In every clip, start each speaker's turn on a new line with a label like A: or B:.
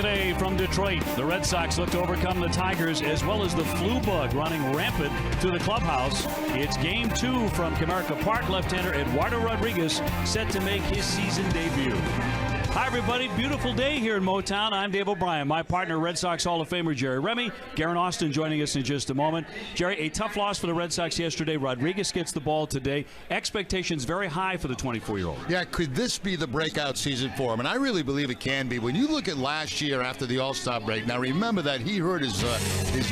A: today from Detroit. The Red Sox look to overcome the Tigers as well as the flu bug running rampant through the clubhouse. It's Game 2 from Comerica Park. Left-hander Eduardo Rodriguez set to make his season debut. Hi, everybody. Beautiful day here in Motown. I'm Dave O'Brien. My partner, Red Sox Hall of Famer Jerry Remy. Garen Austin joining us in just a moment. Jerry, a tough loss for the Red Sox yesterday. Rodriguez gets the ball today. Expectations very high for the 24-year-old.
B: Yeah, could this be the breakout season for him? And I really believe it can be. When you look at last year after the All-Star break, now remember that he hurt his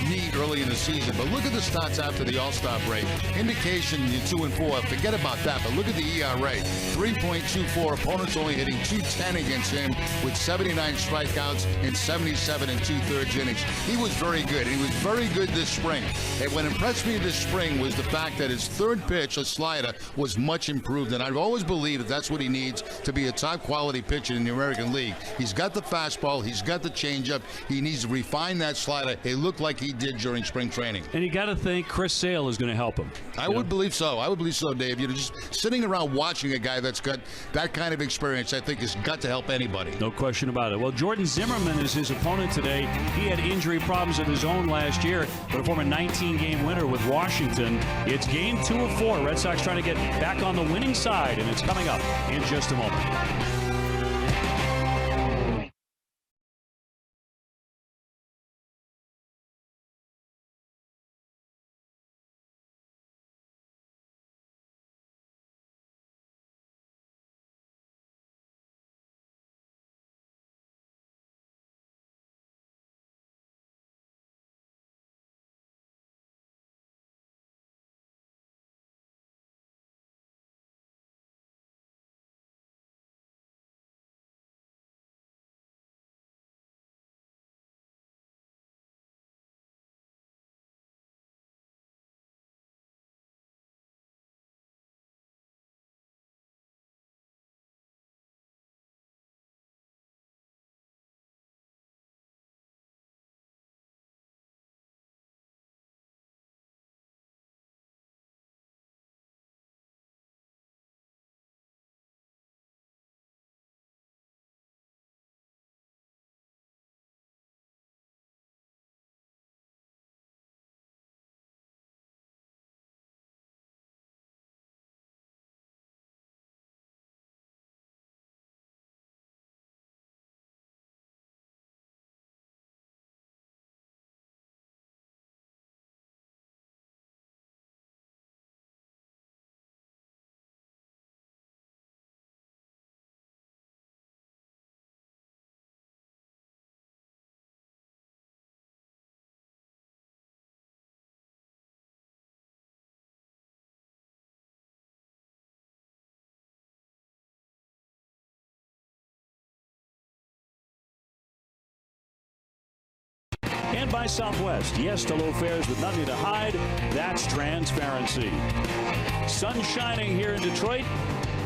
B: knee early in the season, but look at the stats after the All-Star break. Indication you're 2-4. Forget about that, but look at the ERA. 3.24. Opponents only hitting .210 against him with 79 strikeouts in 77 and 2/3 innings. He was very good. He was very good this spring. And what impressed me this spring was the fact that his third pitch, a slider, was much improved. And I've always believed that that's what he needs to be a top-quality pitcher in the American League. He's got the fastball. He's got the changeup. He needs to refine that slider. It looked like he did during spring training.
A: And you got to think Chris Sale is going to help him.
B: I would believe so. I would believe so, Dave. Just sitting around watching a guy that's got that kind of experience, I think, has got to help anybody.
A: No question about it. Well, Jordan Zimmerman is his opponent today. He had injury problems of his own last year, but a former 19-game winner with Washington. It's Game 2 of 4. Red Sox trying to get back on the winning side, and it's coming up in just a moment. And by Southwest, yes to low fares with nothing to hide. That's transparency. Sun shining here in Detroit.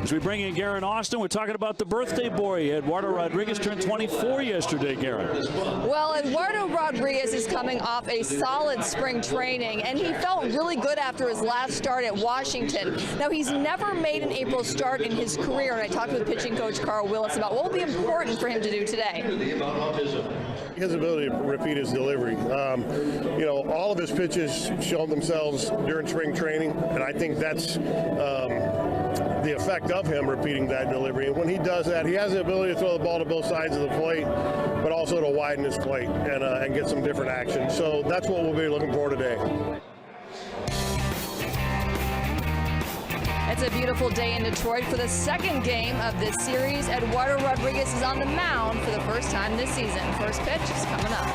A: As we bring in Garen Austin, we're talking about the birthday boy. Eduardo Rodriguez turned 24 yesterday, Garen.
C: Well, Eduardo Rodriguez is coming off a solid spring training, and he felt really good after his last start at Washington. Now, he's never made an April start in his career, and I talked with pitching coach Carl Willis about what will be important for him to do today.
D: His ability to repeat his delivery. All of his pitches showed themselves during spring training, and I think that's the effect of him repeating that delivery. And when he does that, he has the ability to throw the ball to both sides of the plate, but also to widen his plate and get some different action. So that's what we'll be looking for today.
C: It's a beautiful day in Detroit for the second game of this series. Eduardo Rodriguez is on the mound for the first time this season. First pitch is coming up.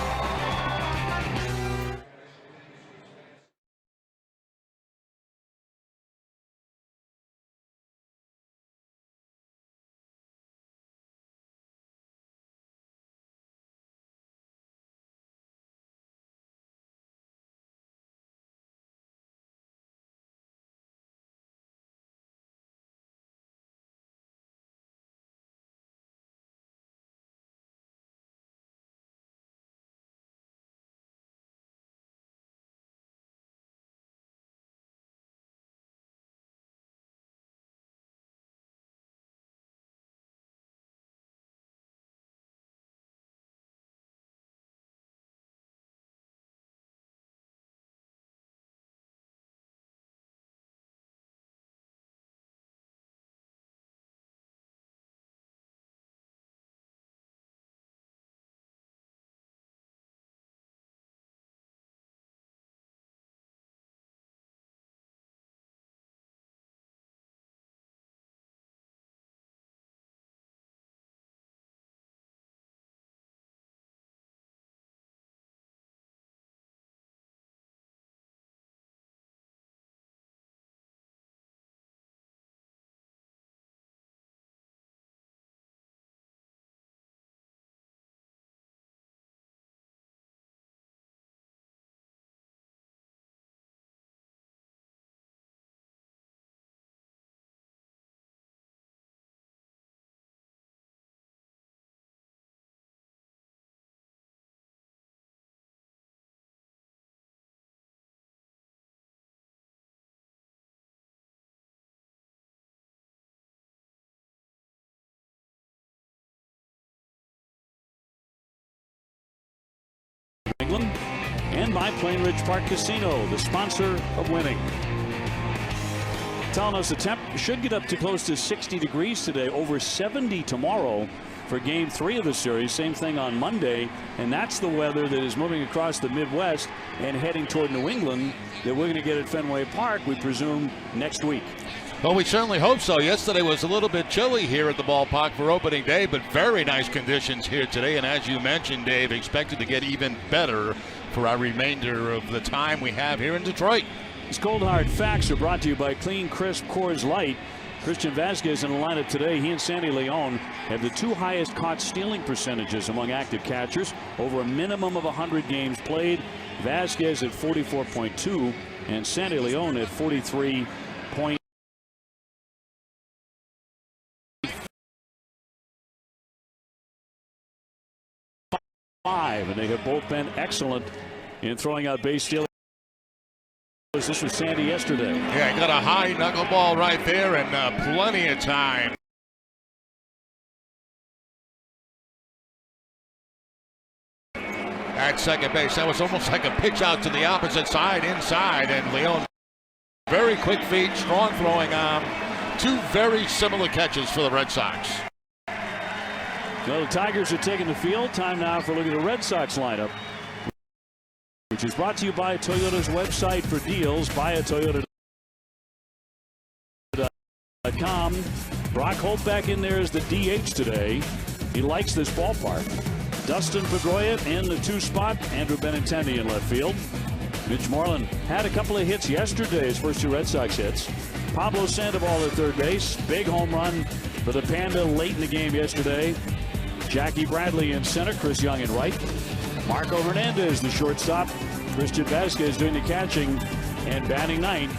A: England, and by Plain Ridge Park Casino, the sponsor of winning. Telling us the temp should get up to close to 60 degrees today, over 70 tomorrow for Game 3 of the series. Same thing on Monday, and that's the weather that is moving across the Midwest and heading toward New England that we're going to get at Fenway Park, we presume, next week.
B: Well, we certainly hope so. Yesterday was a little bit chilly here at the ballpark for opening day, but very nice conditions here today. And as you mentioned, Dave, expected to get even better for our remainder of the time we have here in Detroit.
A: These cold hard facts are brought to you by Clean Crisp Coors Light. Christian Vasquez in the lineup today. He and Sandy Leon have the 2 highest caught stealing percentages among active catchers, over a minimum of 100 games played. Vasquez at 44.2 and Sandy Leon at 43.5. And they have both been excellent in throwing out base stealing. This was Sandy yesterday.
B: Yeah, got a high knuckleball right there and plenty of time. At second base, that was almost like a pitch out to the opposite side, inside, and Leon, very quick feet, strong throwing arm. 2 very similar catches for the Red Sox.
A: Well, the Tigers are taking the field. Time now for a look at the Red Sox lineup, which is brought to you by Toyota's website for deals, buyatoyota.com. Brock Holt back in there as the DH today. He likes this ballpark. Dustin Pedroia in the 2 spot. Andrew Benintendi in left field. Mitch Moreland had a couple of hits yesterday, his first 2 Red Sox hits. Pablo Sandoval at third base. Big home run for the Panda late in the game yesterday. Jackie Bradley in center, Chris Young in right. Marco Hernandez, the shortstop. Christian Vasquez doing the catching and batting 9th.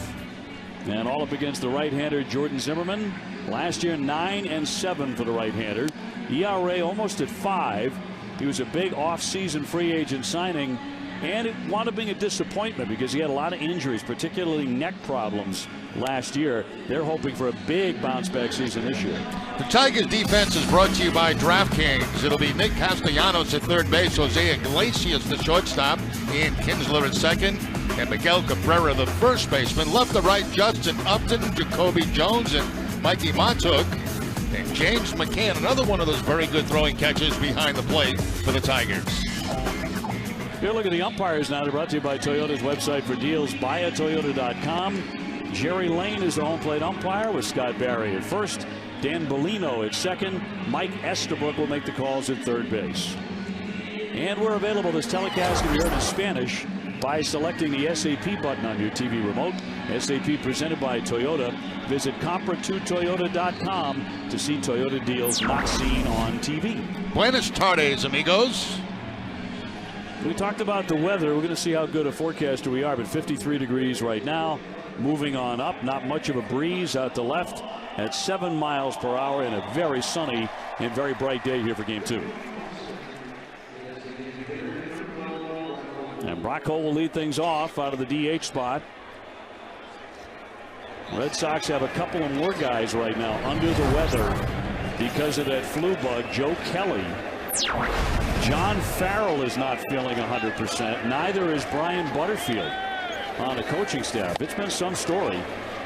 A: And all up against the right-hander Jordan Zimmerman. Last year 9-7 for the right-hander. ERA almost at 5. He was a big off-season free agent signing, and it wound up being a disappointment because he had a lot of injuries, particularly neck problems last year. They're hoping for a big bounce-back season this year.
B: The Tigers defense is brought to you by DraftKings. It'll be Nick Castellanos at third base, Jose Iglesias the shortstop, Ian Kinsler at second, and Miguel Cabrera the first baseman. Left to right, Justin Upton, Jacoby Jones, and Mikey Matuk. And James McCann, another one of those very good throwing catches behind the plate for the Tigers.
A: Here, look at the umpires now. They're brought to you by Toyota's website for deals, buyatoyota.com. Jerry Lane is the home plate umpire with Scott Barry at first. Dan Bellino at second. Mike Estabrook will make the calls at third base. And we're available. This telecast can be heard in Spanish by selecting the SAP button on your TV remote. SAP presented by Toyota. Visit compra2toyota.com to see Toyota deals not seen on TV.
B: Buenas tardes, amigos.
A: We talked about the weather. We're going to see how good a forecaster we are, but 53 degrees right now. Moving on up, not much of a breeze out to left at 7 miles per hour, and a very sunny and very bright day here for Game 2. And Brock Holt will lead things off out of the DH spot. Red Sox have a couple of more guys right now under the weather because of that flu bug. Joe Kelly. John Farrell is not feeling 100%. Neither is Brian Butterfield on the coaching staff. It's been some story.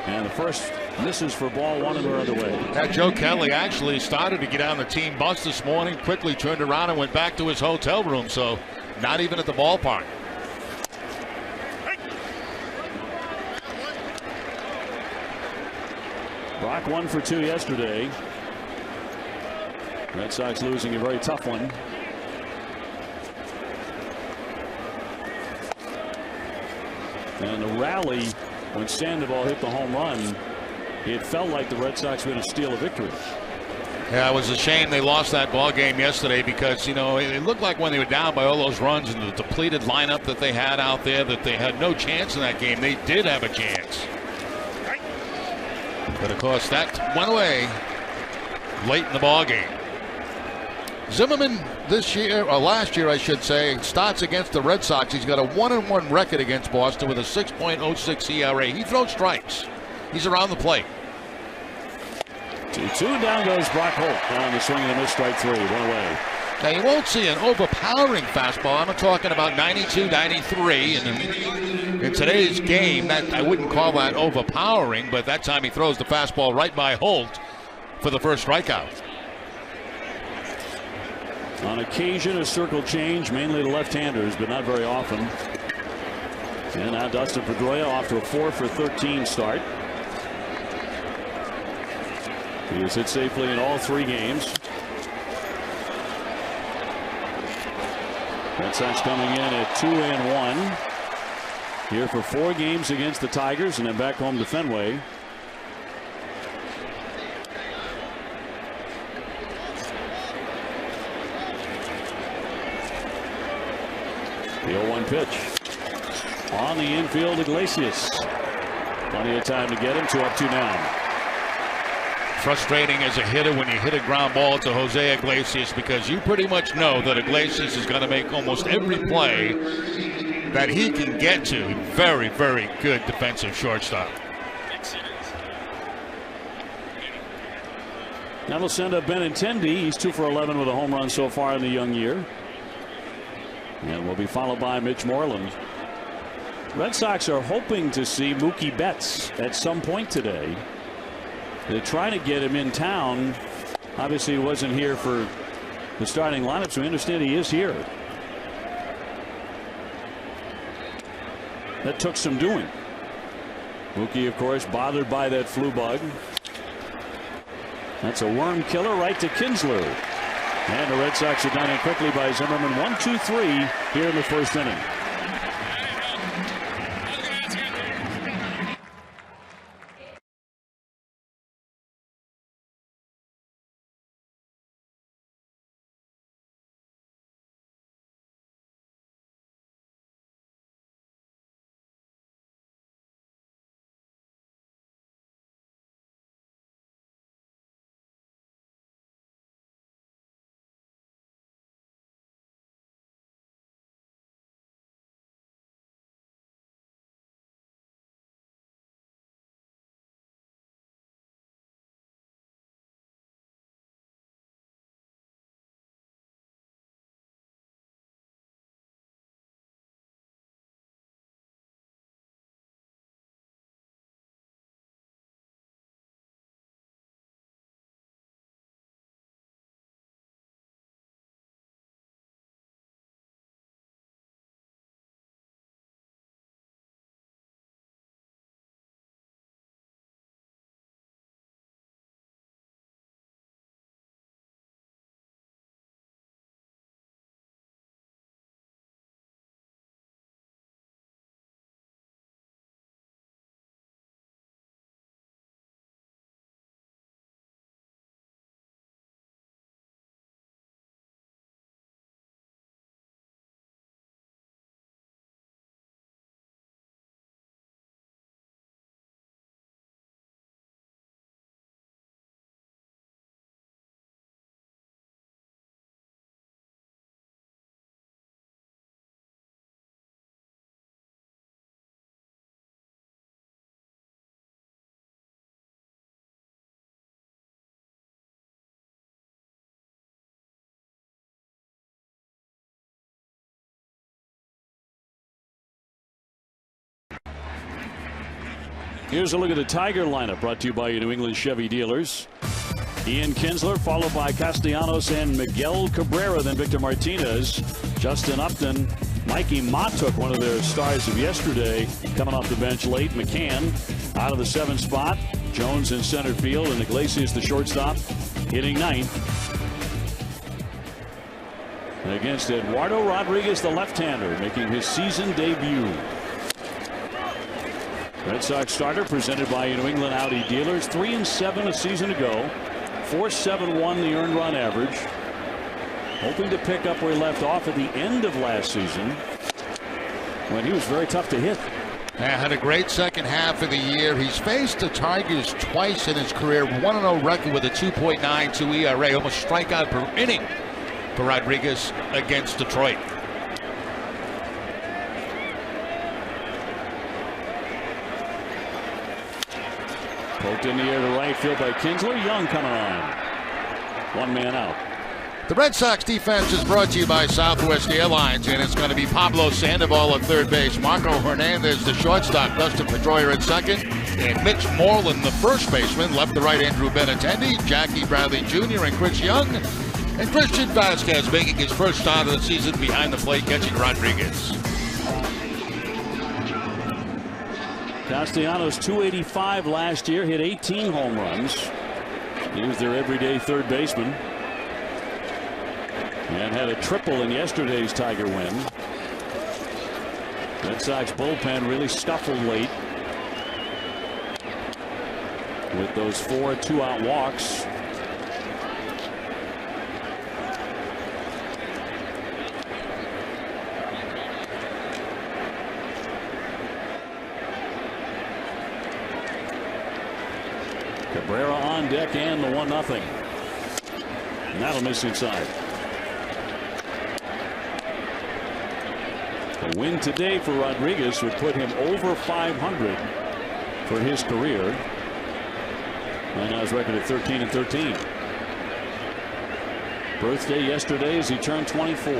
A: And the first misses for ball 1 and the other way.
B: Yeah, Joe Kelly actually started to get on the team bus this morning, quickly turned around and went back to his hotel room. So not even at the ballpark.
A: Brock 1 for 2 yesterday. Red Sox losing a very tough one. And the rally when Sandoval hit the home run, it felt like the Red Sox were going to steal a victory.
B: Yeah, it was a shame they lost that ball game yesterday because, you know, it looked like when they were down by all those runs and the depleted lineup that they had out there that they had no chance in that game. They did have a chance. But, of course, that went away late in the ball game. Zimmerman this year, or last year I should say, starts against the Red Sox. He's got a 1-1 record against Boston with a 6.06 ERA. He throws strikes. He's around the plate.
A: 2-2, down goes Brock Holt on the swing and a miss, strike 3, 1 away.
B: Now, you won't see an overpowering fastball. I'm talking about 92, 93. And in today's game, that I wouldn't call that overpowering, but that time he throws the fastball right by Holt for the first strikeout.
A: On occasion, a circle change, mainly to left-handers, but not very often. And now Dustin Pedroia off to a 4-for-13 start. He has hit safely in all 3 games. Red Sox coming in at 2-1 here for 4 games against the Tigers, and then back home to Fenway. The 0-1 pitch on the infield. Iglesias, plenty of time to get him. 2 up, 2 down.
B: Frustrating as a hitter when you hit a ground ball to Jose Iglesias, because you pretty much know that Iglesias is going to make almost every play that he can get to. Very, very good defensive shortstop.
A: Now they'll send up Benintendi. He's 2 for 11 with a home run so far in the young year. And will be followed by Mitch Moreland. Red Sox are hoping to see Mookie Betts at some point today. They're trying to get him in town. Obviously, he wasn't here for the starting lineup, so we understand he is here. That took some doing. Mookie, of course, bothered by that flu bug. That's a worm killer right to Kinsler. And the Red Sox are done in quickly by Zimmerman. 1-2-3 here in the first inning. Here's a look at the Tiger lineup brought to you by your New England Chevy dealers. Ian Kinsler, followed by Castellanos and Miguel Cabrera, then Victor Martinez, Justin Upton, Mikey Matuk, one of their stars of yesterday, coming off the bench late. McCann out of the 7th spot. Jones in center field, and Iglesias, the shortstop, hitting 9th. Against Eduardo Rodriguez, the left-hander, making his season debut. Red Sox starter presented by New England Audi dealers. 3-7 a season ago. 4.71 the earned run average. Hoping to pick up where he left off at the end of last season, when he was very tough to hit.
B: Had a great second half of the year. He's faced the Tigers twice in his career. 1-0 record with a 2.92 ERA. Almost strikeout per inning for Rodriguez against Detroit. Poked in the air to right field by Kinsler. Young coming on. 1 man out. The Red Sox defense is brought to you by Southwest Airlines, and it's going to be Pablo Sandoval at third base, Marco Hernandez, the shortstop, Dustin Pedroia at second, and Mitch Moreland, the first baseman, left to right Andrew Benintendi, Jackie Bradley Jr., and Chris Young, and Christian Vasquez making his first start of the season behind the plate, catching Rodriguez.
A: Castellanos, 285 last year, hit 18 home runs. He was their everyday third baseman. And had a triple in yesterday's Tiger win. Red Sox bullpen really scuffled late with those 4 2-out walks. Cabrera on deck and the 1-0. And that'll miss inside. A win today for Rodriguez would put him over 500 for his career. And now his record at 13-13. Birthday yesterday as he turned 24.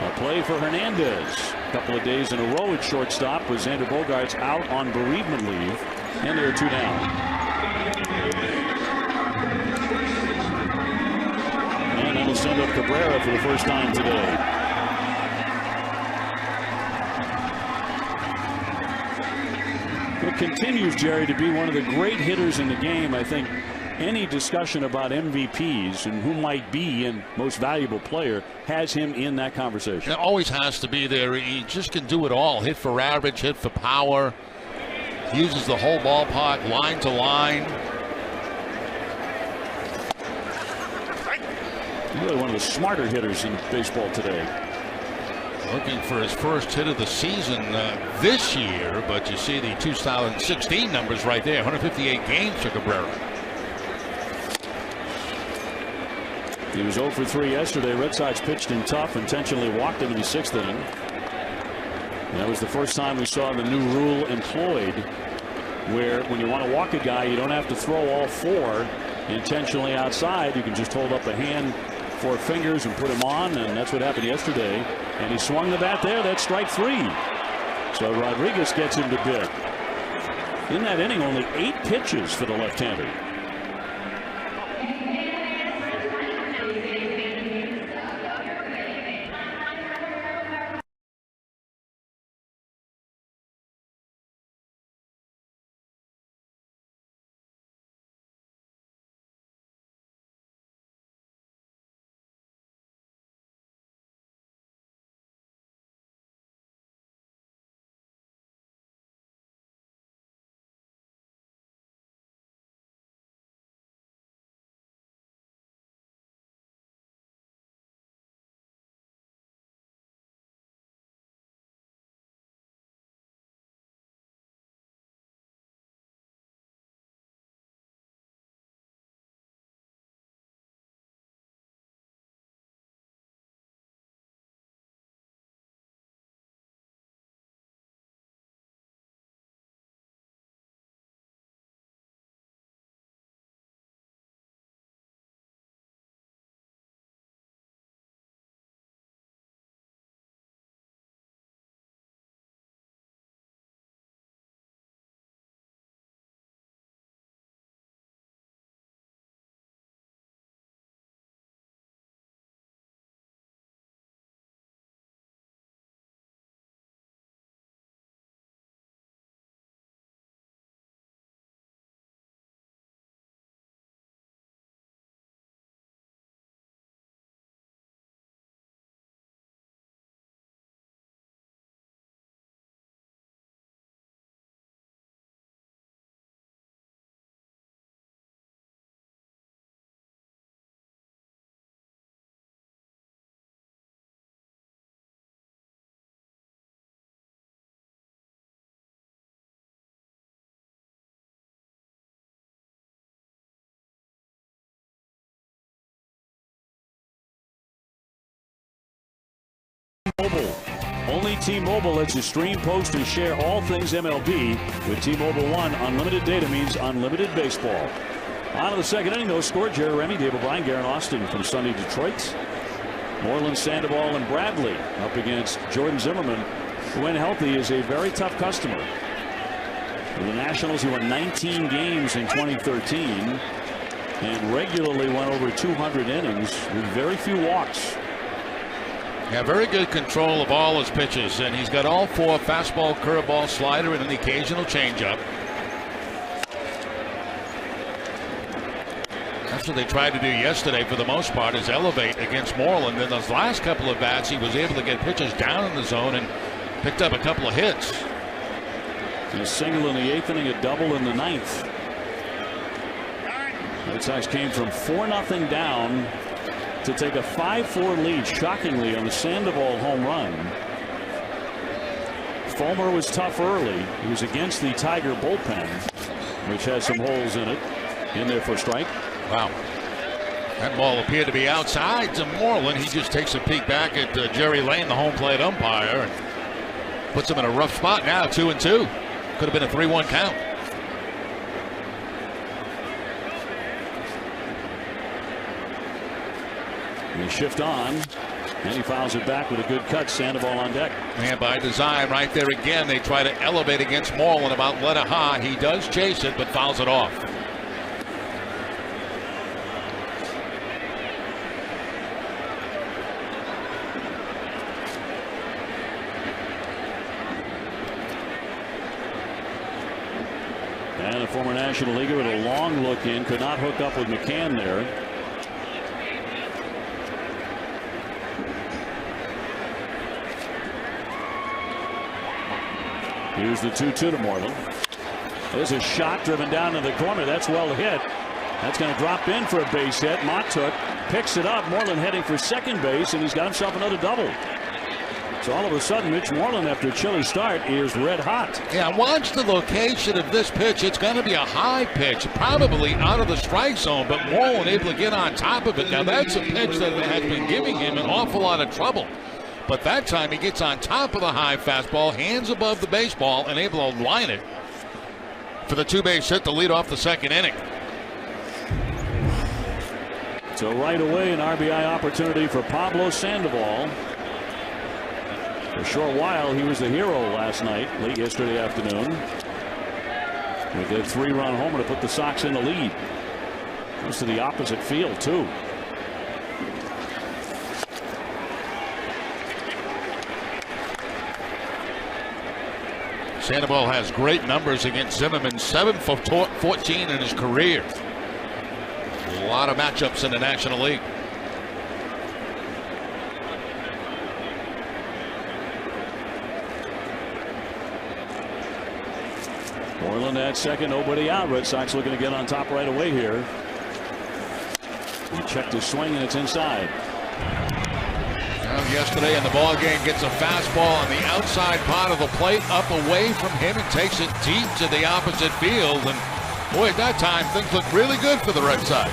A: A play for Hernandez. A couple of days in a row at shortstop with Xander Bogaerts out on bereavement leave. And there are 2 down. And that'll send up Cabrera for the first time today. It continues, Jerry, to be one of the great hitters in the game. I think any discussion about MVPs and who might be and most valuable player has him in that conversation.
B: It always has to be there. He just can do it all. Hit for average, hit for power. He uses the whole ballpark, line to line.
A: Really one of the smarter hitters in baseball today.
B: Looking for his first hit of the season this year, but you see the 2016 numbers right there. 158 games for Cabrera.
A: He was 0 for 3 yesterday. Red Sox pitched him tough, intentionally walked him in the 6th inning. And that was the first time we saw the new rule employed, where when you want to walk a guy, you don't have to throw all 4 intentionally outside. You can just hold up a hand, 4 fingers, and put him on, and that's what happened yesterday. And he swung the bat there. That's strike 3. So Rodriguez gets him to bid. In that inning, only 8 pitches for the left-hander. T-Mobile. Only T-Mobile lets you stream, post, and share all things MLB. With T-Mobile One, unlimited data means unlimited baseball. On to the second inning, though. Scored Jerry Remy, Dave O'Brien, Garen Austin from sunny Detroit. Moreland, Sandoval, and Bradley up against Jordan Zimmerman, who, when healthy, is a very tough customer. For the Nationals, he won 19 games in 2013 and regularly went over 200 innings with very few walks.
E: Yeah, very good control of all his pitches, and he's got all four: fastball, curveball, slider, and an occasional changeup. That's what they tried to do yesterday for the most part, is elevate against Moreland. In those last couple of bats, he was able to get pitches down in the zone and picked up a couple of hits.
A: A single in the 8th inning, a double in the 9th. Red Sox came from 4-0 down to take a 5-4 lead, shockingly, on the Sandoval home run. Fulmer was tough early. He was against the Tiger bullpen, which has some holes in it. In there for a strike.
E: Wow. That ball appeared to be outside to Moreland. He just takes a peek back at Jerry Lane, the home plate umpire, and puts him in a rough spot now. 2-2. Could have been a 3-1 count.
A: They shift on, and he fouls it back with a good cut. Sandoval on deck.
E: And by design, right there again, they try to elevate against Moreland about letter high. He does chase it, but fouls it off.
A: And a former National Leaguer with a long look in, could not hook up with McCann there. Here's the 2-2 to Moreland. There's a shot driven down to the corner. That's well hit. That's going to drop in for a base hit. Montook picks it up. Moreland heading for second base, and he's got himself another double. So all of a sudden, Mitch Moreland, after a chilly start, is red hot.
E: Yeah, watch the location of this pitch. It's going to be a high pitch, probably out of the strike zone, but Moreland able to get on top of it. Now, that's a pitch that has been giving him an awful lot of trouble. But that time he gets on top of the high fastball, hands above the baseball, and able to line it for the two-base hit to lead off the second inning.
A: So right away, an RBI opportunity for Pablo Sandoval. For a short while, he was the hero last night, late yesterday afternoon, with a 3-run homer to put the Sox in the lead. Goes to the opposite field, too.
E: Sandoval has great numbers against Zimmerman, 7 for 14 in his career. A lot of matchups in the National League.
A: Moreland at second, nobody out. Red Sox looking to get on top right away here. He checked his swing, and it's inside.
E: Yesterday in the ball game, gets a fastball on the outside part of the plate, up away from him, and takes it deep to the opposite field. And boy, at that time, things looked really good for the Red Sox.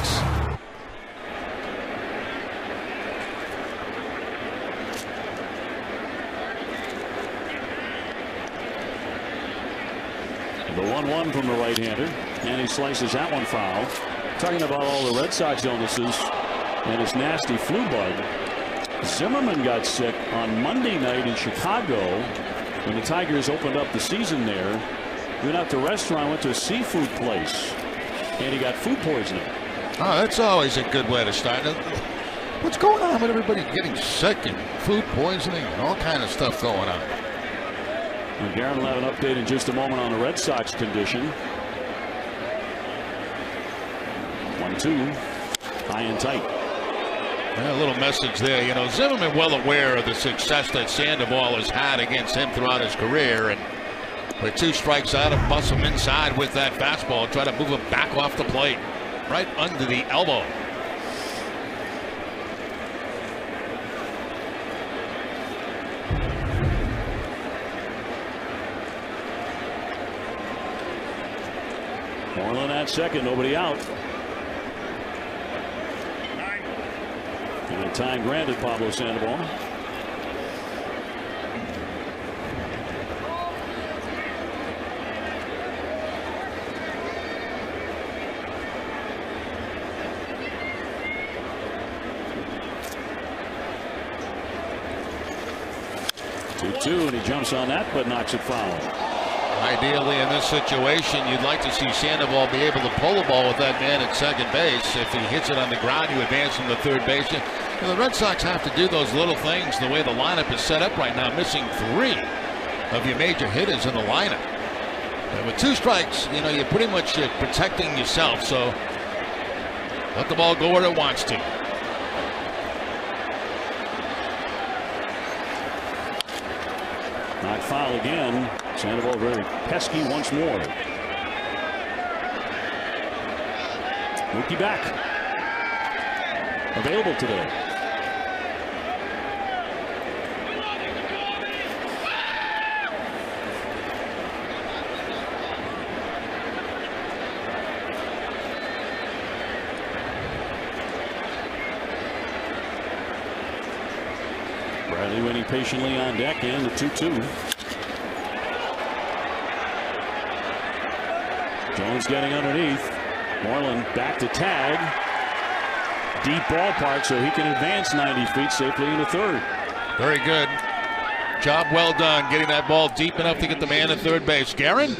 A: The 1-1 from the right-hander, and he slices that one foul. Talking about all the Red Sox illnesses and his nasty flu bug. Zimmerman got sick on Monday night in Chicago when the Tigers opened up the season there. Went out to a restaurant, went to a seafood place, and he got food poisoning.
E: Oh, that's always a good way to start. What's going on with everybody getting sick and food poisoning and all kind of stuff going on?
A: And Garen will have an update in just a moment on the Red Sox condition. 1-2, high and tight.
E: A little message there. You know, Zimmerman well aware of the success that Sandoval has had against him throughout his career. And with 2 strikes out, and bust him inside with that fastball, try to move him back off the plate, right under the elbow.
A: Moreland at second, nobody out. And a time granted Pablo Sandoval. 2, and he jumps on that but knocks it foul.
E: Ideally, in this situation, you'd like to see Sandoval be able to pull the ball with that man at second base. If he hits it on the ground, you advance from the third base. The Red Sox have to do those little things the way the lineup is set up right now, missing 3 of your major hitters in the lineup. And with 2 strikes, you're pretty much protecting yourself. So let the ball go where it wants to.
A: Knocked foul again. Sandoval very pesky once more. Mookie back. Available today. Bradley waiting patiently on deck, and the 2-2. Jones getting underneath. Moreland back to tag. Deep ballpark so he can advance 90 feet safely in the third.
E: Very good. Job well done getting that ball deep enough to get the man at third base. Guerin?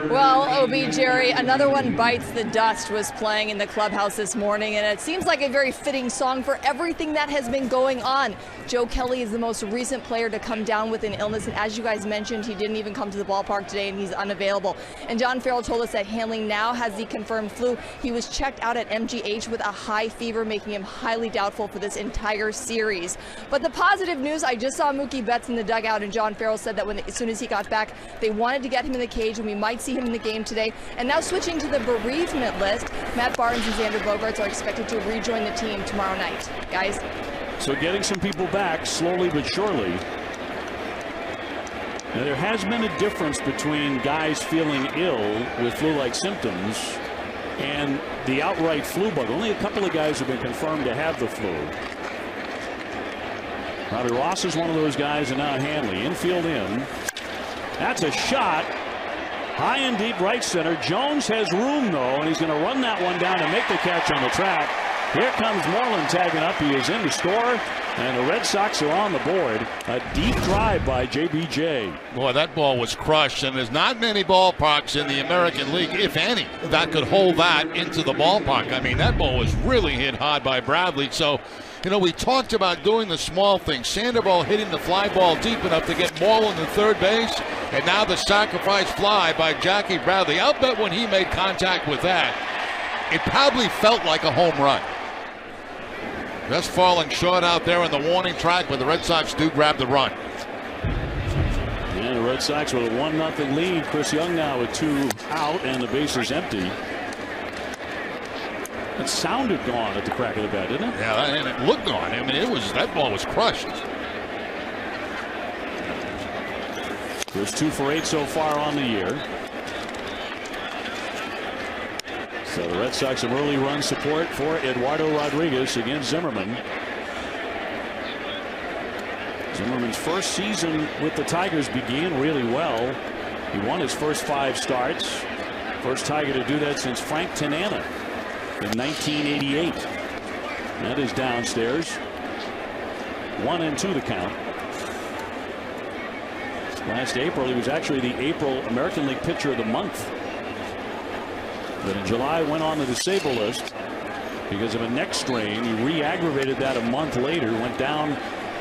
C: Well, OB, Jerry, another one bites the dust was playing in the clubhouse this morning, and it seems like a very fitting song for everything that has been going on. Joe Kelly is the most recent player to come down with an illness, and as you guys mentioned, he didn't even come to the ballpark today, and he's unavailable. And John Farrell told us that Hanley now has the confirmed flu. He was checked out at MGH with a high fever, making him highly doubtful for this entire series. But the positive news, I just saw Mookie Betts in the dugout, and John Farrell said that as soon as he got back, they wanted to get him in the cage, and we might see him in the game today. And now switching to the bereavement list, Matt Barnes and Xander Bogaerts are expected to rejoin the team tomorrow night. Guys.
A: So getting some people back slowly but surely. Now there has been a difference between guys feeling ill with flu-like symptoms and the outright flu bug. Only a couple of guys have been confirmed to have the flu. Robbie Ross is one of those guys, and now Hanley. Infield in. That's a shot. High and deep right center. Jones has room, though, and he's going to run that one down and make the catch on the track. Here comes Moreland tagging up. He is in to score, and the Red Sox are on the board. A deep drive by JBJ.
E: Boy, that ball was crushed, and there's not many ballparks in the American League, if any, that could hold that into the ballpark. I mean, that ball was really hit hard by Bradley. So, we talked about doing the small things. Sandoval hitting the fly ball deep enough to get Moreland to third base, and now the sacrifice fly by Jackie Bradley. I'll bet when he made contact with that, it probably felt like a home run. Just falling short out there on the warning track, but the Red Sox do grab the run.
A: And the Red Sox with a 1-0 lead. Chris Young now with 2 out, and the base is empty. It sounded gone at the crack of the bat, didn't it?
E: Yeah, and it looked gone. I mean, that ball was crushed.
A: There's 2 for 8 so far on the year. So the Red Sox have early run support for Eduardo Rodriguez against Zimmerman. Zimmerman's first season with the Tigers began really well. He won his first 5 starts. First Tiger to do that since Frank Tanana in 1988. That is downstairs. 1-2 the count. Last April, he was actually the April American League Pitcher of the Month. But in July, went on the disabled list because of a neck strain. He re-aggravated that a month later. Went down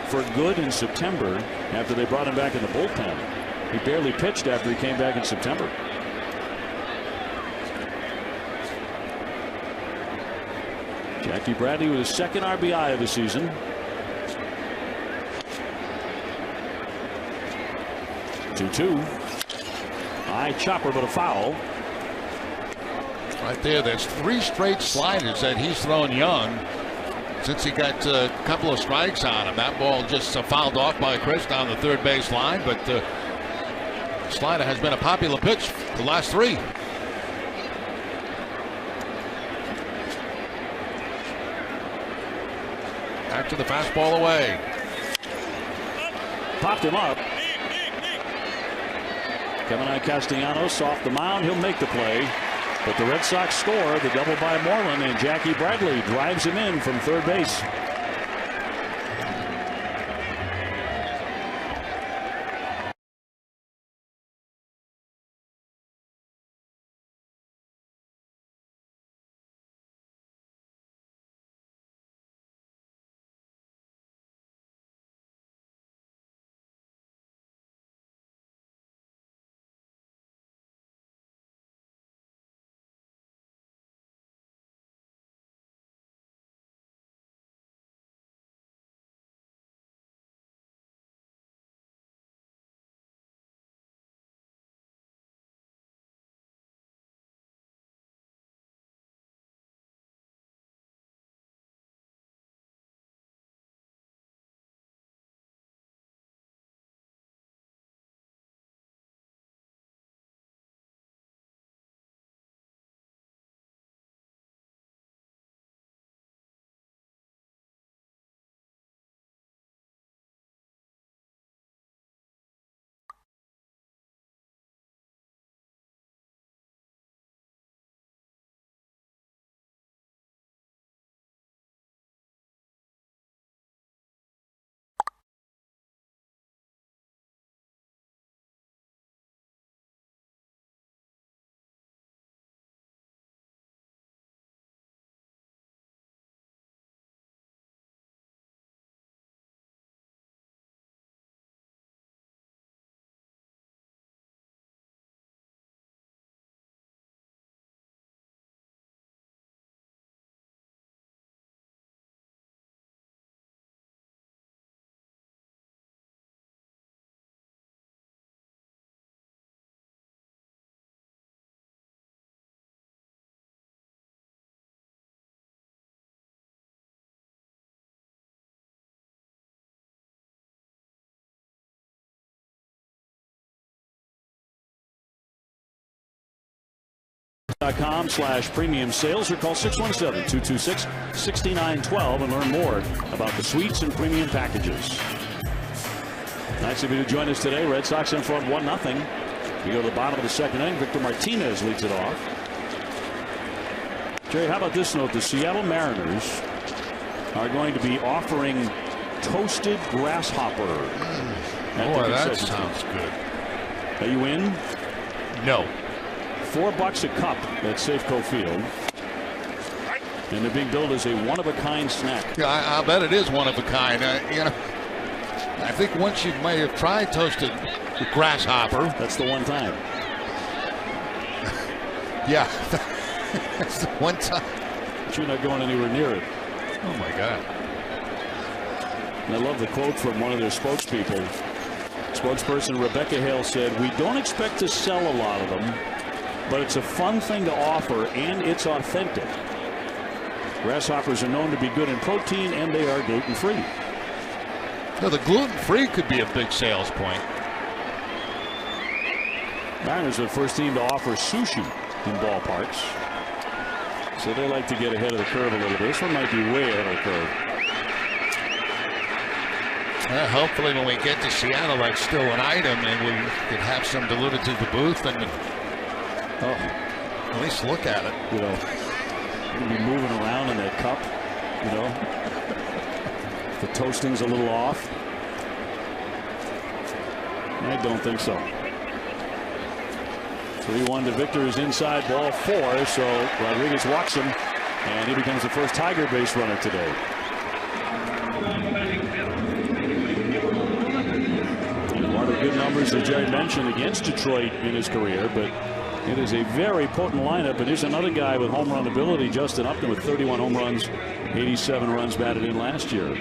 A: for good in September after they brought him back in the bullpen. He barely pitched after he came back in September. Jackie Bradley with his second RBI of the season. Two. High chopper, but a foul.
E: Right there, there's 3 straight sliders that he's thrown Young since he got a couple of strikes on him. That ball just fouled off by Chris down the third base line, but the slider has been a popular pitch the last 3. Back to the fastball away.
A: Popped him up. Kevin Castellanos off the mound. He'll make the play. But the Red Sox score the double by Moreland, and Jackie Bradley drives him in from third base. .com/premium sales or call 617-226-6912 and learn more about the suites and premium packages. Nice of you to join us today. Red Sox in front 1-0. We go to the bottom of the second inning. Victor Martinez leads it off. Jerry, how about this note? The Seattle Mariners are going to be offering toasted grasshopper.
E: Boy, that sounds good.
A: Are you in?
E: No.
A: $4 a cup at Safeco Field. And they're being billed as a one-of-a-kind snack.
E: Yeah, I bet it is one of a kind. You know, I think once you might have tried toasted grasshopper.
A: That's the one time.
E: Yeah. That's the one time.
A: But you're not going anywhere near it.
E: Oh, my God.
A: And I love the quote from one of their spokespeople. Spokesperson Rebecca Hale said, "We don't expect to sell a lot of them, but it's a fun thing to offer, and it's authentic. Grasshoppers are known to be good in protein, and they are gluten-free."
E: No, the gluten-free could be a big sales point.
A: Mariners are the first team to offer sushi in ballparks. So they like to get ahead of the curve a little bit. This one might be way ahead of the curve.
E: Hopefully when we get to Seattle, that's still an item, and we could have some diluted to the booth and at least look at it.
A: You know, you're going to be moving around in that cup, you know. The toasting's a little off. I don't think so. 3-1 to Victor is inside, ball 4, so Rodriguez walks him, and he becomes the first Tiger base runner today. One of the good numbers that Jerry mentioned against Detroit in his career, but it is a very potent lineup. And here's another guy with home run ability, Justin Upton, with 31 home runs, 87 runs batted in last year.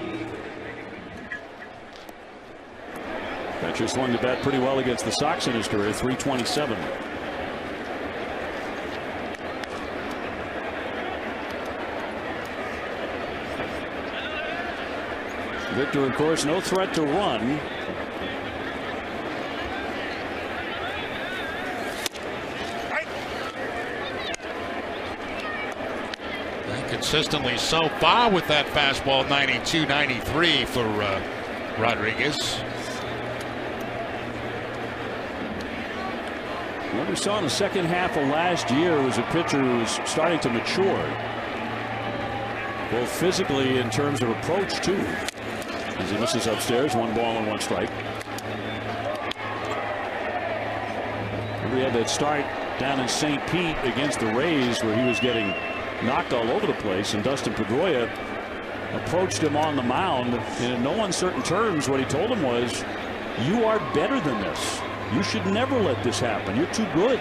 A: Fetcher swung the bat pretty well against the Sox in his career, 327. Victor, of course, no threat to run.
E: Consistently so far with that fastball, 92, 93 for Rodriguez.
A: What we saw in the second half of last year was a pitcher who was starting to mature, both physically in terms of approach too. As he misses upstairs, 1 ball and 1 strike. We had that start down in St. Pete against the Rays where he was getting knocked all over the place, and Dustin Pedroia approached him on the mound, and in no uncertain terms what he told him was, "You are better than this. You should never let this happen. You're too good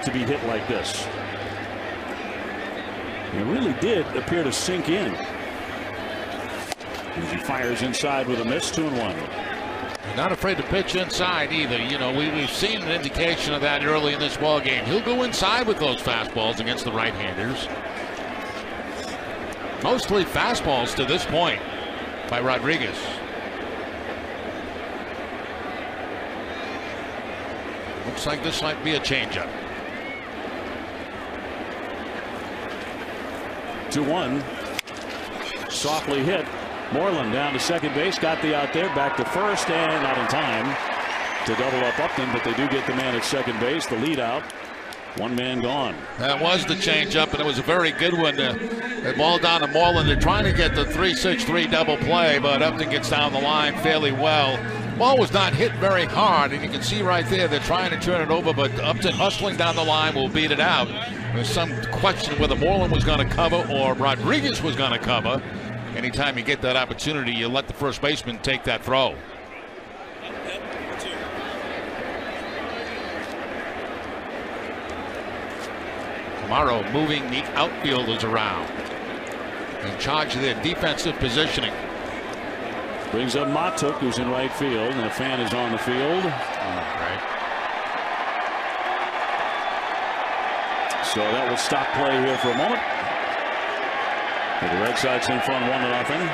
A: to be hit like this." It really did appear to sink in. As he fires inside with a miss, 2-1.
E: Not afraid to pitch inside either. You know, we've seen an indication of that early in this ball game. He'll go inside with those fastballs against the right-handers. Mostly fastballs to this point by Rodriguez. Looks like this might be a changeup.
A: 2-1. Softly hit. Moreland down to second base, got the out there, back to first, and not in time to double up Upton, but they do get the man at second base, the lead out. 1 man gone.
E: That was the changeup, and it was a very good one. The ball down to Moreland. They're trying to get the 3-6-3 double play, but Upton gets down the line fairly well. Ball was not hit very hard, and you can see right there they're trying to turn it over, but Upton hustling down the line will beat it out. There's some question whether Moreland was going to cover or Rodriguez was going to cover. Anytime you get that opportunity, you let the first baseman take that throw. Morrow moving the outfielders around. In charge of their defensive positioning.
A: Brings up Matuk, who's in right field, and the fan is on the field.
E: Right.
A: So that will stop play here for a moment. With the Red Sox in front 1-0.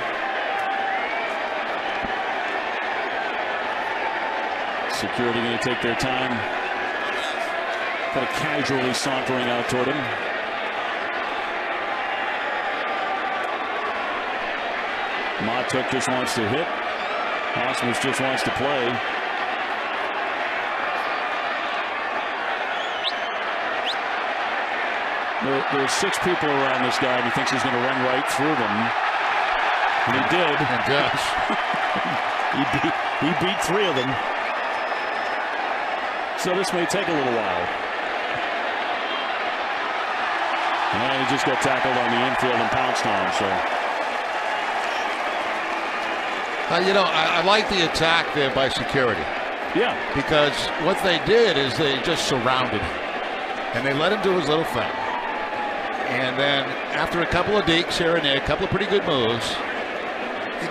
A: Security going to take their time. Kind of casually sauntering out toward him. Matuk just wants to hit. Osmus just wants to play. There's 6 people around this guy, and he thinks he's going to run right through them. And he did.
B: And gosh.
A: he beat 3 of them. So this may take a little while. And he just got tackled on the infield and pounced on him. So.
B: You know, I like the attack there by security.
A: Yeah.
B: Because what they did is they just surrounded him. And they let him do his little thing. And then after a couple of dekes here and there, a couple of pretty good moves,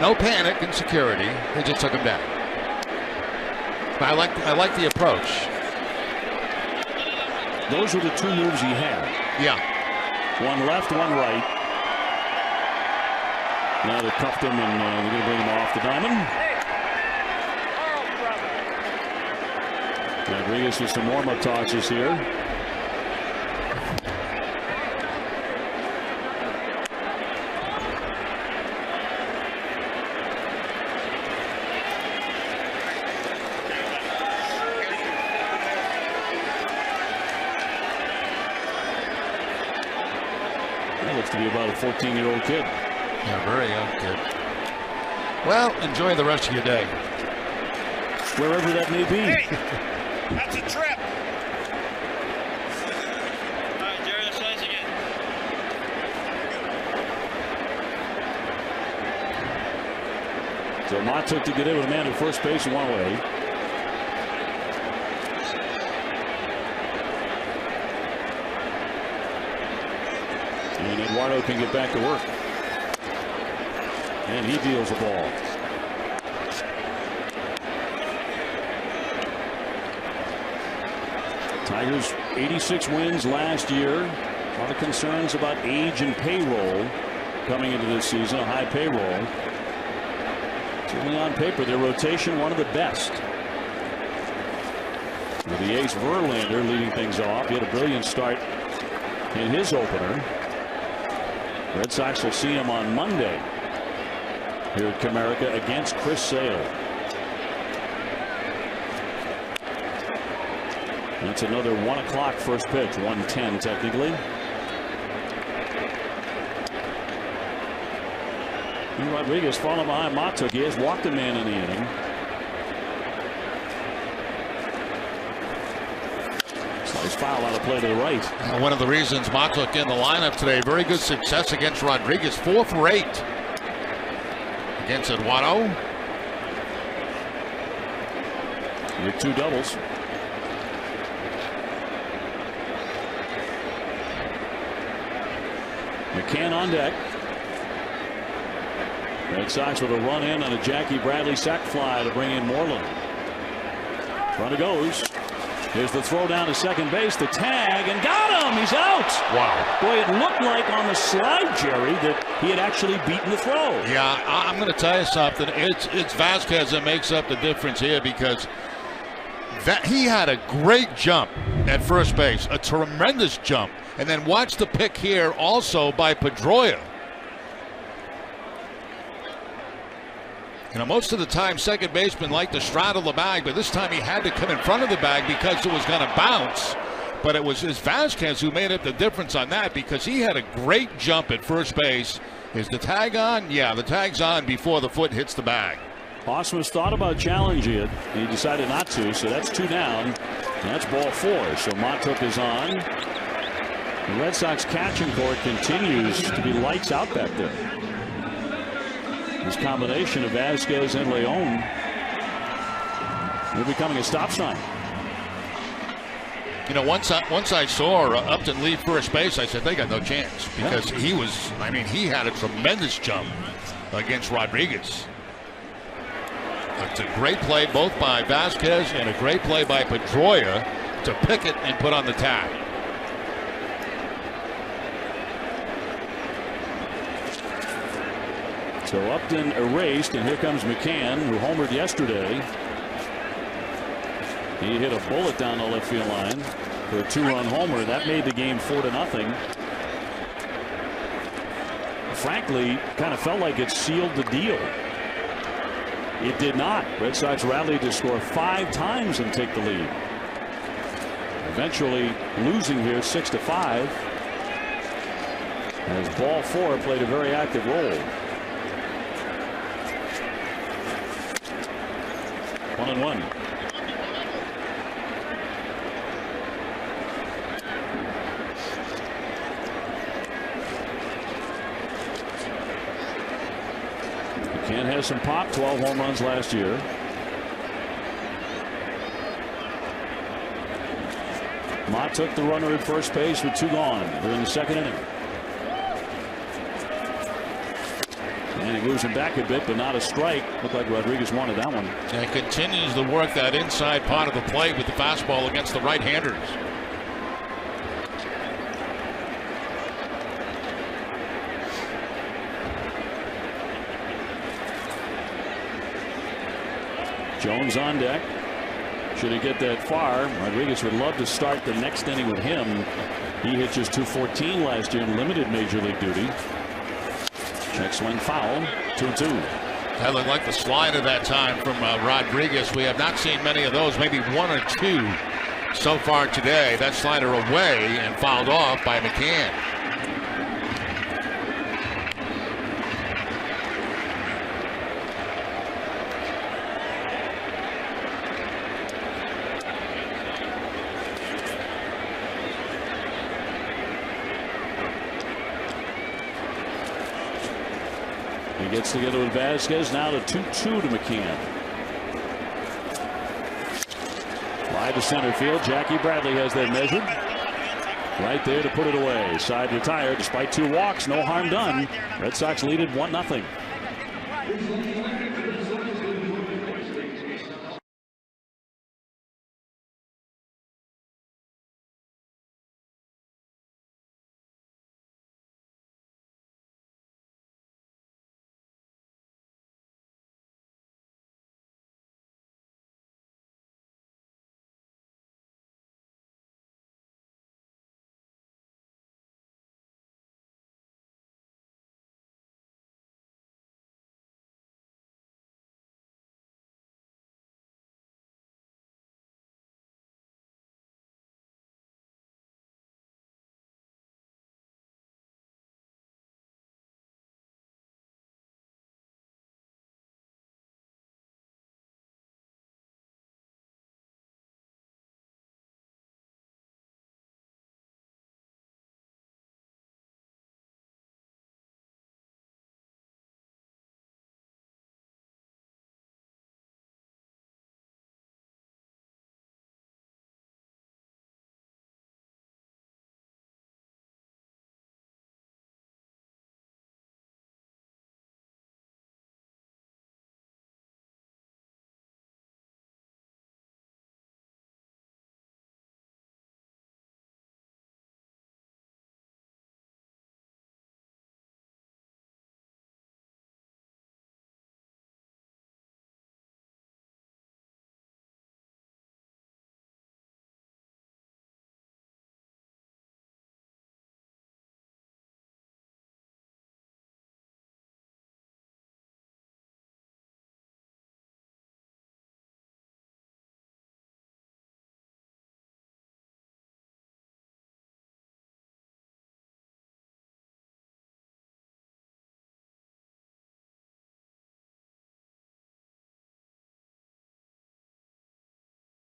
B: no panic in security, they just took him down. But I like the approach.
A: Those were the 2 moves he had.
B: Yeah.
A: One left, one right. Now they cuffed him, and they're going to bring him off the diamond. Rodriguez with some warm-up tosses here. That looks to be about a 14-year-old kid.
B: Yeah, very young kid. Well, enjoy the rest of your day.
A: Wherever that may be.
F: Hey, that's a trip. All right, Jerry, let's try this again.
A: So Matuk to get in with a man at first base one way. And Eduardo can get back to work. And he deals the ball. Tigers 86 wins last year. A lot of concerns about age and payroll coming into this season. A high payroll. Certainly on paper, their rotation one of the best. With the ace Verlander leading things off. He had a brilliant start in his opener. Red Sox will see him on Monday here at Comerica against Chris Sale. That's another 1 o'clock first pitch, 1:10 technically. And Rodriguez falling behind Matuk. He has walked a man in the inning. Slice foul out of play to the right.
B: One of the reasons Matuk in the lineup today, very good success against Rodriguez, 4 for 8 against Eduardo.
A: With 2 doubles. McCann on deck. Red Sox with a run in on a Jackie Bradley sac fly to bring in Moreland. Front it goes. Here's the throw down to second base. The tag, and got him. He's out.
B: Wow.
A: Boy, it looked like on the slide, Jerry, that he had actually beaten the throw.
B: Yeah, I'm going to tell you something. It's Vasquez that makes up the difference here, because he had a great jump at first base, a tremendous jump. And then watch the pick here also by Pedroia. You know, most of the time second baseman liked to straddle the bag, but this time he had to come in front of the bag because it was going to bounce. But it was Vasquez who made up the difference on that, because he had a great jump at first base. Is the tag on? Yeah, the tag's on before the foot hits the bag.
A: Osmus thought about challenging it. He decided not to, so that's 2 down. And that's ball 4. So Matuk is on. The Red Sox catching court continues to be lights out back there. This combination of Vasquez and Leon, they're becoming a stop sign.
B: You know, once I saw Upton leave first base, I said they got no chance, because he was, I mean, he had a tremendous jump against Rodriguez. It's a great play both by Vasquez and a great play by Pedroia to pick it and put on the tag.
A: So Upton erased, and here comes McCann, who homered yesterday. He hit a bullet down the left field line. for a 2-run homer. That made the game 4-0. Frankly, kind of felt like it sealed the deal. It did not. Red Sox rallied to score 5 times and take the lead. Eventually losing here 6-5. As ball 4 played a very active role. 1-1. Ken has some pop, 12 home runs last year. Mott took the runner at first base with 2 gone during the 2nd inning. And he moves him back a bit, but not a strike. Looked like Rodriguez wanted that one.
E: And continues to work that inside part of the plate with the fastball against the right-handers.
A: Jones on deck. Should he get that far, Rodriguez would love to start the next inning with him. He hit just .214 last year in limited major league duty. Check swing foul. 2-2.
E: That looked like the slider that time from Rodriguez. We have not seen many of those, maybe 1 or 2 so far today. That slider away and fouled off by McCann.
A: He gets together with Vasquez. Now to 2-2 to McCann. Wide to center field. Jackie Bradley has that measured. Right there to put it away. Side retired despite 2 walks. No harm done. Red Sox lead it 1-0.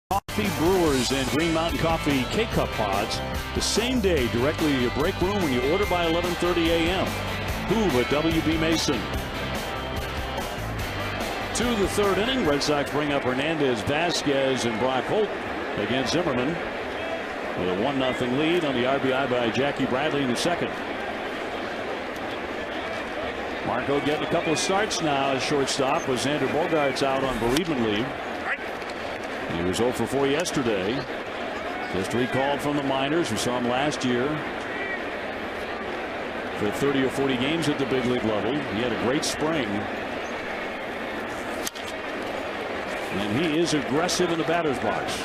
A: Coffee Brewers and Green Mountain Coffee K-Cup pods the same day directly to your break room when you order by 11:30 a.m. Who but W.B. Mason? To the 3rd inning, Red Sox bring up Hernandez, Vasquez, and Brock Holt against Zimmerman with a 1-0 lead on the RBI by Jackie Bradley in the 2nd. Marco getting a couple of starts now as shortstop with Xander Bogaerts out on bereavement leave. He was 0 for 4 yesterday. Just recalled from the minors. We saw him last year for 30 or 40 games at the big league level. He had a great spring. And he is aggressive in the batter's box.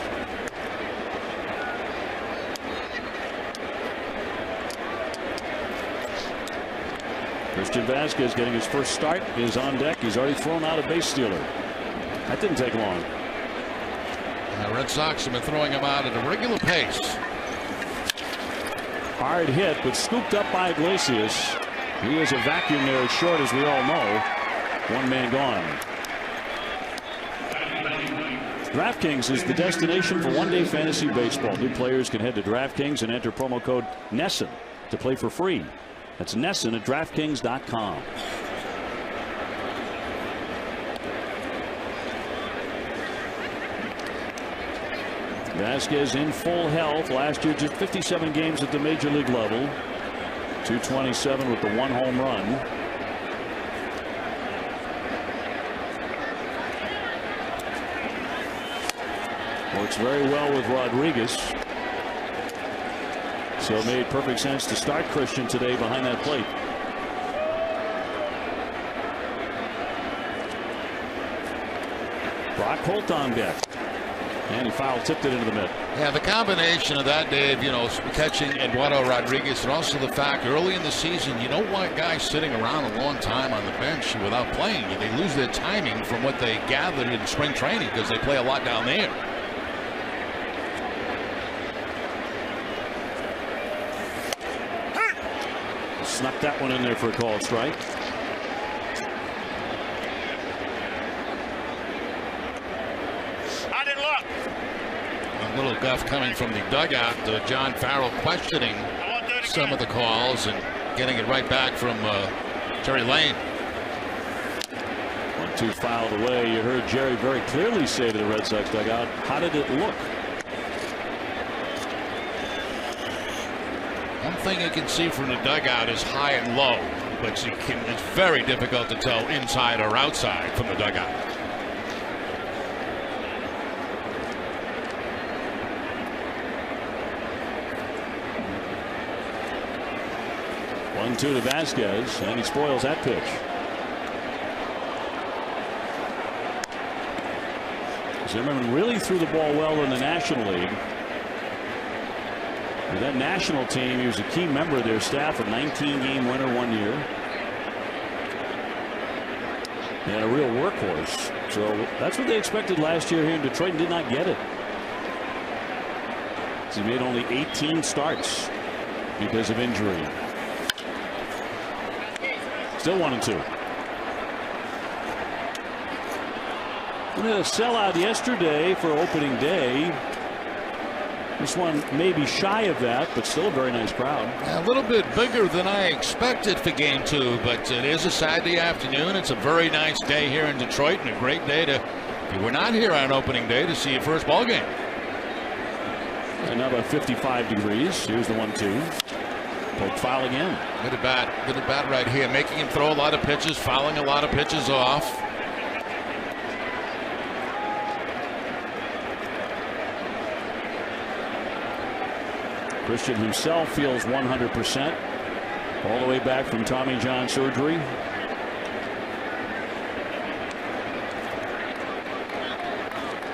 A: Christian Vasquez getting his first start is on deck. He's already thrown out a base stealer. That didn't take long.
E: The Red Sox have been throwing him out at a regular pace.
A: Hard hit, but scooped up by Iglesias. He is a vacuum there at short, as we all know. One man gone. DraftKings is the destination for one-day fantasy baseball. New players can head to DraftKings and enter promo code NESSN to play for free. That's NESSN at DraftKings.com. Vasquez in full health. Last year, just 57 games at the major league level. 227 with the 1 home run. Works very well with Rodriguez. So it made perfect sense to start Christian today behind that plate. Brock Holt on deck. And he foul tipped it into the mid.
E: Yeah, the combination of that, Dave, you know, catching Eduardo Rodriguez, and also the fact early in the season, you don't want guys sitting around a long time on the bench without playing. They lose their timing from what they gathered in spring training because they play a lot down there.
A: Snuck that one in there for a called strike.
F: I didn't look.
E: A little guff coming from the dugout. John Farrell questioning some of the calls and getting it right back from Jerry Lane.
A: 1-2 fouled away. You heard Jerry very clearly say to the Red Sox dugout, how did it look?
E: One thing you can see from the dugout is high and low, but it's very difficult to tell inside or outside from the dugout.
A: One-two to Vasquez, and he spoils that pitch. Zimmerman really threw the ball well in the National League. With that national team, he was a key member of their staff, a 19-game winner one year. And a real workhorse. So that's what they expected last year here in Detroit and did not get it. He made only 18 starts because of injury. Still 1-2. We had a sellout yesterday for opening day. This one may be shy of that, but still a very nice crowd.
E: A little bit bigger than I expected for game 2, but it is a Saturday afternoon. It's a very nice day here in Detroit and a great day to, if you were not here on opening day, to see your first ball game.
A: And now about 55 degrees. Here's the 1-2. Poke foul again.
E: Good at bat right here, making him throw a lot of pitches, fouling a lot of pitches off.
A: Christian himself feels 100%. All the way back from Tommy John surgery.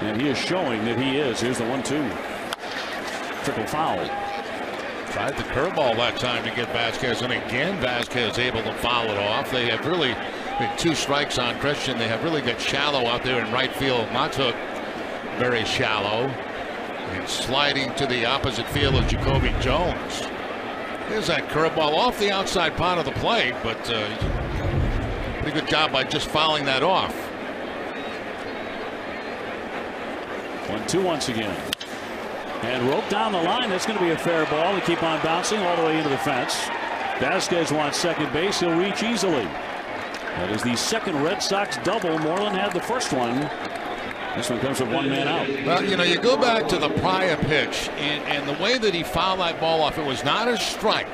A: And he is showing that he is. Here's the 1-2. Triple foul.
E: Tried the curveball that time to get Vasquez, and again Vasquez able to foul it off. They have really, with 2 strikes on Christian, they have really got shallow out there in right field. Matuk very shallow. And sliding to the opposite field of Jacoby Jones. Here's that curveball off the outside part of the plate, but pretty good job by just fouling that off.
A: 1-2 once again. And roped down the line. That's going to be a fair ball to keep on bouncing all the way into the fence. Vasquez wants second base. He'll reach easily. That is the second Red Sox double. Moreland had the first one. This one comes with 1 man out.
E: Well, you know, you go back to the prior pitch, and the way that he fouled that ball off, it was not a strike,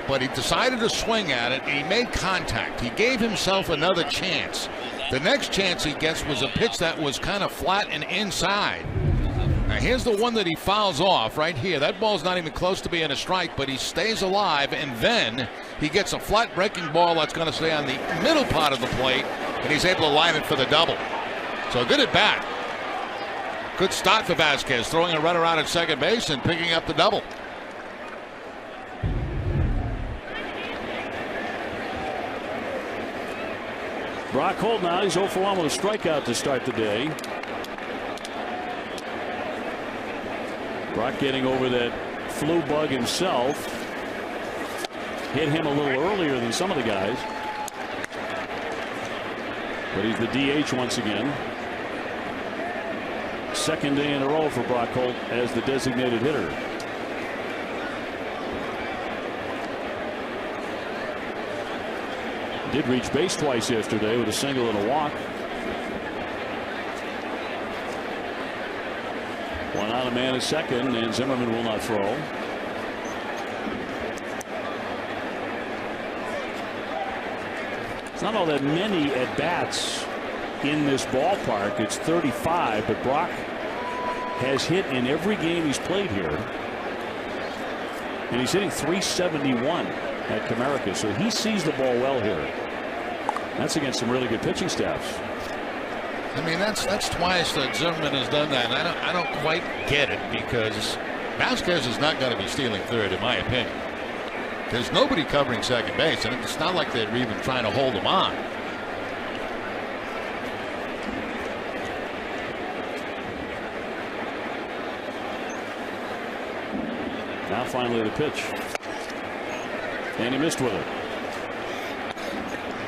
E: but he decided to swing at it, and he made contact. He gave himself another chance. The next chance he gets was a pitch that was kind of flat and inside. Now, here's the one that he fouls off right here. That ball's not even close to being a strike, but he stays alive, and then he gets a flat breaking ball that's going to stay on the middle part of the plate, and he's able to line it for the double. So good at bat. Good start for Vasquez, throwing a runner out at second base and picking up the double.
A: Brock Holt now, he's 0 for 1 with a strikeout to start the day. Brock getting over that flu bug himself. Hit him a little earlier than some of the guys. But he's the DH once again. Second day in a row for Brock Holt as the designated hitter. Did reach base twice yesterday with a single and a walk. One out, a man at second, and Zimmerman will not throw. It's not all that many at bats in this ballpark. It's 35, but Brock has hit in every game he's played here, and he's hitting .371 at Comerica, so he sees the ball well here. That's against some really good pitching staffs.
E: I mean, that's twice that Zimmerman has done that, and I don't quite get it, because Vasquez is not going to be stealing third, in my opinion. There's nobody covering second base, and it's not like they're even trying to hold him on.
A: Now finally the pitch, and he missed with it.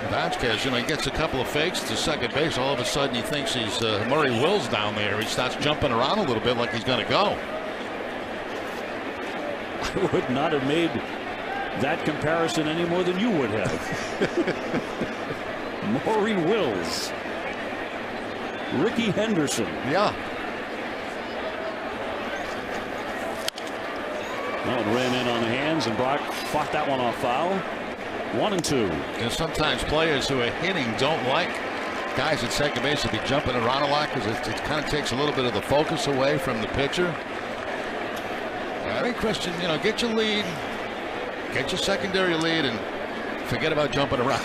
E: Vasquez, he gets a couple of fakes to second base. All of a sudden he thinks he's Murray Wills down there. He starts jumping around a little bit like he's going to go.
A: I would not have made that comparison any more than you would have. Murray Wills, Ricky Henderson.
E: Yeah.
A: Well, it ran in on the hands, and Brock fought that one off foul. 1-2.
E: And sometimes players who are hitting don't like guys at second base to be jumping around a lot, because it kind of takes a little bit of the focus away from the pitcher. I think, Christian, get your lead, get your secondary lead, and forget about jumping around.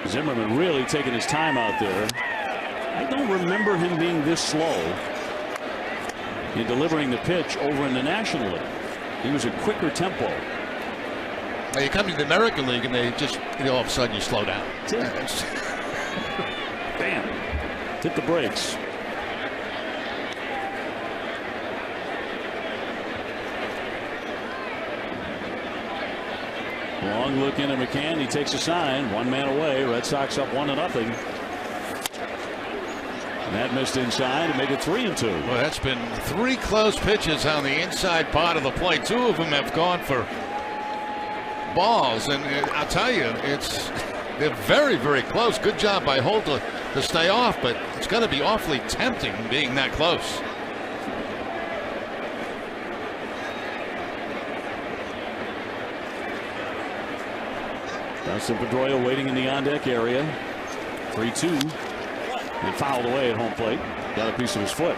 A: Zimmerman really taking his time out there. I don't remember him being this slow in delivering the pitch over in the National League. He was a quicker tempo.
E: Now you come to the American League and they just, all of a sudden you slow down.
A: Bam. Hit the brakes. Long look into McCann. He takes a sign. One man away. Red Sox up 1-0. That missed inside to make it 3-2.
E: Well, that's been 3 close pitches on the inside part of the plate. 2 of them have gone for balls, and I'll tell you, they're very, very close. Good job by Holt to stay off, but it's going to be awfully tempting being that close.
A: Dustin Pedroia waiting in the on-deck area. 3-2. And fouled away at home plate. Got a piece of his foot.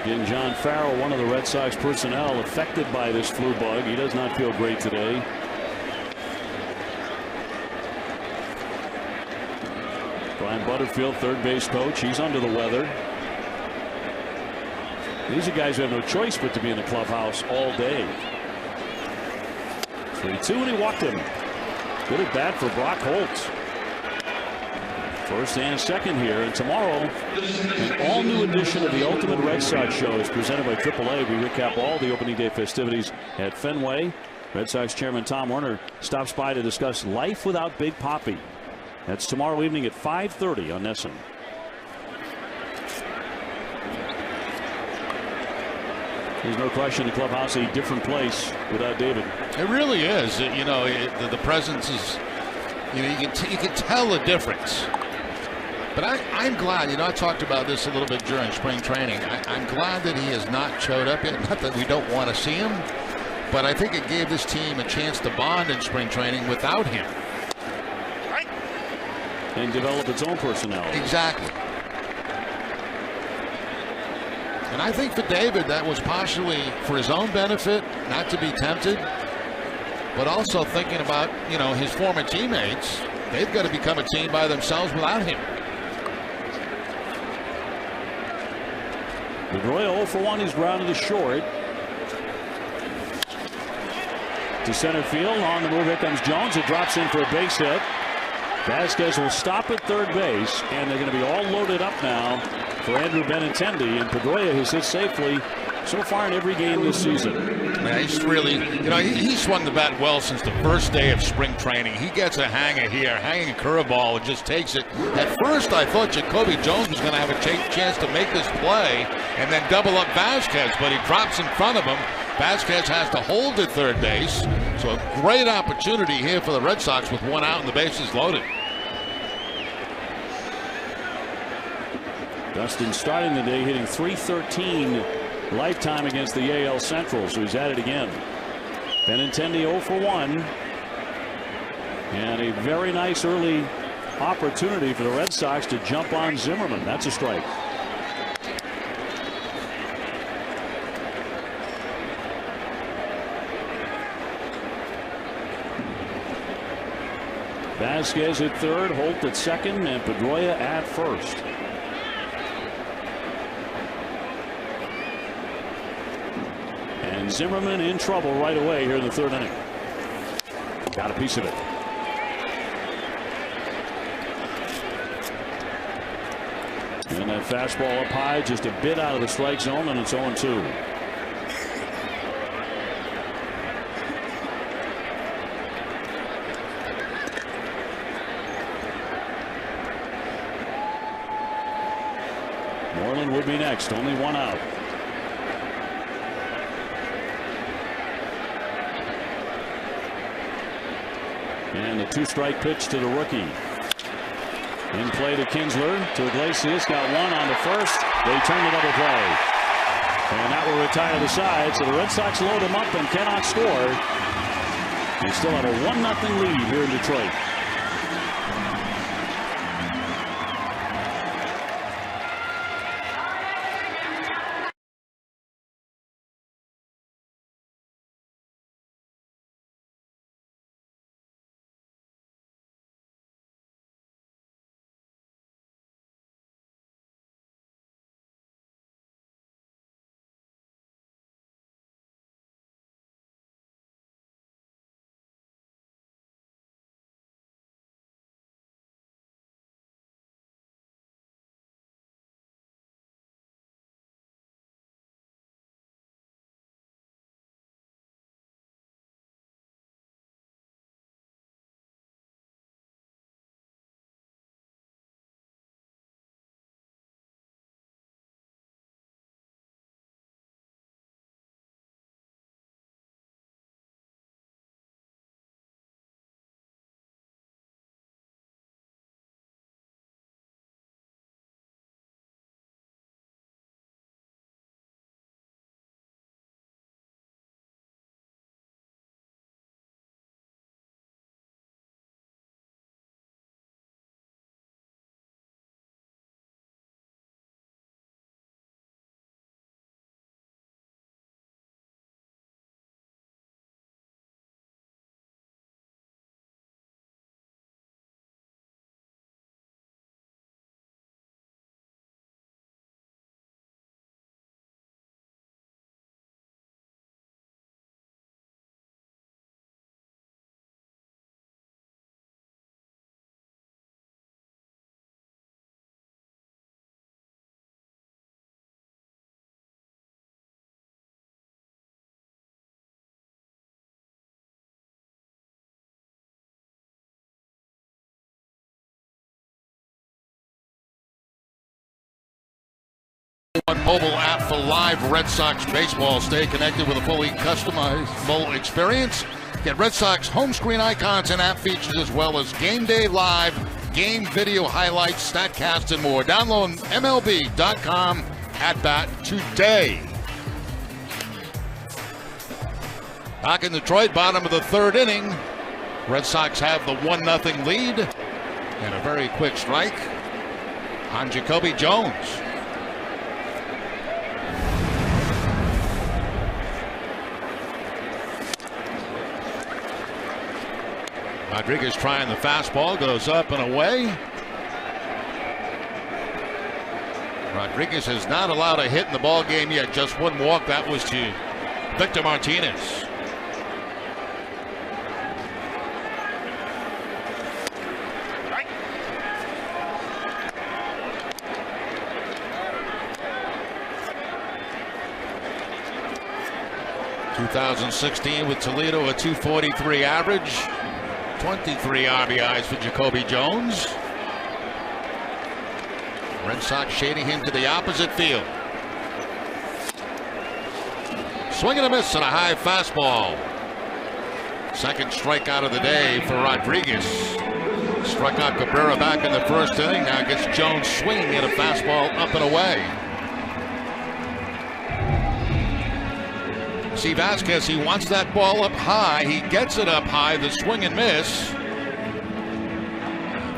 A: Again, John Farrell, one of the Red Sox personnel affected by this flu bug. He does not feel great today. Brian Butterfield, third base coach, he's under the weather. These are guys who have no choice but to be in the clubhouse all day. 3-2, and he walked him. Good at bat for Brock Holt. First and second here, and tomorrow an all-new edition of the Ultimate Red Sox Show is presented by AAA. We recap all the opening day festivities at Fenway. Red Sox chairman Tom Werner stops by to discuss life without Big Papi. That's tomorrow evening at 5:30 on NESN. There's no question the clubhouse a different place without David.
E: It really is. The presence is, you can tell the difference. But I'm glad, I talked about this a little bit during spring training. I'm glad that he has not showed up yet. Not that we don't want to see him, but I think it gave this team a chance to bond in spring training without him.
A: and develop its own personality.
E: Exactly. And I think for David, that was partially for his own benefit, not to be tempted, but also thinking about, his former teammates. They've got to become a team by themselves without him.
A: Pedroia 0 for 1. He's grounded to short. To center field. On the move. Here comes Jones. It drops in for a base hit. Vasquez will stop at third base, and they're going to be all loaded up now for Andrew Benintendi. And Pedroia has hit safely so far in every game this season.
E: Yeah, he's really, he swung the bat well since the first day of spring training. He gets a hanger here, hanging curveball, and just takes it. At first, I thought Jacoby Jones was going to have a chance to make this play and then double up Vasquez, but he drops in front of him. Vasquez has to hold at third base. So a great opportunity here for the Red Sox with one out and the bases loaded.
A: Dustin starting the day hitting .313 lifetime against the AL Central, so he's at it again. Benintendi 0 for 1. And a very nice early opportunity for the Red Sox to jump on Zimmerman. That's a strike. Vasquez at third, Holt at second, and Pedroia at first. And Zimmerman in trouble right away here in the third inning. Got a piece of it. And that fastball up high, just a bit out of the strike zone, and it's 0-2. Moreland would be next, only one out. And a two-strike pitch to the rookie. In play to Kinsler, to Iglesias, got one on the first. They turn the double play. And that will retire the side, so the Red Sox load him up and cannot score. They still have a 1-0 lead here in Detroit.
E: Mobile app for live Red Sox baseball. Stay connected with a fully customizable experience. Get Red Sox home screen icons and app features as well as game day live, game video highlights, StatCast, and more. Download MLB.com at bat today. Back in Detroit, bottom of the third inning. Red Sox have the 1-0 lead. And a very quick strike on Jacoby Jones. Rodriguez trying the fastball, goes up and away. Rodriguez has not allowed a hit in the ball game yet. Just one walk. That was to Victor Martinez.
F: Right.
E: 2016 with Toledo, a .243 average. 23 RBIs for Jacoby Jones. Red Sox shading him to the opposite field. Swing and a miss and a high fastball. Second strikeout of the day for Rodriguez. Struck out Cabrera back in the first inning. Now gets Jones swinging at a fastball up and away. See Vasquez, he wants that ball up high. He gets it up high, the swing and miss.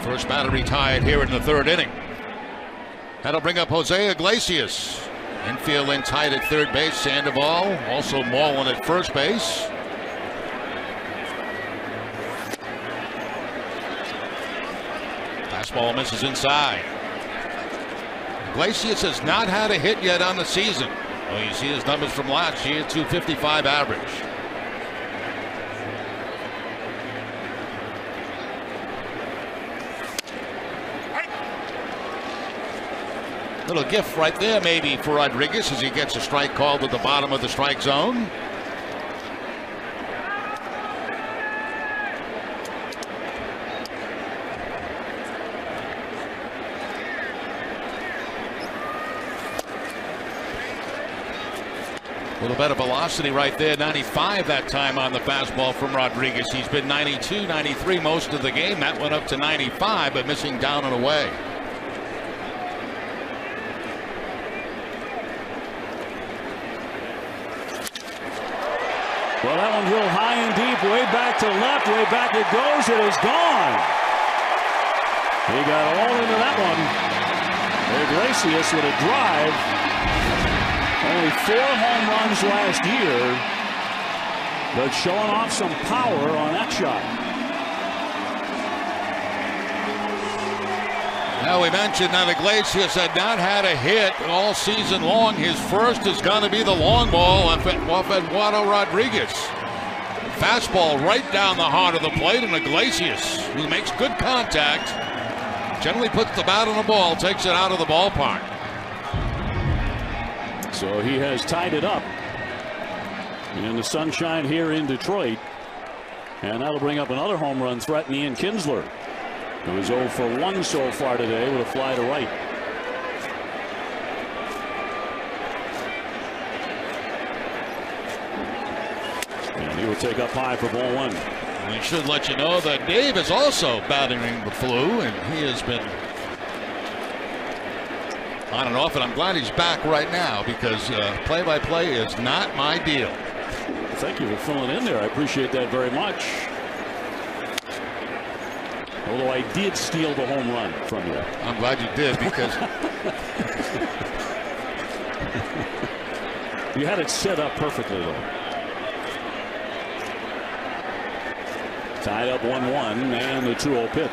E: First batter retired here in the third inning. That'll bring up Jose Iglesias. Infield in tight at third base, Sandoval. Also Mullen at first base. Fastball misses inside. Iglesias has not had a hit yet on the season. Well, you see his numbers from last year, .255 average. Little gift right there maybe for Rodriguez as he gets a strike called at the bottom of the strike zone. A little better velocity right there, 95 that time on the fastball from Rodriguez. He's been 92, 93 most of the game. That went up to 95, but missing down and away.
A: Well, that one drilled high and deep, way back to left, way back it goes. It is gone. He got all into that one. Iglesias with a drive. Only 4 home runs last year, but showing off some power on that shot.
E: Now we mentioned that Iglesias had not had a hit all season long. His first is going to be the long ball off Eduardo Rodriguez. Fastball right down the heart of the plate, and Iglesias, who makes good contact, generally puts the bat on the ball, takes it out of the ballpark.
A: So he has tied it up in the sunshine here in Detroit. And that'll bring up another home run threat, Ian Kinsler, who is 0 for 1 so far today with a fly to right. And he will take up high for ball 1.
E: We should let you know that Dave is also battling the flu, and he has been on and off, and I'm glad he's back right now because play-by-play is not my deal.
A: Thank you for filling in there. I appreciate that very much. Although I did steal the home run from you.
E: I'm glad you did because
A: you had it set up perfectly, though. Tied up 1-1, and the 2-0 pitch.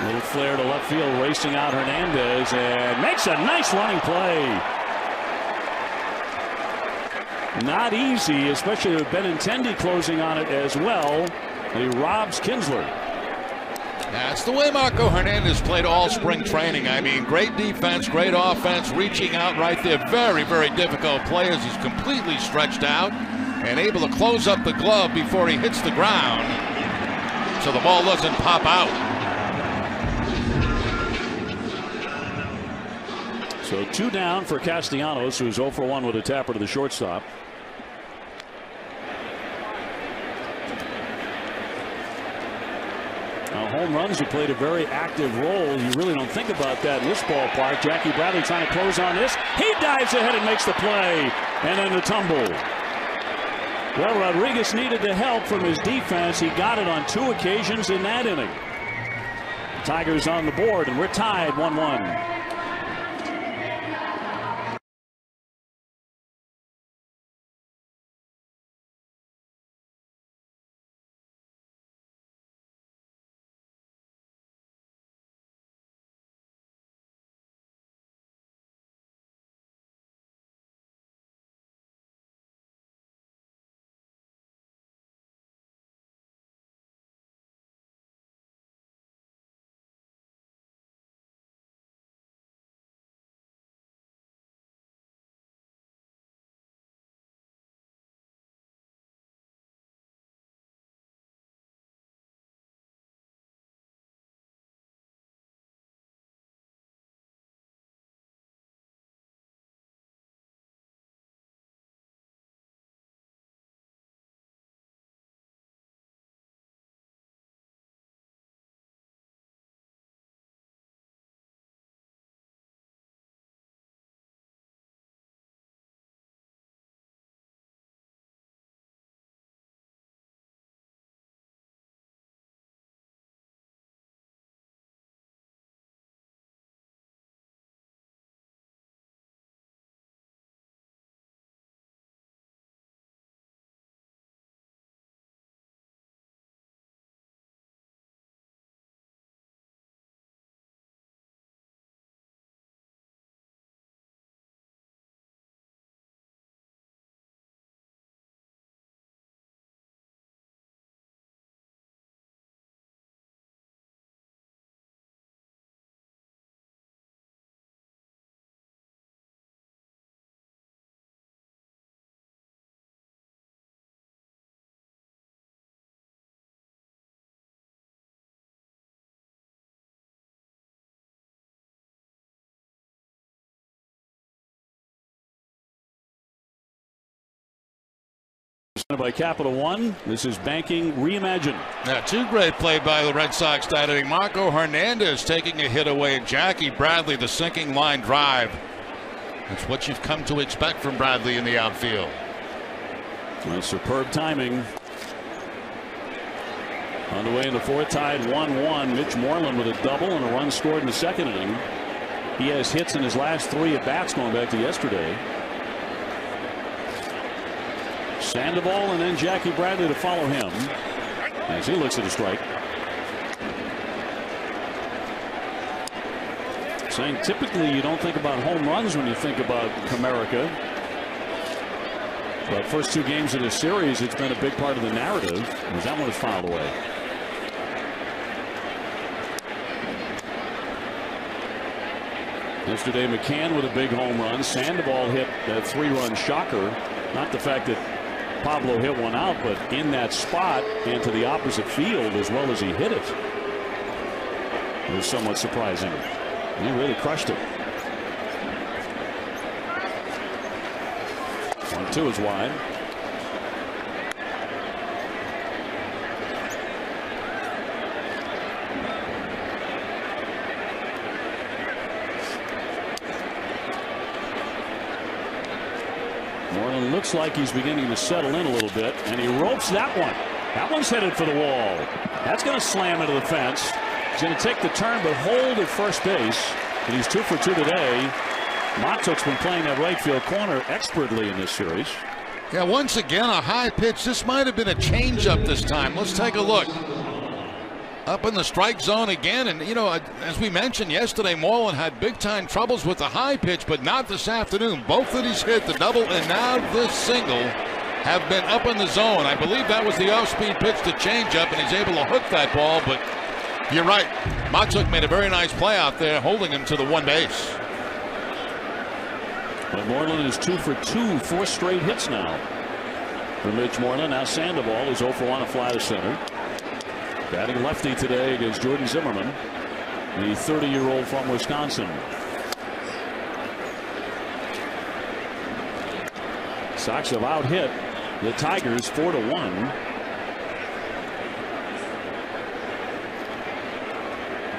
A: Little flare to left field, racing out Hernandez, and makes a nice running play. Not easy, especially with Benintendi closing on it as well. He robs Kinsler.
E: That's the way Marco Hernandez played all spring training. I mean, great defense, great offense, reaching out right there. Very, very difficult play as he's completely stretched out and able to close up the glove before he hits the ground so the ball doesn't pop out.
A: So 2 down for Castellanos, who's 0 for 1 with a tapper to the shortstop. Now, home runs, he played a very active role. You really don't think about that in this ballpark. Jackie Bradley trying to close on this. He dives ahead and makes the play. And then the tumble. Well, Rodriguez needed the help from his defense. He got it on 2 occasions in that inning. Tigers on the board, and we're tied 1-1. By Capital One, this is Banking Reimagined.
E: Yeah, two great play by the Red Sox that inning. Marco Hernandez taking a hit away, and Jackie Bradley the sinking line drive. That's what you've come to expect from Bradley in the outfield.
A: Well, superb timing. On the way in the fourth, tied 1-1. Mitch Moreland with a double and a run scored in the second inning. He has hits in his last 3 at-bats going back to yesterday. Sandoval and then Jackie Bradley to follow him as he looks at a strike. Saying typically you don't think about home runs when you think about Comerica. But first 2 games of this series, it's been a big part of the narrative as that one is fouled away. Yesterday McCann with a big home run. Sandoval hit that 3-run shocker. Not the fact that Pablo hit one out, but in that spot and to the opposite field as well as he hit it. It was somewhat surprising. He really crushed it. 1-2 is wide. Moreland looks like he's beginning to settle in a little bit, and he ropes that one. That one's headed for the wall. That's going to slam into the fence. He's going to take the turn but hold at first base. And he's 2 for 2 today. Matuk's been playing that right field corner expertly in this series.
E: Yeah, once again a high pitch. This might have been a changeup this time. Let's take a look. Up in the strike zone again, and you know, as we mentioned yesterday, Moreland had big time troubles with the high pitch, but not this afternoon. Both that he's hit, the double and now this single, have been up in the zone. I believe that was the off-speed pitch to change up, and he's able to hook that ball, but you're right. Matuk made a very nice play out there, holding him to the 1 base.
A: But Moreland is 2 for 2, 4 straight hits now for Mitch Moreland. Now Sandoval is 0 for 1, a fly to center. Batting lefty today against Jordan Zimmerman, the 30-year-old from Wisconsin. Sox have out-hit the Tigers 4-1.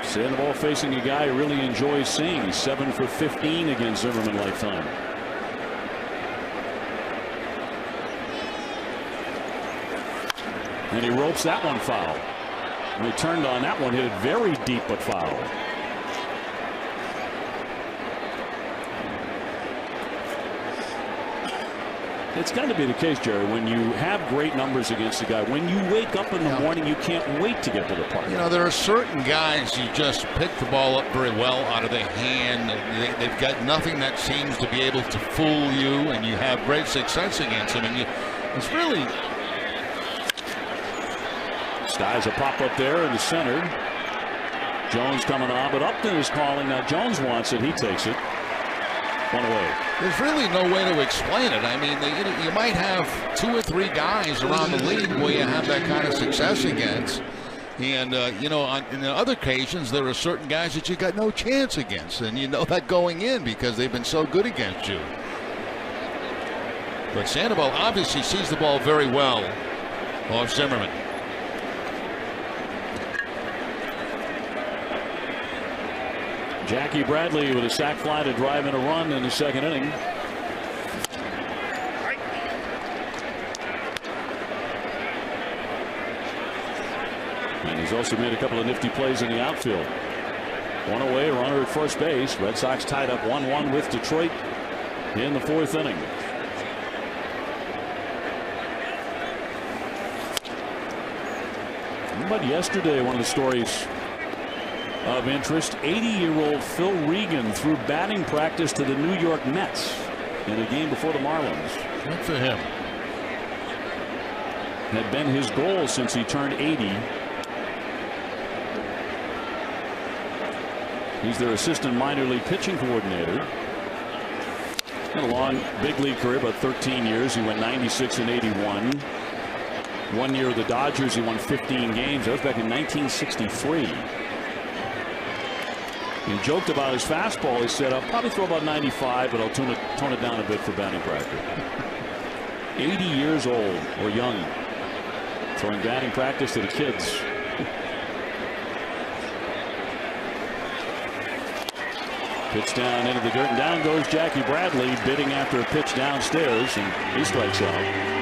A: Sandoval facing a guy who really enjoys seeing. He's 7 for 15 against Zimmerman lifetime. And he ropes that one foul. They turned on that one, hit it very deep but foul. It's got to be the case, Jerry, when you have great numbers against a guy, when you wake up in the morning, you can't wait to get to the park.
E: You know, there are certain guys you just pick the ball up very well out of their hand. They've got nothing that seems to be able to fool you, and you have great success against them. And it's really...
A: Styles a pop up there in the center. Jones coming on, but Upton is calling. Now Jones wants it. He takes it. One away.
E: There's really no way to explain it. I mean, you might have 2 or 3 guys around the league where you have that kind of success against. And, you know, in other occasions, there are certain guys that you got no chance against. And you know that going in because they've been so good against you. But Sandoval obviously sees the ball very well off Zimmerman.
A: Jackie Bradley with a sac fly to drive in a run in the second inning. And he's also made a couple of nifty plays in the outfield. One away, runner at first base. Red Sox tied up 1-1 with Detroit in the 4th inning. But yesterday, one of the stories of interest, 80-year-old Phil Regan threw batting practice to the New York Mets in a game before the Marlins.
E: Good for him.
A: Had been his goal since he turned 80. He's their assistant minor league pitching coordinator. Had a long big league career, about 13 years. He went 96 and 81. 1 year with the Dodgers, he won 15 games. That was back in 1963. He joked about his fastball. He said, I'll probably throw about 95, but I'll tone it down a bit for batting practice. 80 years old or young, throwing batting practice to the kids. Pitch down into the dirt, and down goes Jackie Bradley, bidding after a pitch downstairs, and he strikes out.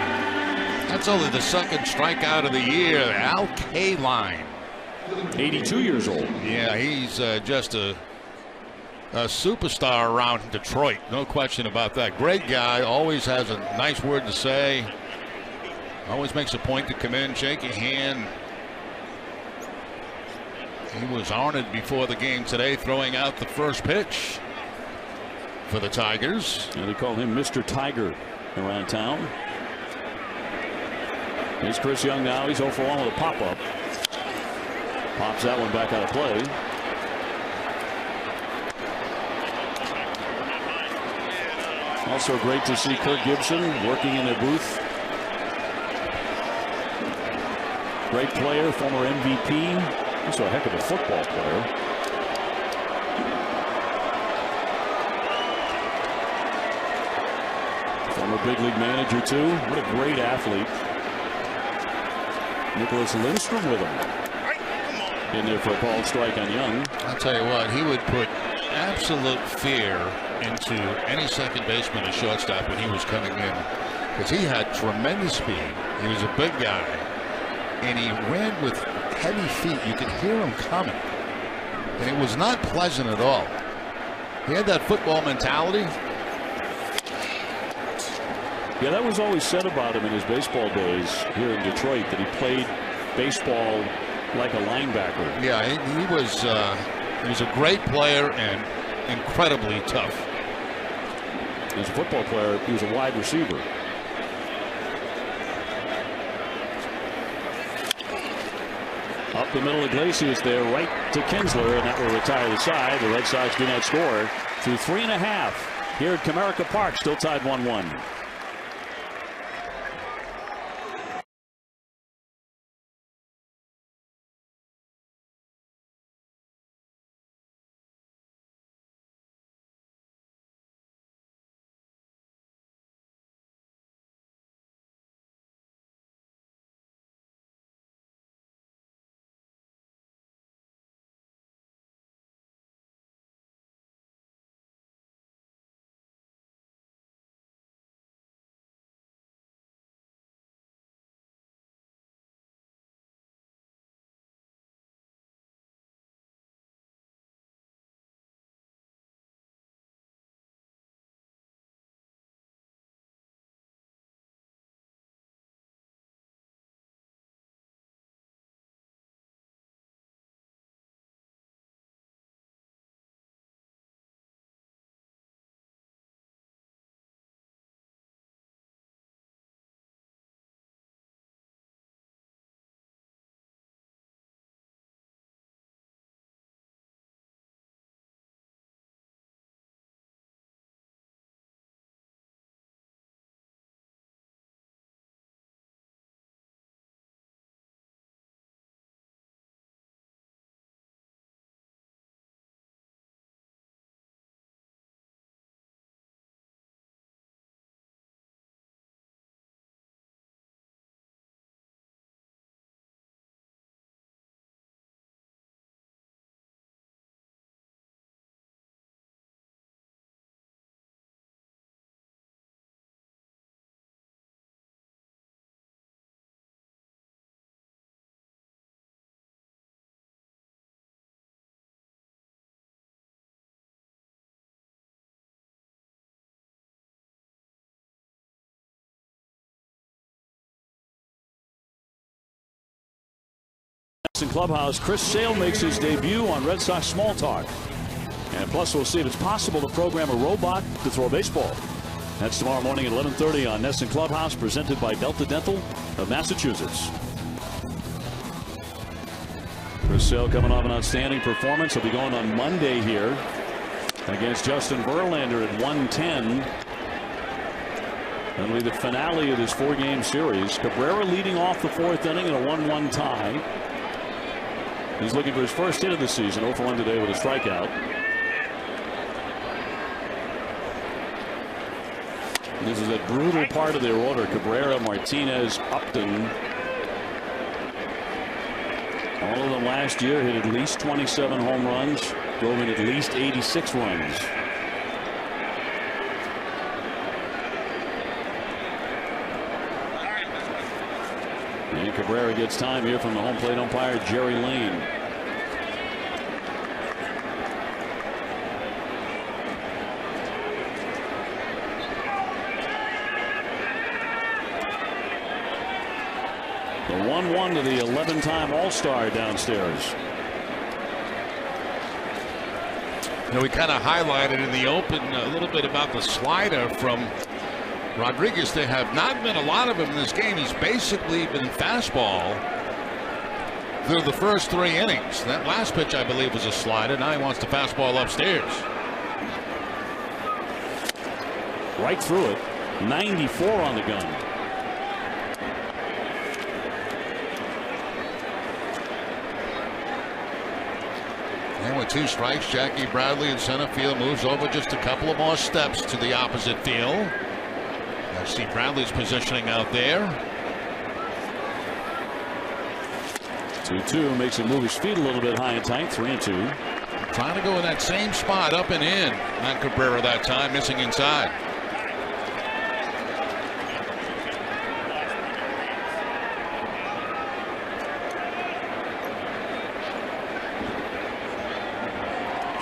E: That's only the second strikeout of the year. Al Kaline.
A: 82 years old.
E: Yeah, he's just a superstar around Detroit. No question about that. Great guy. Always has a nice word to say. Always makes a point to come in, shake your hand. He was honored before the game today, throwing out the first pitch for the Tigers.
A: And they call him Mr. Tiger around town. Here's Chris Young now. He's 0 for 1 with a pop-up. Pops that one back out of play. Also great to see Kirk Gibson working in the booth. Great player, former MVP. Also a heck of a football player. Former big league manager too. What a great athlete. Nicholas Lindstrom with him. In there for a called strike on Young.
E: I'll tell you what, he would put absolute fear into any second baseman or shortstop when he was coming in, because he had tremendous speed. He was a big guy, and he ran with heavy feet. You could hear him coming, and it was not pleasant at all. He had that football mentality.
A: Yeah, that was always said about him in his baseball days here in Detroit, that he played baseball like a linebacker.
E: Yeah, he was a great player and incredibly tough.
A: As a football player, he was a wide receiver. Up the middle, Iglesias there, right to Kinsler, and that will retire the side. The Red Sox do not score through 3.5 here at Comerica Park, still tied 1-1. In clubhouse, Chris Sale makes his debut on Red Sox Small Talk. And plus, we'll see if it's possible to program a robot to throw a baseball. That's tomorrow morning at 11:30 on Nesson Clubhouse, presented by Delta Dental of Massachusetts. Chris Sale coming off an outstanding performance. He'll be going on Monday here against Justin Verlander at 110. That'll be the finale of this 4-game series. Cabrera leading off the 4th inning in a 1-1 tie. He's looking for his first hit of the season. 0 for 1 today with a strikeout. This is a brutal part of their order. Cabrera, Martinez, Upton. All of them last year hit at least 27 home runs, drove in at least 86 runs. And Cabrera gets time here from the home plate umpire, Jerry Lane. The 1-1 to the 11-time All-Star downstairs.
E: You know, we kind of highlighted in the open a little bit about the slider from Rodriguez. There have not been a lot of him in this game. He's basically been fastball through the first 3 innings. That last pitch, I believe, was a slider. Now he wants the fastball upstairs.
A: Right through it. 94 on the gun.
B: And with 2 strikes, Jackie Bradley in center field moves over just a couple of more steps to the opposite field. I see Bradley's positioning out there.
A: 2-2 makes him move his feet a little bit high and tight. 3-2.
E: Trying to go in that same spot, up and in. Not Cabrera that time, missing inside.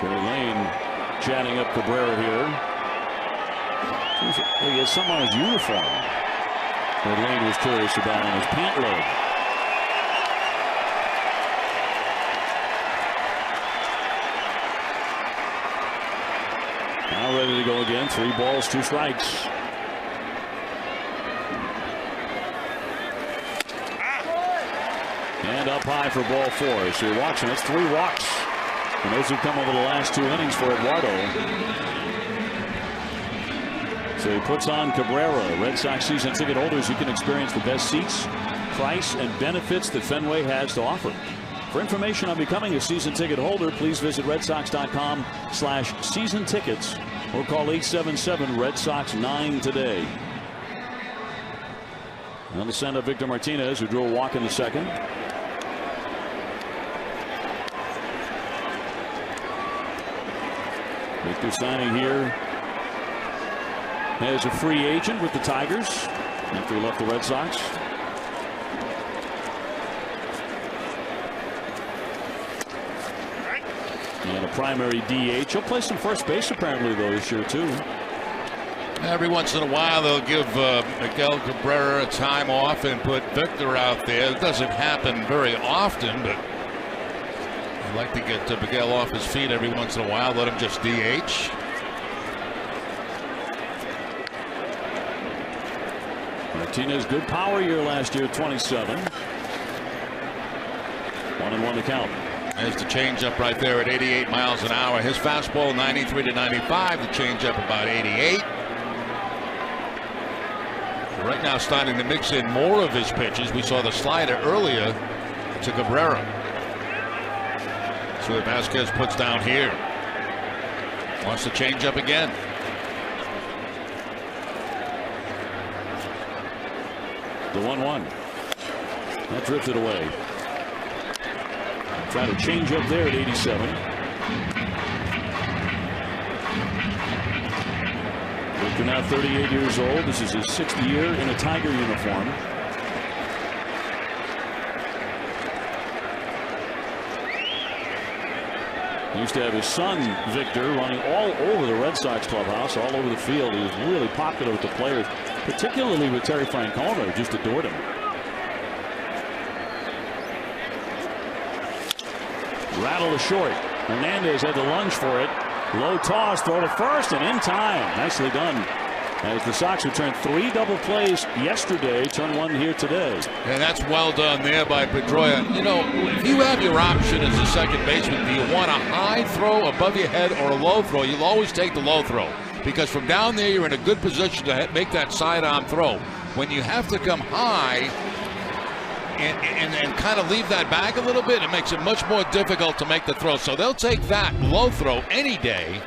A: Jerry Lane chatting up Cabrera here. He has some on his uniform that Lane was curious about on his pant leg. Now ready to go again. 3 balls, 2 strikes. And up high for ball 4. So you're watching. That's 3 walks. And those have come over the last 2 innings for Eduardo. So he puts on Cabrera. Red Sox season ticket holders, you can experience the best seats, price, and benefits that Fenway has to offer. For information on becoming a season ticket holder, please visit redsox.com/season tickets or call 877-RED SOX 9 today. Now to send up Victor Martinez, who drew a walk in the 2nd. Victor signing here as a free agent with the Tigers after he left the Red Sox. And a primary DH. He'll play some first base apparently though this year too.
E: Every once in a while they'll give Miguel Cabrera a time off and put Victor out there. It doesn't happen very often, but I'd like to get Miguel off his feet every once in a while. Let him just DH.
A: Martinez, good power year last year, 27. 1-1 to count.
E: There's the changeup right there at 88 miles an hour. His fastball 93 to 95. The changeup about 88. Right now starting to mix in more of his pitches. We saw the slider earlier to Cabrera. So Vasquez puts down here. Wants the changeup again.
A: The 1-1. That drifted away. Trying to change up there at 87. Victor now 38 years old. This is his 6th year in a Tiger uniform. He used to have his son Victor running all over the Red Sox clubhouse, all over the field. He was really popular with the players, particularly with Terry Francona, who just adored him. Rattle to short. Hernandez had to lunge for it. Low toss, throw to first, and in time. Nicely done. As the Sox returned 3 double plays yesterday, turn 1 here today.
E: And that's well done there by Pedroia. You know, if you have your option as a second baseman, do you want a high throw above your head or a low throw? You'll always take the low throw, because from down there you're in a good position to make that sidearm throw. When you have to come high and kind of leave that back a little bit, it makes it much more difficult to make the throw. So they'll take that low throw any day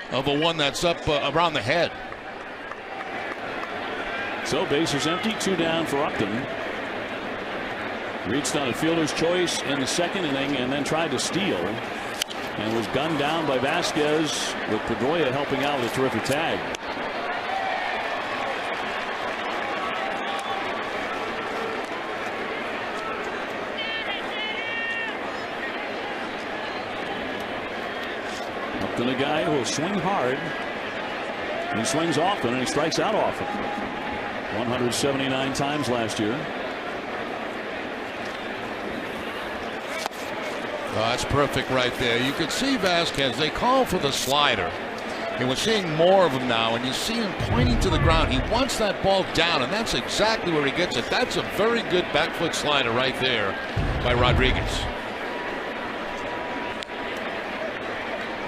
E: of a one that's up around the head.
A: So bases empty, 2 down for Upton. Reached on a fielder's choice in the second inning and then tried to steal and was gunned down by Vasquez, with Pedroia helping out with a terrific tag. Upton, a guy who will swing hard. He swings often and he strikes out often. 179 times last year.
E: Oh, that's perfect right there. You can see Vasquez, they call for the slider. And we're seeing more of him now, and you see him pointing to the ground. He wants that ball down, and that's exactly where he gets it. That's a very good back foot slider right there by Rodriguez.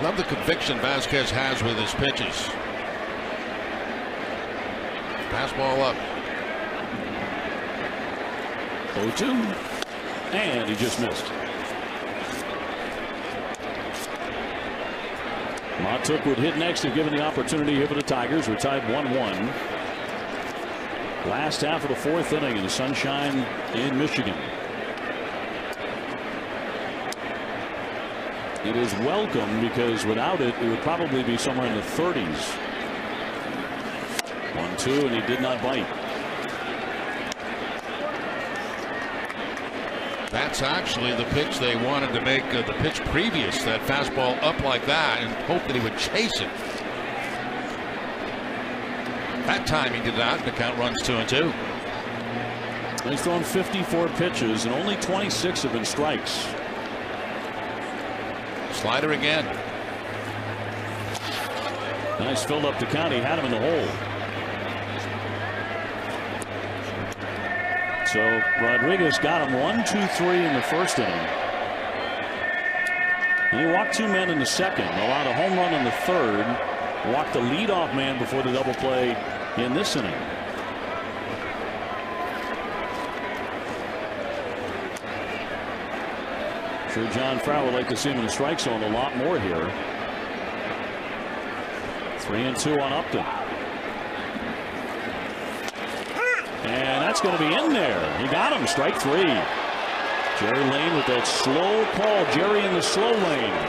E: Love the conviction Vasquez has with his pitches. Fastball up.
A: 0-2. And he just missed. Montook would hit next if given the opportunity here for the Tigers. We're tied 1-1. Last half of the 4th inning in the sunshine in Michigan. It is welcome because without it, it would probably be somewhere in the 30s. 1-2, and he did not bite.
E: That's actually the pitch they wanted to make, the pitch previous, that fastball up like that, and hope that he would chase it. That time he did not, and the count runs 2-2.
A: He's thrown 54 pitches, and only 26 have been strikes.
E: Slider again.
A: Nice filled up to count. He had him in the hole. So Rodriguez got him 1-2-3 in the first inning. And he walked 2 men in the second, allowed a home run in the third, walked the leadoff man before the double play in this inning. Sure, John Farrell would like to see him in the strike zone a lot more here. 3-2 on Upton. And that's going to be in there. He got him. Strike 3. Jerry Lane with that slow call. Jerry in the slow lane.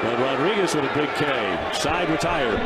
A: But Rodriguez with a big K. Side retired.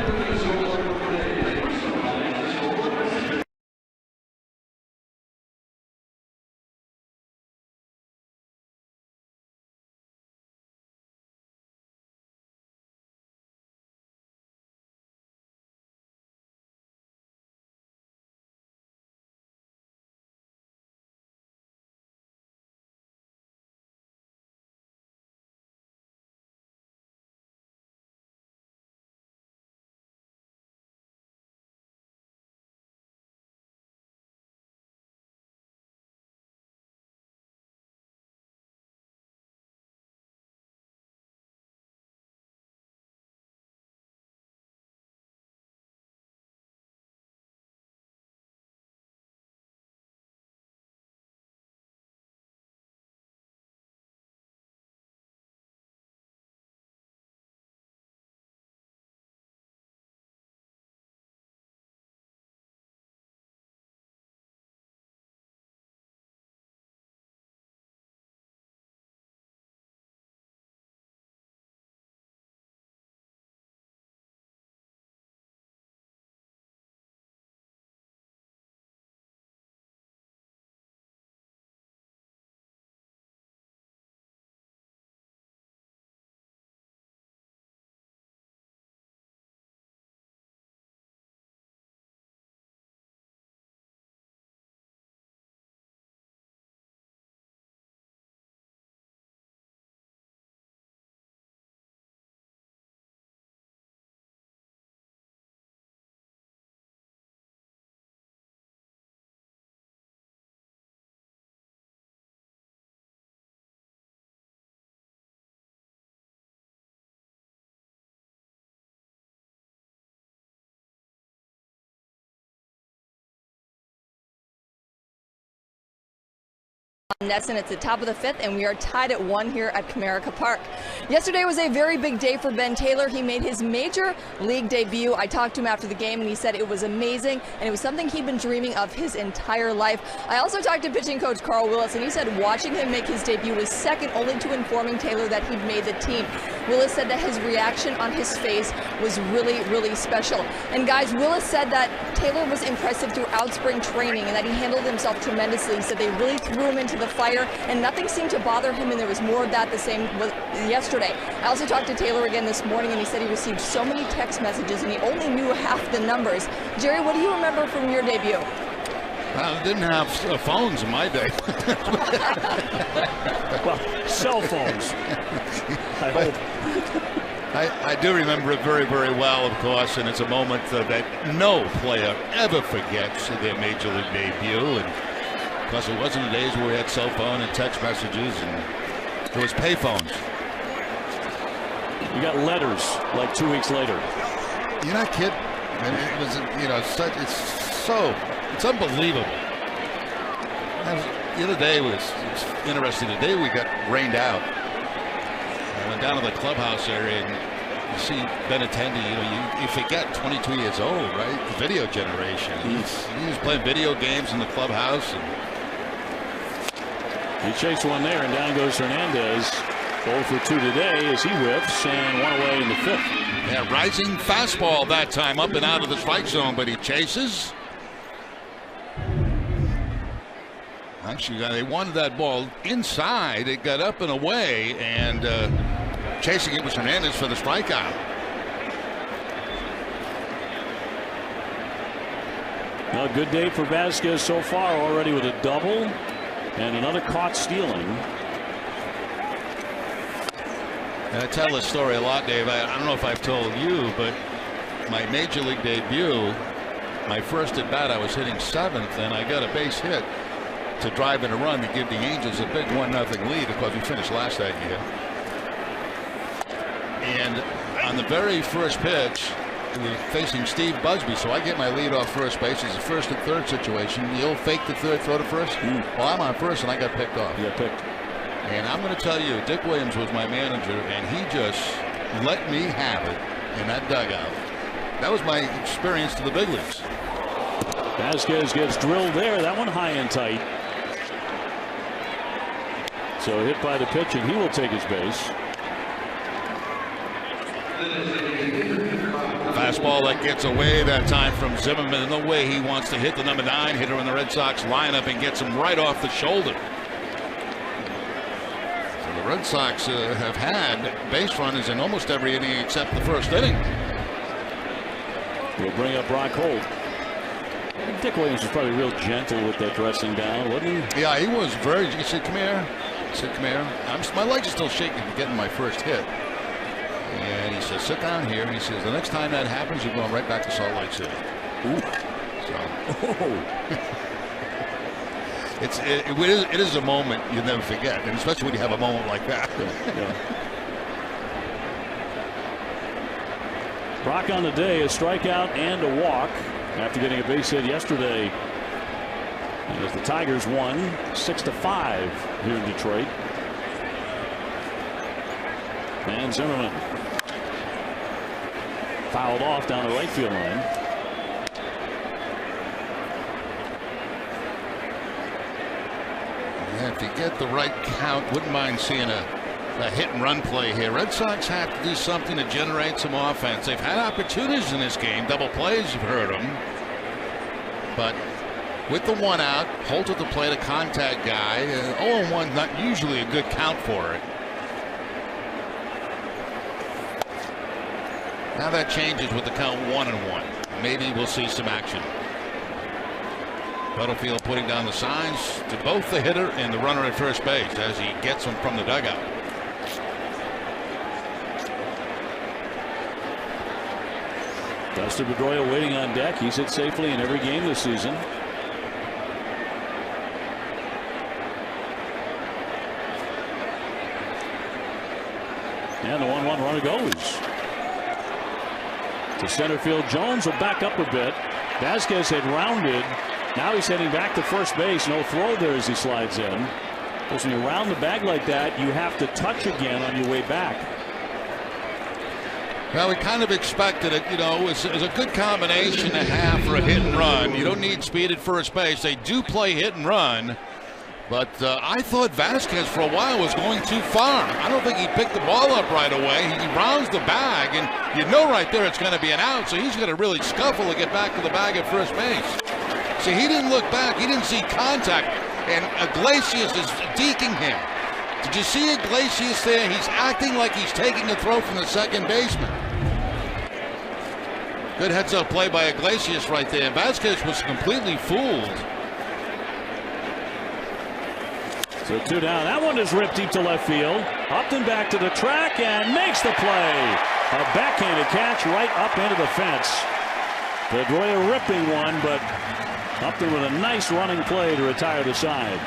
C: Nesson. It's the top of the 5th, and we are tied at 1 here at Comerica Park. Yesterday was a very big day for Ben Taylor. He made his major league debut. I talked to him after the game, and he said it was amazing, and it was something he'd been dreaming of his entire life. I also talked to pitching coach Carl Willis, and he said watching him make his debut was second only to informing Taylor that he'd made the team. Willis said that his reaction on his face was really, really special. And guys, Willis said that Taylor was impressive throughout spring training and that he handled himself tremendously. He said they really threw him into the fire and nothing seemed to bother him, and there was more of that the same yesterday. I also talked to Taylor again this morning, and he said he received so many text messages and he only knew half the numbers. Jerry, what do you remember from your debut?
E: I didn't have phones in my day.
A: Well, cell phones. I hope.
E: I do remember it very, very well, of course, and it's a moment that no player ever forgets their major league debut. And of course, it wasn't the days where we had cell phone and text messages, and it was payphones.
A: You got letters like 2 weeks later.
B: You're not kidding. And it was, it's unbelievable. The other day was interesting. The day we got rained out, I went down to the clubhouse area, and you see Benintendi. You forget 22 years old, right? The video generation. He was playing video games in the clubhouse. And
A: he chased one there, and down goes Hernandez. 0 for 2 today as he whiffs, and 1 away in the 5th.
E: Yeah, rising fastball that time, up and out of the strike zone, but he chases. Actually, they wanted that ball inside. It got up and away, and chasing it was Hernandez for the strikeout.
A: Well, good day for Vasquez so far, already with a double and another caught stealing.
E: And I tell this story a lot, Dave. I don't know if I've told you, but my major league debut, my first at bat, I was hitting 7th, and I got a base hit to drive in a run to give the Angels a big 1-0 lead. Of course, we finished last that year. And on the very first pitch, we were facing Steve Busby, so I get my lead off first base. It's a 1st and 3rd situation. The old fake the 3rd, throw to 1st. Well, I'm on 1st, and I got picked off.
A: You got picked.
E: And I'm going to tell you, Dick Williams was my manager, and he just let me have it in that dugout. That was my experience to the big leagues.
A: Vasquez gets drilled there. That one high and tight. So hit by the pitch, and he will take his base.
E: Fastball that gets away that time from Zimmerman. No way he wants to hit the number 9 hitter in the Red Sox lineup and gets him right off the shoulder. The Red Sox have had base runners in almost every inning except the 1st inning.
A: We'll bring up Brock Holt. Dick Williams was probably real gentle with that dressing down, wasn't he?
E: Yeah, he was very. He said, "Come here." He said, "Come here." My legs are still shaking from getting my first hit. And he says, "Sit down here." And he says, "The next time that happens, you're going right back to Salt Lake City."
A: Ooh.
E: So.
A: Oh.
E: It is a moment you never forget, and especially when you have a moment like that.
A: Yeah. Brock on the day, a strikeout and a walk after getting a base hit yesterday. And as the Tigers won 6-5 here in Detroit. And Zimmerman fouled off down the right field line.
E: If you get the right count, wouldn't mind seeing a hit and run play here. Red Sox have to do something to generate some offense. They've had opportunities in this game, double plays, you've heard them. But with the 1 out, Holt at the plate, a contact guy. 0-1 not usually a good count for it. Now that changes with the count 1-1. Maybe we'll see some action. Butterfield putting down the signs to both the hitter and the runner at first base as he gets them from the dugout.
A: Dustin Pedroia waiting on deck. He's hit safely in every game this season. And the 1-1 runner goes to center field. Jones will back up a bit. Vasquez had rounded. Now he's heading back to first base. No throw there as he slides in. Because when you round the bag like that, you have to touch again on your way back.
E: Well, we kind of expected it. You know, it was a good combination to have for a hit and run. You don't need speed at first base. They do play hit and run. But I thought Vasquez for a while was going too far. I don't think he picked the ball up right away. He rounds the bag, and you know right there it's going to be an out, so he's going to really scuffle to get back to the bag at first base. See, he didn't look back. He didn't see contact, and Iglesias is deking him. Did you see Iglesias there? He's acting like he's taking a throw from the second baseman. Good heads-up play by Iglesias right there. Vasquez was completely fooled.
A: So 2 down. That one is ripped deep to left field. Upton back to the track and makes the play. A backhanded catch right up into the fence. Pedroia ripping one, but Upton with a nice running play to retire the side.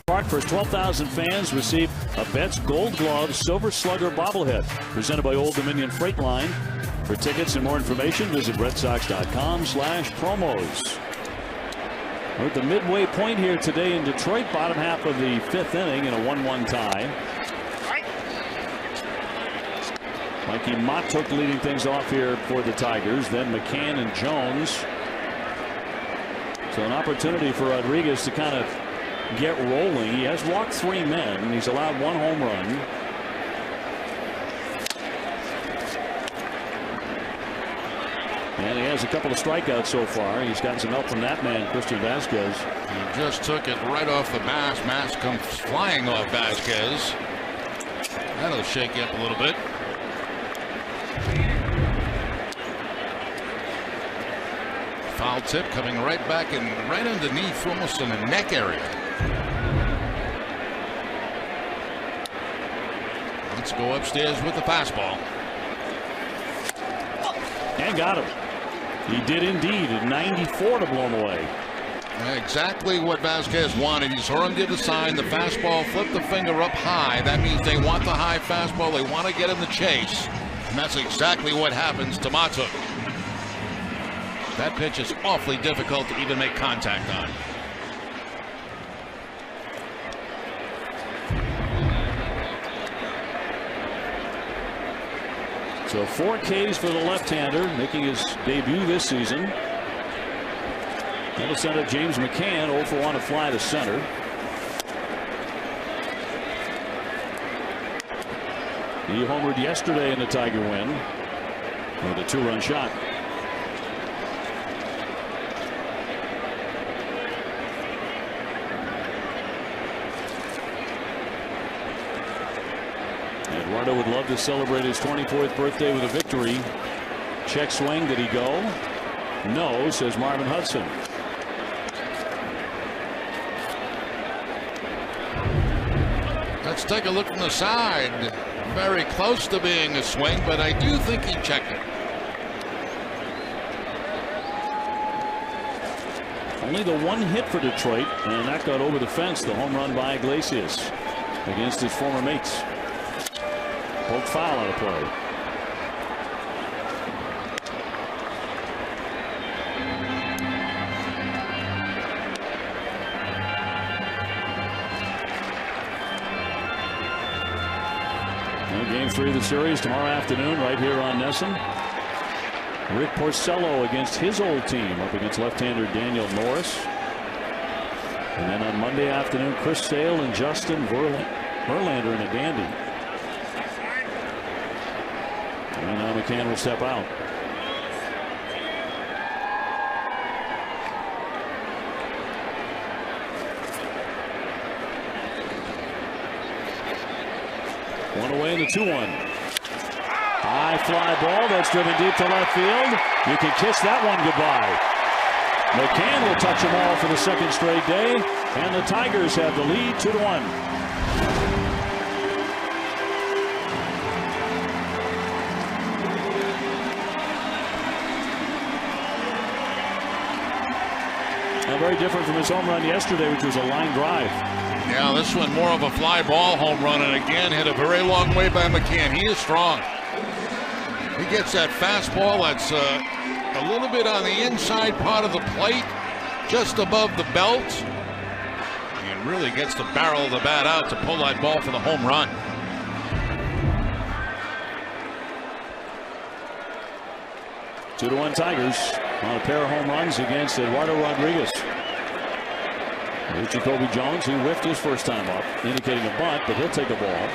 A: Park for 12,000 fans receive a Betts Gold Glove Silver Slugger bobblehead presented by Old Dominion Freight Line. For tickets and more information, visit redsox.com/promos. We're at the midway point here today in Detroit, bottom half of the 5th inning in a 1-1 tie. Mikey Matuk leading things off here for the Tigers, then McCann and Jones. So an opportunity for Rodriguez to kind of get rolling. He has walked 3 men. He's allowed 1 home run. And he has a couple of strikeouts so far. He's gotten some help from that man, Christian Vasquez.
E: He just took it right off the mask. Mask comes flying off Vasquez. That'll shake you up a little bit. Foul tip coming right back and right underneath, almost in the neck area. Let's go upstairs with the fastball.
A: And got him. He did indeed at 94 to blow him away.
E: Exactly what Vasquez wanted. You saw him give the sign, the fastball, flip the finger up high. That means they want the high fastball. They want to get in the chase. And that's exactly what happens to Matuk. That pitch is awfully difficult to even make contact on.
A: So 4 Ks for the left-hander, making his debut this season. That'll send up James McCann, 0 for 1 to fly to center. He homered yesterday in the Tiger win with a 2-run shot. Eduardo would love to celebrate his 24th birthday with a victory. Check swing. Did he go? No, says Marvin Hudson.
E: Let's take a look from the side. Very close to being a swing, but I do think he checked it.
A: Only the one hit for Detroit, and that got over the fence. The home run by Iglesias against his former mates. Poked foul out of play. Game 3 of the series tomorrow afternoon right here on Nesson. Rick Porcello against his old team up against left-hander Daniel Norris. And then on Monday afternoon, Chris Sale and Justin Verlander in a dandy. And now McCann will step out. One away in the 2-1. High fly ball that's driven deep to left field. You can kiss that one goodbye. McCann will touch them all for the second straight day, and the Tigers have the lead 2-1. Now very different from his home run yesterday, which was a line drive.
E: Yeah, this one more of a fly ball home run, and again hit a very long way by McCann. He is strong. He gets that fastball that's a little bit on the inside part of the plate, just above the belt, and really gets the barrel of the bat out to pull that ball for the home run.
A: Two to 1 Tigers on a pair of home runs against Eduardo Rodriguez. Here's Jacoby Jones, who whiffed his first time up, indicating a bunt, but he'll take a ball.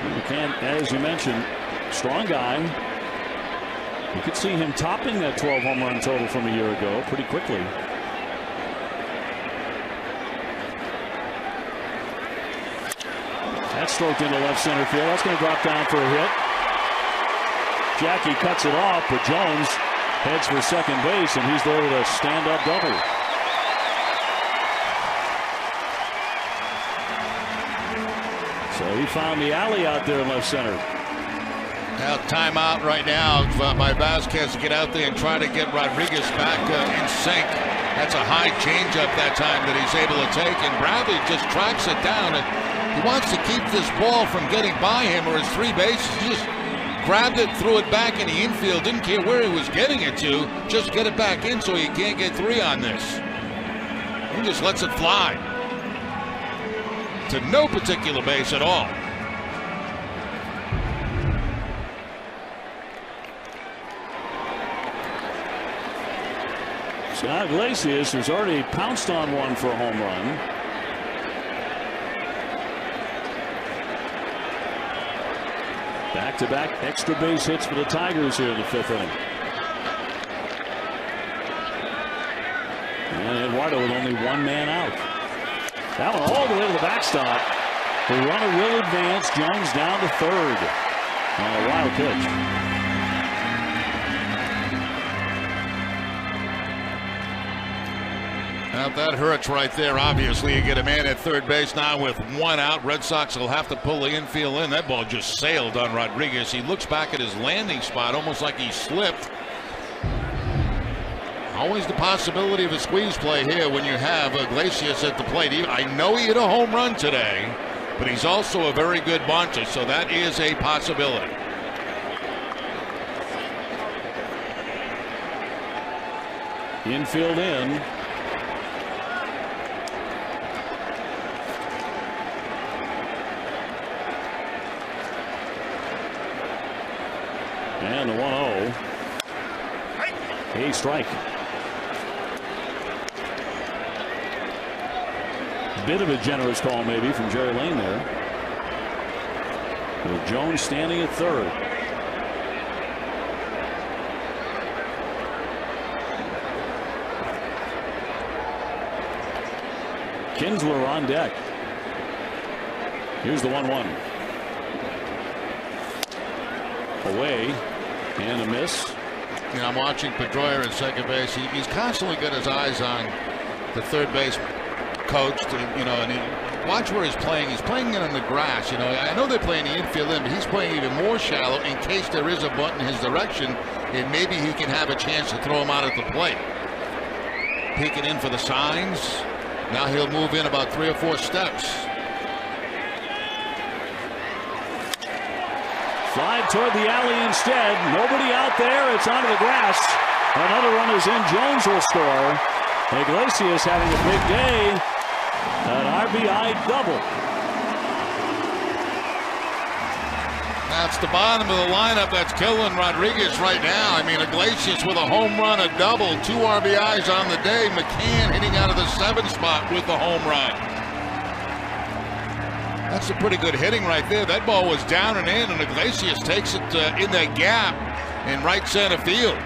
A: McCann, as you mentioned, strong guy. You could see him topping that 12 home run total from a year ago pretty quickly. That's stroked into left center field. That's going to drop down for a hit. Jackie cuts it off, but Jones heads for second base, and he's there with a stand-up double. So he found the alley out there in left center.
E: Now timeout right now by Vasquez to get out there and try to get Rodriguez back in sync. That's a high changeup that time that he's able to take, and Bradley just tracks it down, and he wants to keep this ball from getting by him or his three bases. He just grabbed it, threw it back in the infield, didn't care where he was getting it to, just get it back in so he can't get three on this. He just lets it fly to no particular base at all.
A: Scott Iglesias has already pounced on one for a home run. Back-to-back extra base hits for the Tigers here in the fifth inning. And Eduardo with only one man out. That one all the way to the backstop. The runner will advance. Jones down to third. On a wild pitch.
E: Now that hurts right there. Obviously, you get a man at third base now with one out. Red Sox will have to pull the infield in. That ball just sailed on Rodriguez. He looks back at his landing spot almost like he slipped. Always the possibility of a squeeze play here when you have Iglesias at the plate. I know he hit a home run today, but he's also a very good buncher, so that is a possibility.
A: Infield in. And the 1-0. A strike. Bit of a generous call maybe from Jerry Lane there. With Jones standing at third. Kinsler on deck. Here's the 1-1. Away and a miss.
B: You know, I'm watching Pedroia at second base. He's constantly got his eyes on the third base coach. You know, and watch where he's playing. He's playing it on the grass. You know, I know they're playing the infield in, but he's playing even more shallow in case there is a bunt in his direction, and maybe he can have a chance to throw him out at the plate. Peeking in for the signs. Now he'll move in about 3 or 4 steps.
A: Fly toward the alley instead. Nobody out there. It's onto the grass. Another run is in. Jones will score. Iglesias having a big day. An RBI double.
B: That's the bottom of the lineup that's killing Rodriguez right now. I mean, Iglesias with a home run, a double, 2 RBIs on the day. McCann hitting out of the 7th spot with the home run. That's a pretty good hitting right there. That ball was down and in, and Iglesias takes it in that gap in right center field.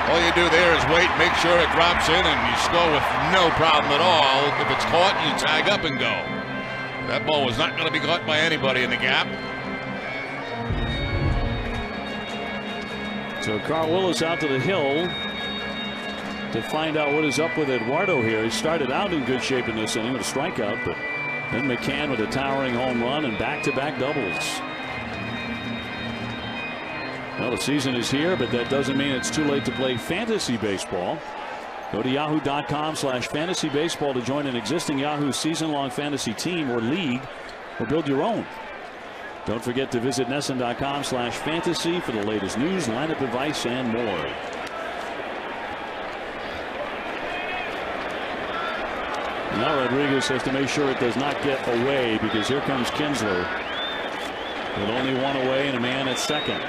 B: All you do there is wait, make sure it drops in, and you score with no problem at all. If it's caught, you tag up and go. That ball was not going to be caught by anybody in the gap.
A: So Carl Willis out to the hill to find out what is up with Eduardo here. He started out in good shape in this inning with a strikeout, but then McCann with a towering home run and back-to-back doubles. Well, the season is here, but that doesn't mean it's too late to play fantasy baseball. Go to yahoo.com/fantasy baseball to join an existing Yahoo season-long fantasy team or league, or build your own. Don't forget to visit NESN.com/fantasy for the latest news, lineup advice, and more. Now Rodriguez has to make sure it does not get away, because here comes Kinsler with only 1 away and a man at second.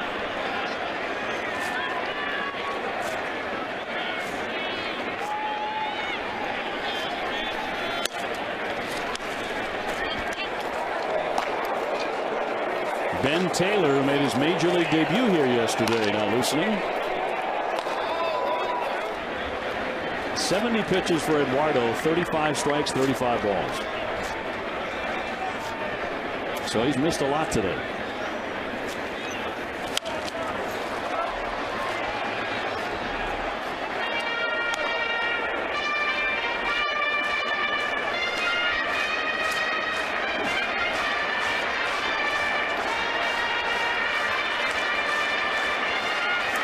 A: Ben Taylor made his major league debut here yesterday. Now loosening. 70 pitches for Eduardo, 35 strikes, 35 balls. So he's missed a lot today.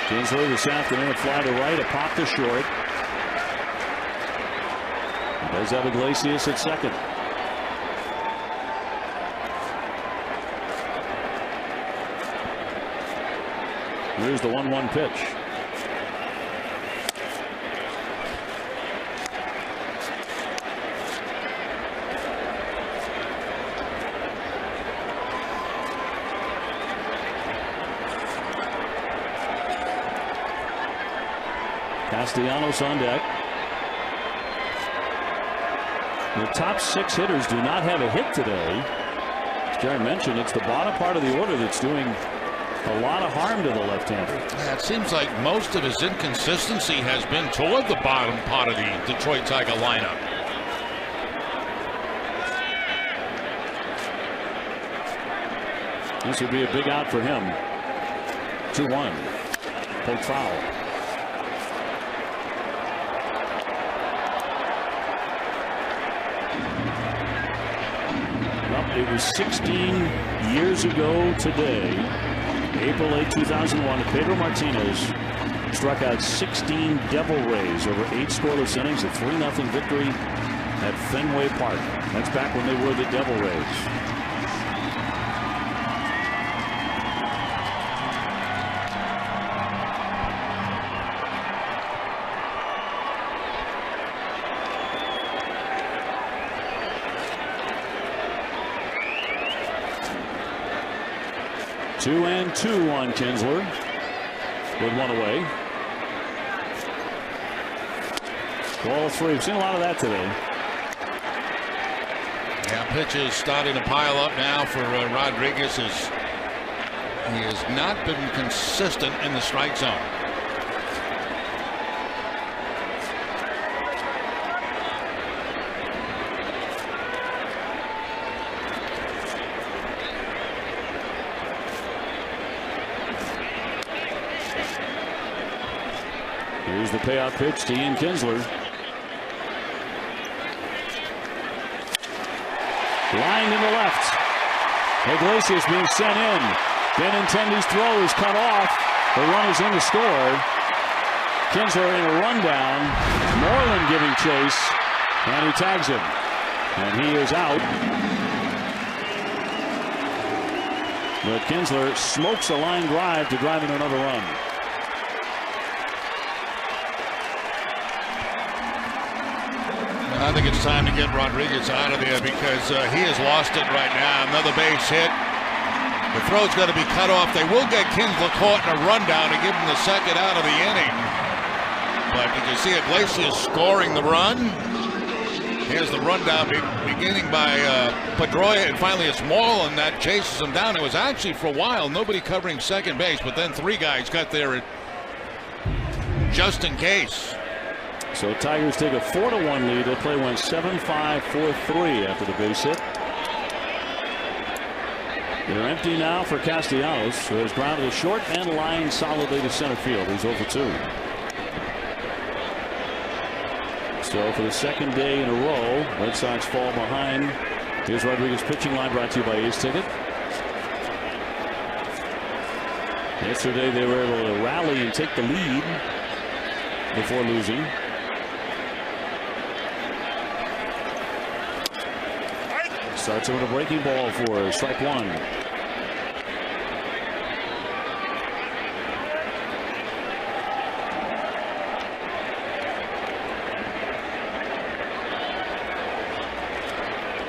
A: Kinsler this afternoon, a fly to right, a pop to short. Does have Iglesias at second. Here's the 1-1 pitch. Castellanos on deck. The top 6 hitters do not have a hit today. As Jerry mentioned, it's the bottom part of the order that's doing a lot of harm to the left-hander.
E: Yeah, it seems like most of his inconsistency has been toward the bottom part of the Detroit Tiger lineup.
A: This would be a big out for him. 2-1. Poke foul. It was 16 years ago today, April 8, 2001, Pedro Martinez struck out 16 Devil Rays over 8 scoreless innings, a 3-0 victory at Fenway Park. That's back when they were the Devil Rays. Two and two on Kinsler with 1 away. Ball 3. We've seen a lot of that today.
E: Yeah, pitches starting to pile up now for Rodriguez. He has not been consistent in the strike zone.
A: Here's the payoff pitch to Ian Kinsler. Lined in the left. Iglesias being sent in. Benintendi's throw is cut off. The run is in to score. Kinsler in a rundown. Moreland giving chase. And he tags him. And he is out. But Kinsler smokes a line drive to drive in another run.
E: I think it's time to get Rodriguez out of there because he has lost it right now. Another base hit. The throw's got to be cut off. They will get Kinsler caught in a rundown to give him the second out of the inning. But did you see Iglesias scoring the run? Here's the rundown beginning by Pedroia, and finally it's Moreland that chases him down. It was actually for a while nobody covering second base, but then three guys got there just in case.
A: So Tigers take a 4-1 lead. The play went 7-5, 4-3 after the base hit. They're empty now for Castellanos, who has grounded to short and lined solidly to center field. He's 0 for 2. So for the second day in a row, Red Sox fall behind. Here's Rodriguez pitching line, brought to you by Ace Ticket. Yesterday they were able to rally and take the lead before losing. Starts with a breaking ball for strike one.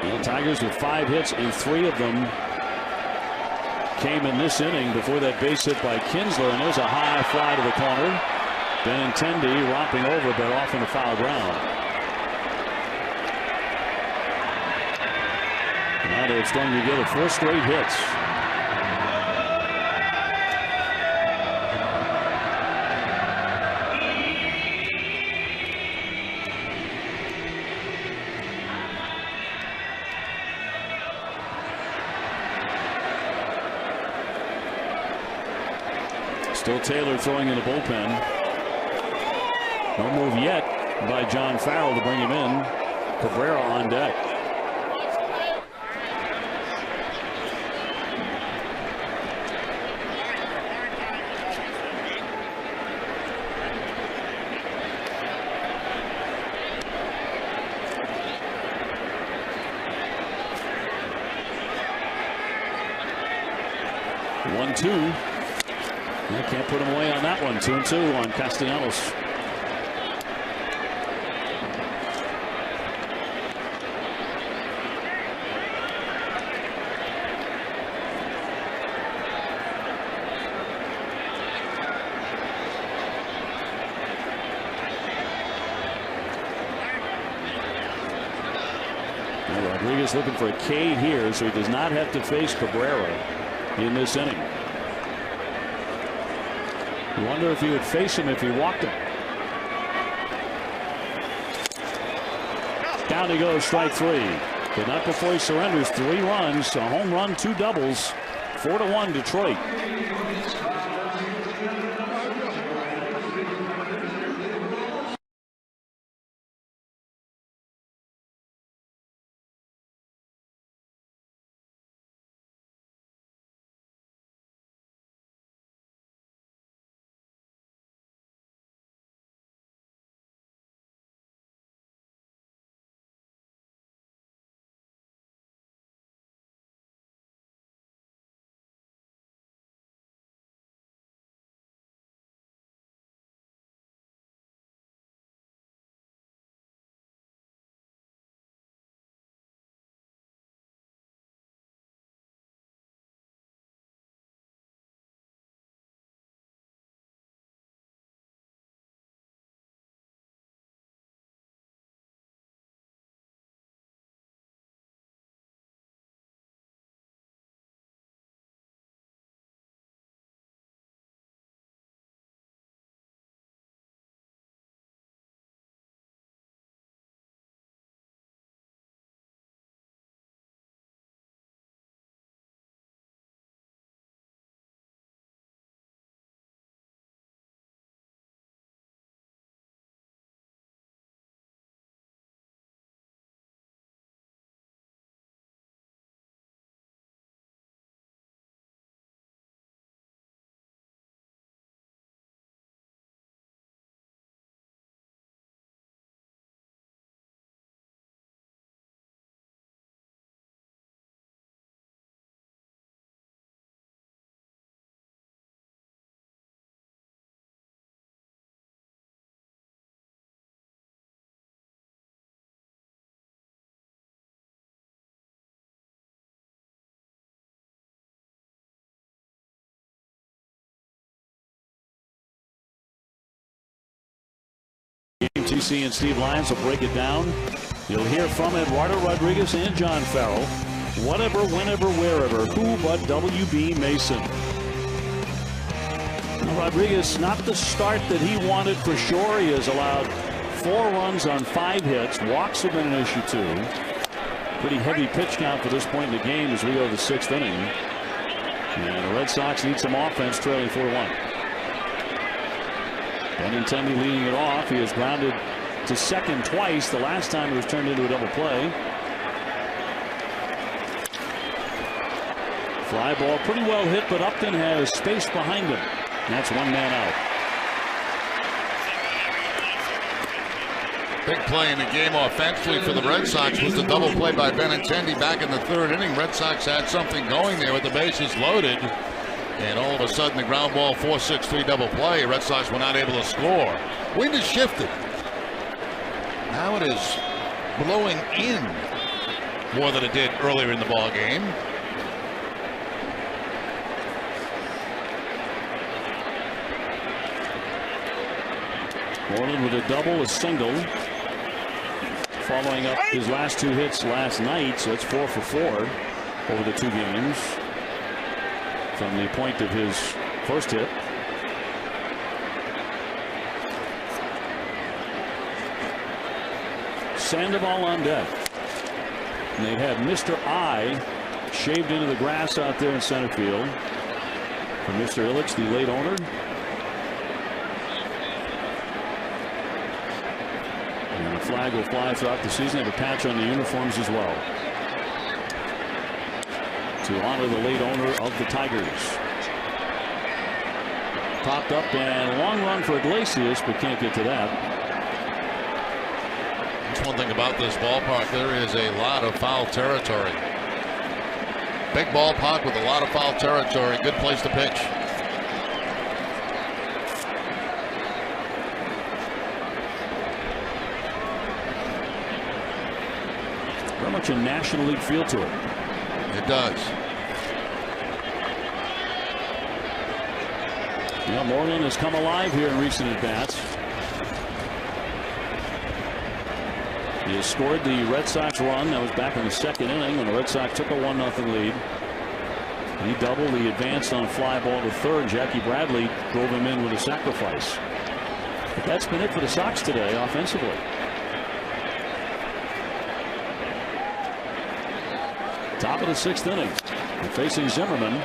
A: The Tigers with 5 hits, and 3 of them came in this inning before that base hit by Kinsler. And there's a high fly to the corner. Benintendi romping over, but off in the foul ground. Now they've strung together 4 straight hits. Still Taylor throwing in the bullpen. No move yet by John Farrell to bring him in. Cabrera on deck. One-two. You can't put him away on that one. 2-2 on Castellanos. Now Rodriguez looking for a K here, so he does not have to face Cabrera in this inning. You wonder if he would face him if he walked him. Down he goes, strike 3. But not before he surrenders. 3 runs, a home run, 2 doubles. 4-1 Detroit. TC and Steve Lyons will break it down. You'll hear from Eduardo Rodriguez and John Farrell. Whatever, whenever, wherever, who but WB Mason? Now, Rodriguez, not the start that he wanted for sure. He has allowed 4 runs on 5 hits. Walks have been an issue too. Pretty heavy pitch count for this point in the game as we go to the 6th inning. And the Red Sox need some offense, trailing 4-1. Benintendi leading it off. He has grounded to second twice. The last time it was turned into a double play. Fly ball pretty well hit, but Upton has space behind him. That's 1 man out.
E: Big play in the game offensively for the Red Sox was the double play by Benintendi back in the 3rd inning. Red Sox had something going there with the bases loaded. And all of a sudden the ground ball 4-6-3 double play. Red Sox were not able to score. Wind has shifted. Now it is blowing in more than it did earlier in the ball game.
A: Moreland with a double, a single. Following up his last 2 hits last night, so it's 4 for 4 over the 2 games from the point of his first hit. Sandoval on deck. And they have Mr. I shaved into the grass out there in center field for Mr. Illich, the late owner. And the flag will fly throughout the season. They have a patch on the uniforms as well to honor the late owner of the Tigers. Popped up and long run for Iglesias, but can't get to that.
E: That's one thing about this ballpark. There is a lot of foul territory. Big ballpark with a lot of foul territory. Good place to pitch.
A: Very much a National League feel to it.
E: It does.
A: Yeah, Moreland has come alive here in recent at-bats. He has scored the Red Sox run. That was back in the 2nd inning when the Red Sox took a 1-0 lead. He doubled. He advanced on a fly ball to 3rd. Jackie Bradley drove him in with a sacrifice. But that's been it for the Sox today offensively. Top of the 6th inning. They're facing Zimmerman.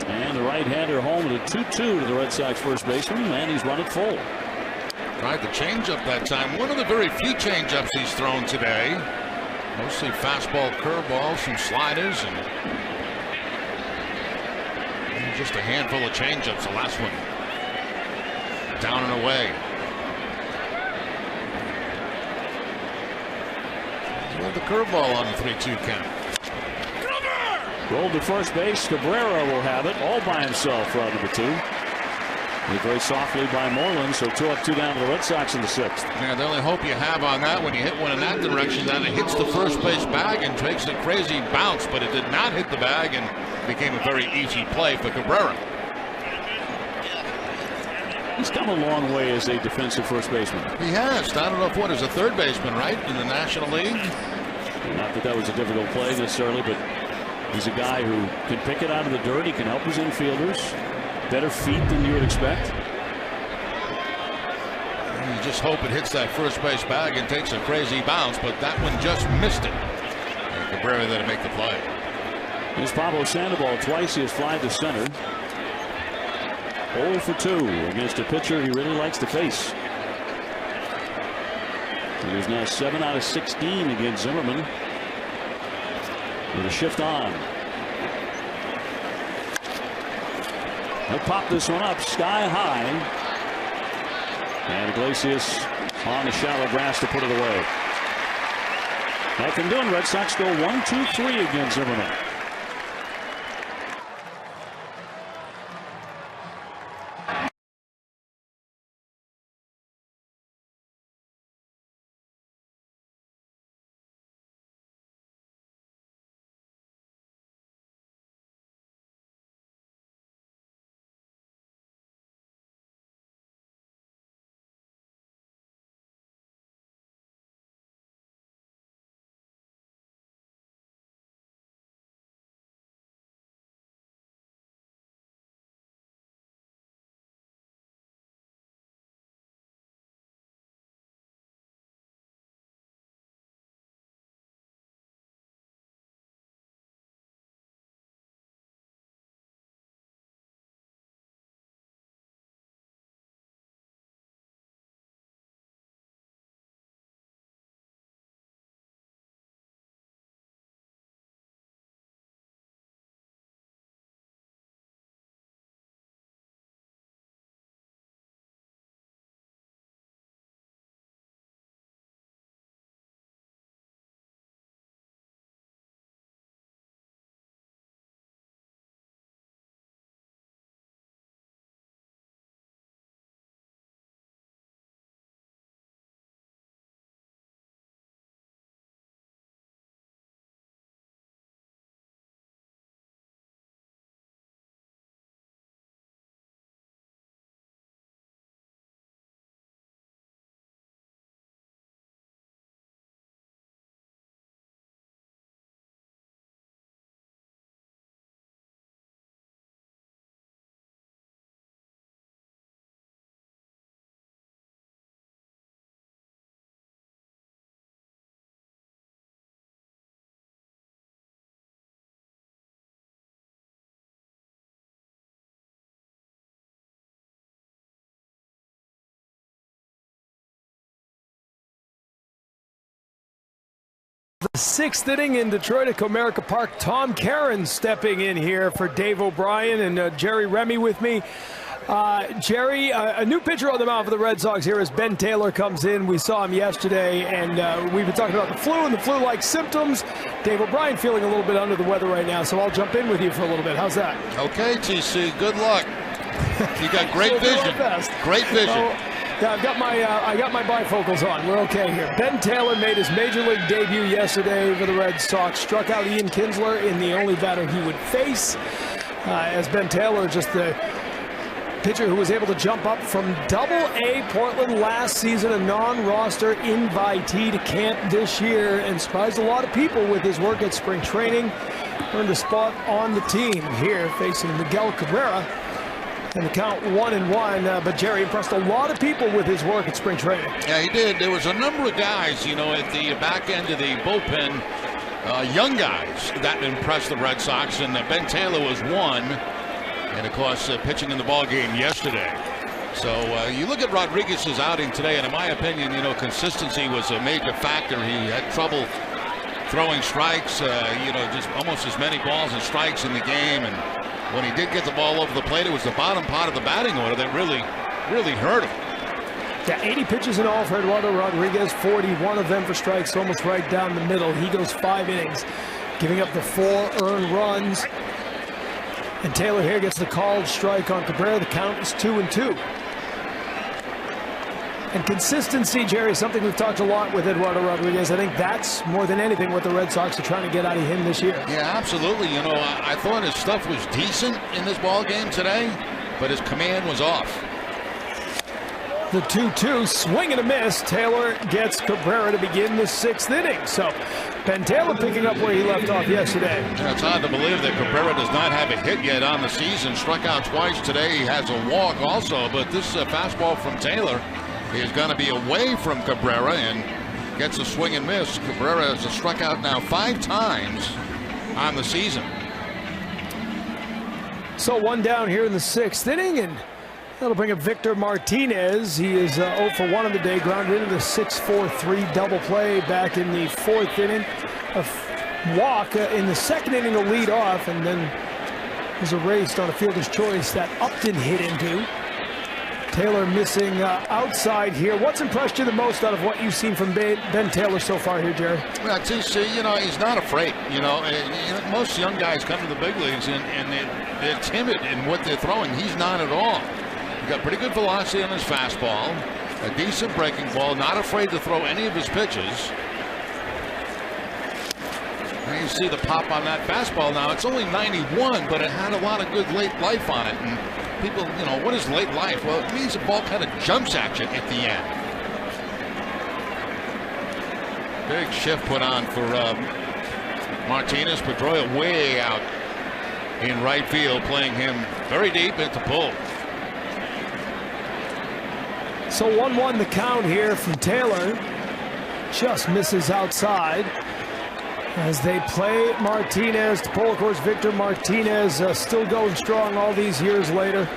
A: And the right-hander home with a 2-2 to the Red Sox first baseman, and he's run it full.
E: Tried the changeup that time. One of the very few changeups he's thrown today. Mostly fastball, curveball, some sliders, and just a handful of changeups. The last one down and away. The curveball on the 3-2 count.
A: Rolled to first base. Cabrera will have it all by himself, round number 2. Hit very softly by Moreland, so 2 up, 2 down to the Red Sox in the 6th.
E: Yeah, the only hope you have on that when you hit one in that direction, that it hits the first base bag and takes a crazy bounce, but it did not hit the bag and became a very easy play for Cabrera.
A: He's come a long way as a defensive first baseman.
E: He has. Started off what as a third baseman, right, in the National League?
A: Not that that was a difficult play necessarily, but he's a guy who can pick it out of the dirt. He can help his infielders. Better feet than you would expect.
E: You just hope it hits that first base bag and takes a crazy bounce, but that one just missed it. And Cabrera there to make the play.
A: Here's Pablo Sandoval. Twice he has flied to center. 0 for 2 against a pitcher he really likes to face. He is now 7 out of 16 against Zimmerman. With a shift on. He'll pop this one up sky high. And Iglesias on the shallow grass to put it away. Nothing doing. Red Sox go 1-2-3 against Zimmerman.
G: The sixth inning in Detroit at Comerica Park. Tom Caron stepping in here for Dave O'Brien and Jerry Remy with me. Jerry, a new pitcher on the mound for the Red Sox here as Ben Taylor comes in. We saw him yesterday, and we've been talking about the flu and the flu-like symptoms. Dave O'Brien feeling a little bit under the weather right now, so I'll jump in with you for a little bit. How's that?
E: Okay, TC, good luck. You got great vision. Great vision.
G: Yeah, I got my bifocals on. We're okay here. Ben Taylor made his major league debut yesterday for the Red Sox. Struck out Ian Kinsler in the only batter he would face. As Ben Taylor, just the pitcher who was able to jump up from Double-A Portland last season, a non-roster invitee to camp this year, and surprised a lot of people with his work at spring training. Earned a spot on the team here, facing Miguel Cabrera. And the count 1-1, but Jerry impressed a lot of people with his work at spring training.
E: Yeah, he did. There was a number of guys, you know, at the back end of the bullpen, young guys that impressed the Red Sox, and Ben Taylor was one. And, of course, pitching in the ball game yesterday. So you look at Rodriguez's outing today, and in my opinion, you know, consistency was a major factor. He had trouble throwing strikes, you know, just almost as many balls and strikes in the game. And when he did get the ball over the plate, it was the bottom part of the batting order that really hurt him.
G: Yeah, 80 pitches in all for Eduardo Rodriguez, 41 of them for strikes, almost right down the middle. He goes 5 innings, giving up the 4 earned runs. And Taylor here gets the called strike on Cabrera. The count is 2-2. And consistency, Jerry, something we've talked a lot with Eduardo Rodriguez. I think that's more than anything what the Red Sox are trying to get out of him this year.
E: Yeah, absolutely. You know, I thought his stuff was decent in this ball game today, but his command was off.
G: The 2-2, swing and a miss. Taylor gets Cabrera to begin the 6th inning. So Ben Taylor picking up where he left off yesterday.
E: Yeah, it's hard to believe that Cabrera does not have a hit yet on the season. Struck out twice today. He has a walk also, but this fastball from Taylor is going to be away from Cabrera and gets a swing and miss. Cabrera has struck out now 5 times on the season.
G: So 1 down here in the 6th inning, and that'll bring up Victor Martinez. He is 0 for 1 on the day, grounded into the 6-4-3 double play back in the 4th inning. A walk in the 2nd inning will lead off, and then was erased on a fielder's choice that Upton hit into. Taylor missing outside here. What's impressed you the most out of what you've seen from Ben Taylor so far here, Jerry?
E: Well, he's not afraid. Most young guys come to the big leagues and they're timid in what they're throwing. He's not at all. He's got pretty good velocity on his fastball, a decent breaking ball, not afraid to throw any of his pitches. And you see the pop on that fastball now. It's only 91, but it had a lot of good late life on it. And people, what is late life? Well, it means the ball kind of jumps at you at the end. Big shift put on for Martinez. Pedroia way out in right field, playing him very deep into pull.
G: So 1-1 the count here from Taylor. Just misses outside as they play Martinez to pull. Of course, Victor Martinez still going strong all these years later.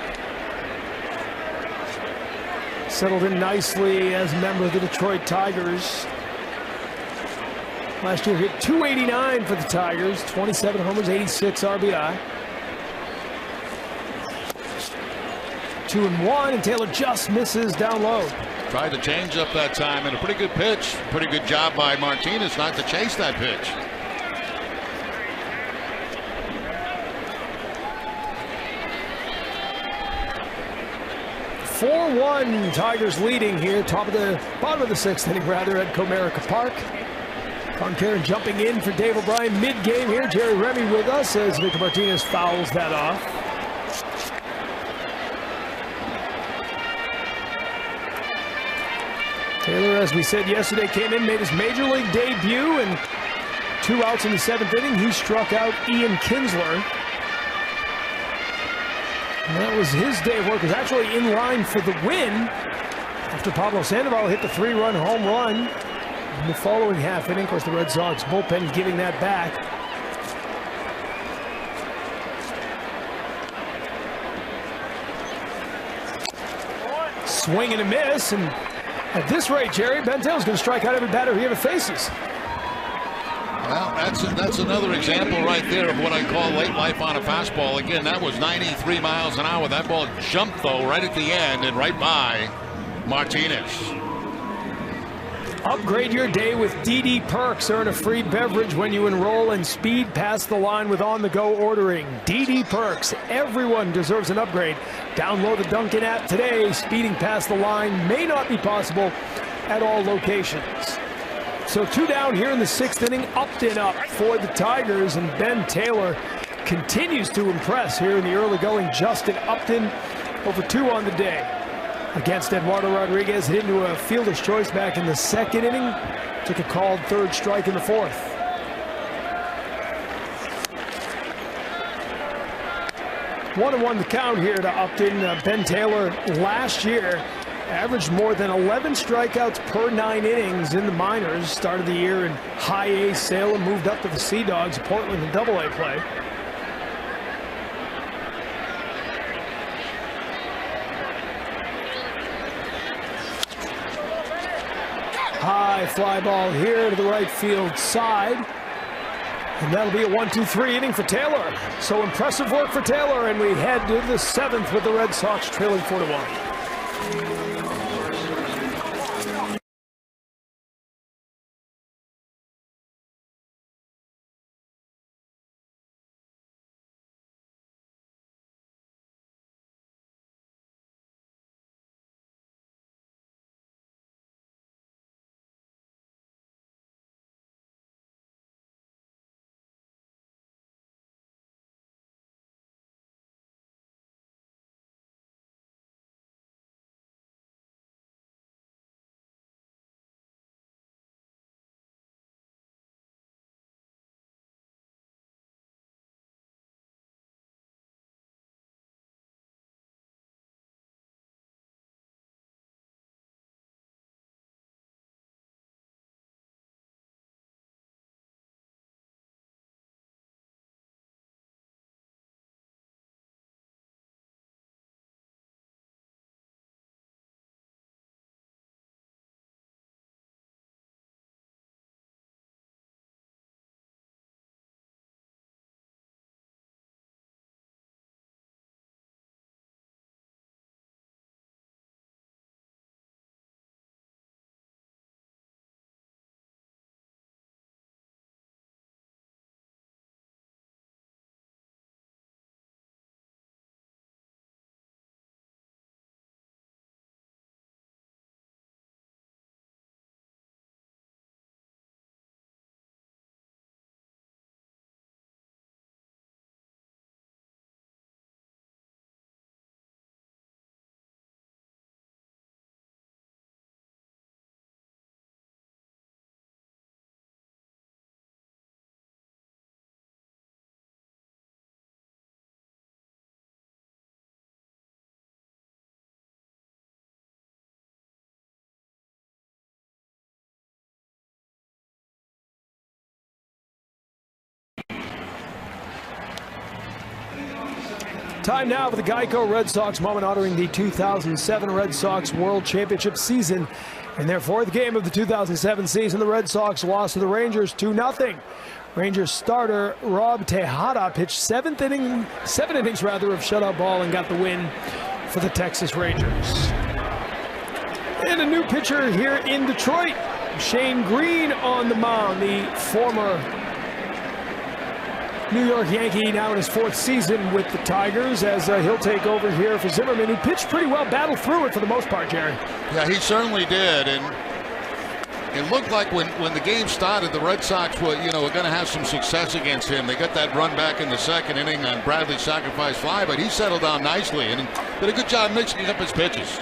G: Settled in nicely as a member of the Detroit Tigers. Last year hit .289 for the Tigers, 27 homers, 86 RBI. 2-1, and Taylor just misses down low.
E: Tried to change up that time, and a pretty good pitch. Pretty good job by Martinez not to chase that pitch.
G: (4-1) Tigers leading here, bottom of the sixth inning rather at Comerica Park. Concarin jumping in for Dave O'Brien mid-game here. Jerry Remy with us as Victor Martinez fouls that off. Taylor, as we said yesterday, came in, made his major league debut, and 2 outs in the 7th inning. He struck out Ian Kinsler. And that was his day of work. Was actually in line for the win after Pablo Sandoval hit the 3-run home run in the following half inning. Of course, the Red Sox bullpen giving that back. Swing and a miss, and at this rate, Jerry, Ben Taylor's going to strike out every batter he ever faces.
E: Well, that's another example right there of what I call late life on a fastball. Again, that was 93 miles an hour. That ball jumped, though, right at the end and right by Martinez.
G: Upgrade your day with DD Perks. Earn a free beverage when you enroll and speed past the line with on-the-go ordering. DD Perks. Everyone deserves an upgrade. Download the Dunkin' app today. Speeding past the line may not be possible at all locations. So 2 down here in the 6th inning. Upton up for the Tigers, and Ben Taylor continues to impress here in the early going. Justin Upton over 2 on the day against Eduardo Rodriguez. Hit into a fielder's choice back in the 2nd inning. Took a called 3rd strike in the 4th. One and 1 the count here to Upton. Ben Taylor last year averaged more than 11 strikeouts per 9 innings in the minors. Started the year in high A Salem, moved up to the Sea Dogs, Portland in Double-A play. High fly ball here to the right field side. And that'll be a 1-2-3 inning for Taylor. So impressive work for Taylor, and we head to the 7th with the Red Sox trailing 4-1. Time now for the Geico Red Sox moment honoring the 2007 Red Sox World Championship season. In their fourth game of the 2007 season, the Red Sox lost to the Rangers 2-0. Rangers starter Rob Tejada pitched seven innings of shutout ball and got the win for the Texas Rangers. And a new pitcher here in Detroit, Shane Green on the mound, the former New York Yankee, now in his fourth season with the Tigers, as he'll take over here for Zimmerman, who pitched pretty well, battled through it for the most part, Jerry.
E: Yeah, he certainly did, and it looked like when the game started, the Red Sox were going to have some success against him. They got that run back in the second inning on Bradley's sacrifice fly, but he settled down nicely and did a good job mixing up his pitches.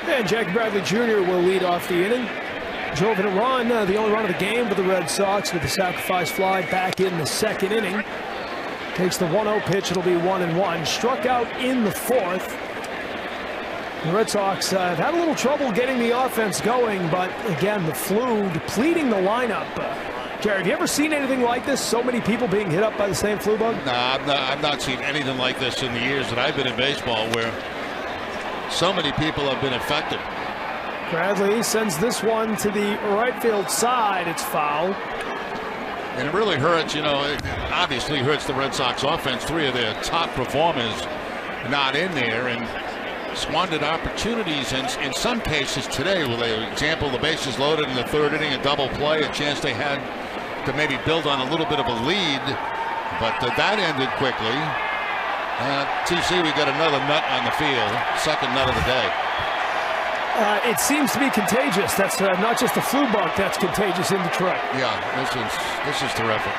G: And Jackie Bradley Jr. will lead off the inning. Drove in a run, the only run of the game for the Red Sox with the sacrifice fly back in the second inning. Takes the 1-0 pitch, it'll be 1-1. Struck out in the fourth. The Red Sox have had a little trouble getting the offense going, but again, the flu depleting the lineup. Jared, have you ever seen anything like this? So many people being hit up by the same flu bug?
E: No, I've not seen anything like this in the years that I've been in baseball, where so many people have been affected.
G: Bradley sends this one to the right field side. It's foul.
E: And it really hurts, it obviously hurts the Red Sox offense. Three of their top performers not in there and squandered opportunities in some cases today. For example, the bases loaded in the third inning, a double play, a chance they had to maybe build on a little bit of a lead. But that ended quickly. TC, we got another nut on the field, second nut of the day.
G: It seems to be contagious. That's not just the flu bug that's contagious in Detroit.
E: Yeah, this is terrific.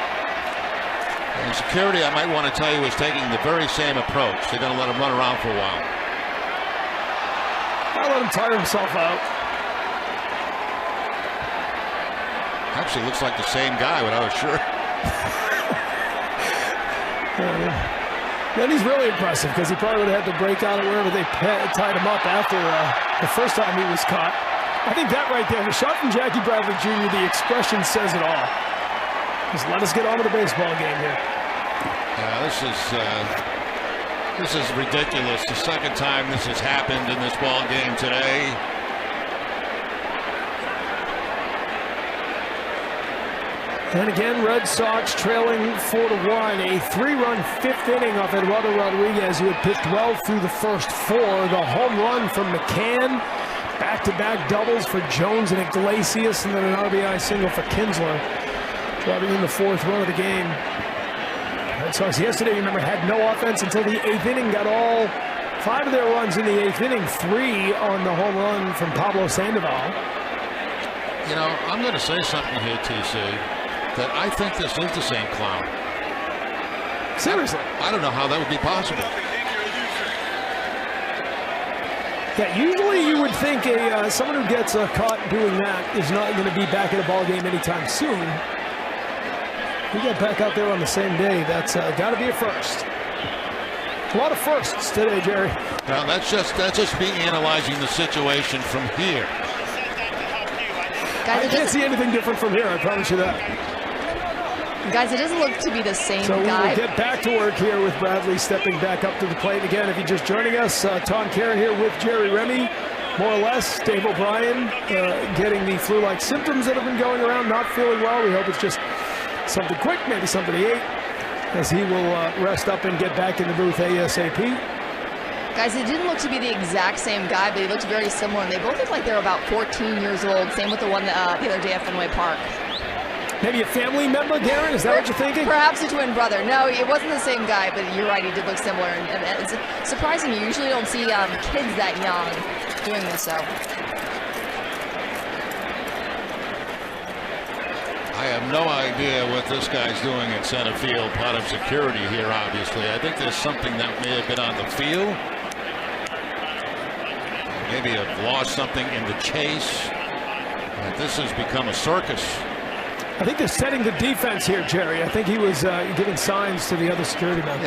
E: And security, I might want to tell you, is taking the very same approach. They're going to let him run around for a while.
G: I'll let him tire himself out.
E: Actually, looks like the same guy without a shirt.
G: Then he's really impressive because he probably would have had to break out of wherever they tied him up after the first time he was caught. I think that right there, the shot from Jackie Bradley Jr., the expression says it all. Just let us get on with the baseball game here.
E: Yeah, this is ridiculous. The second time this has happened in this ball game today.
G: And again, Red Sox trailing 4-1. A 3-run fifth inning off Eduardo Rodriguez, who had pitched well through the first four. The home run from McCann. Back-to-back doubles for Jones and Iglesias, and then an RBI single for Kinsler, driving in the fourth run of the game. Red Sox yesterday, remember, had no offense until the eighth inning. Got all five of their runs in the eighth inning. 3 on the home run from Pablo Sandoval.
E: I'm going to say something here, TC. That I think this is the same clown.
G: Seriously?
E: I don't know how that would be possible.
G: Yeah, usually you would think someone who gets caught doing that is not going to be back at a ball game anytime soon. He got back out there on the same day. That's got to be a first. A lot of firsts today, Jerry.
E: Well, that's just me analyzing the situation from here.
C: Guys,
G: I can't see anything different from here, I promise you that.
C: Guys, it doesn't look to be the same
G: so
C: guy.
G: We'll get back to work here with Bradley stepping back up to the plate. Again, if you're just joining us, Tom Karen here with Jerry Remy. More or less, Dave O'Brien getting the flu-like symptoms that have been going around, not feeling well. We hope it's just something quick, maybe something he ate, as he will rest up and get back in the booth ASAP.
C: Guys, it didn't look to be the exact same guy, but he looked very similar, and they both look like they're about 14 years old. Same with the one the other day at Fenway Park.
G: Maybe a family member, Darren? Is that what you're thinking?
C: Perhaps a twin brother. No, it wasn't the same guy, but you're right, he did look similar. And it's surprising. You usually don't see kids that young doing this, so.
E: I have no idea what this guy's doing in center field, part of security here, obviously. I think there's something that may have been on the field. Maybe have lost something in the chase. But this has become a circus.
G: I think they're setting the defense here, Jerry. I think he was giving signs to the other security men.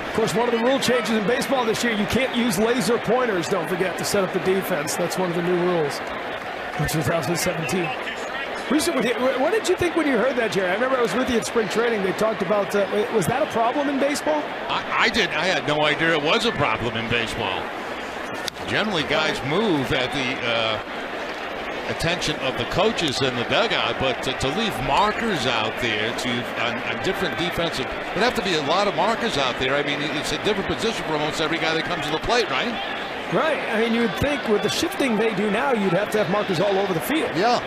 G: Of course, one of the rule changes in baseball this year, you can't use laser pointers, don't forget, to set up the defense. That's one of the new rules in 2017. What did you think when you heard that, Jerry? I remember I was with you at spring training. They talked about, was that a problem in baseball?
E: I had no idea it was a problem in baseball. Generally, guys move at the attention of the coaches in the dugout, but to leave markers out there on different defensive, there'd have to be a lot of markers out there. I mean, it's a different position for almost every guy that comes to the plate, right?
G: Right. I mean, you would think with the shifting they do now, you'd have to have markers all over the field.
B: Yeah.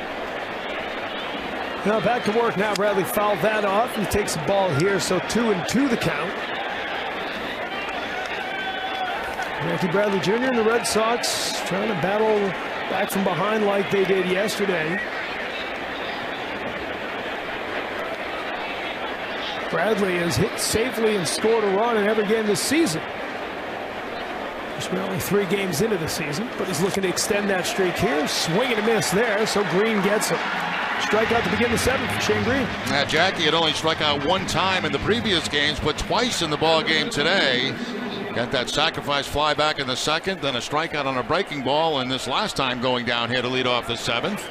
G: Now back to work now. Bradley fouled that off. He takes the ball here, so 2-2 the count. Jackie Bradley Jr. and the Red Sox trying to battle back from behind like they did yesterday. Bradley has hit safely and scored a run in every game this season. We're only 3 games into the season, but he's looking to extend that streak here. Swing and a miss there, so Green gets him. Strikeout to begin the 7th for Shane Green.
E: Jackie had only struck out 1 time in the previous games, but twice in the ball game today. Got that sacrifice fly back in the 2nd, then a strikeout on a breaking ball, and this last time going down here to lead off the 7th.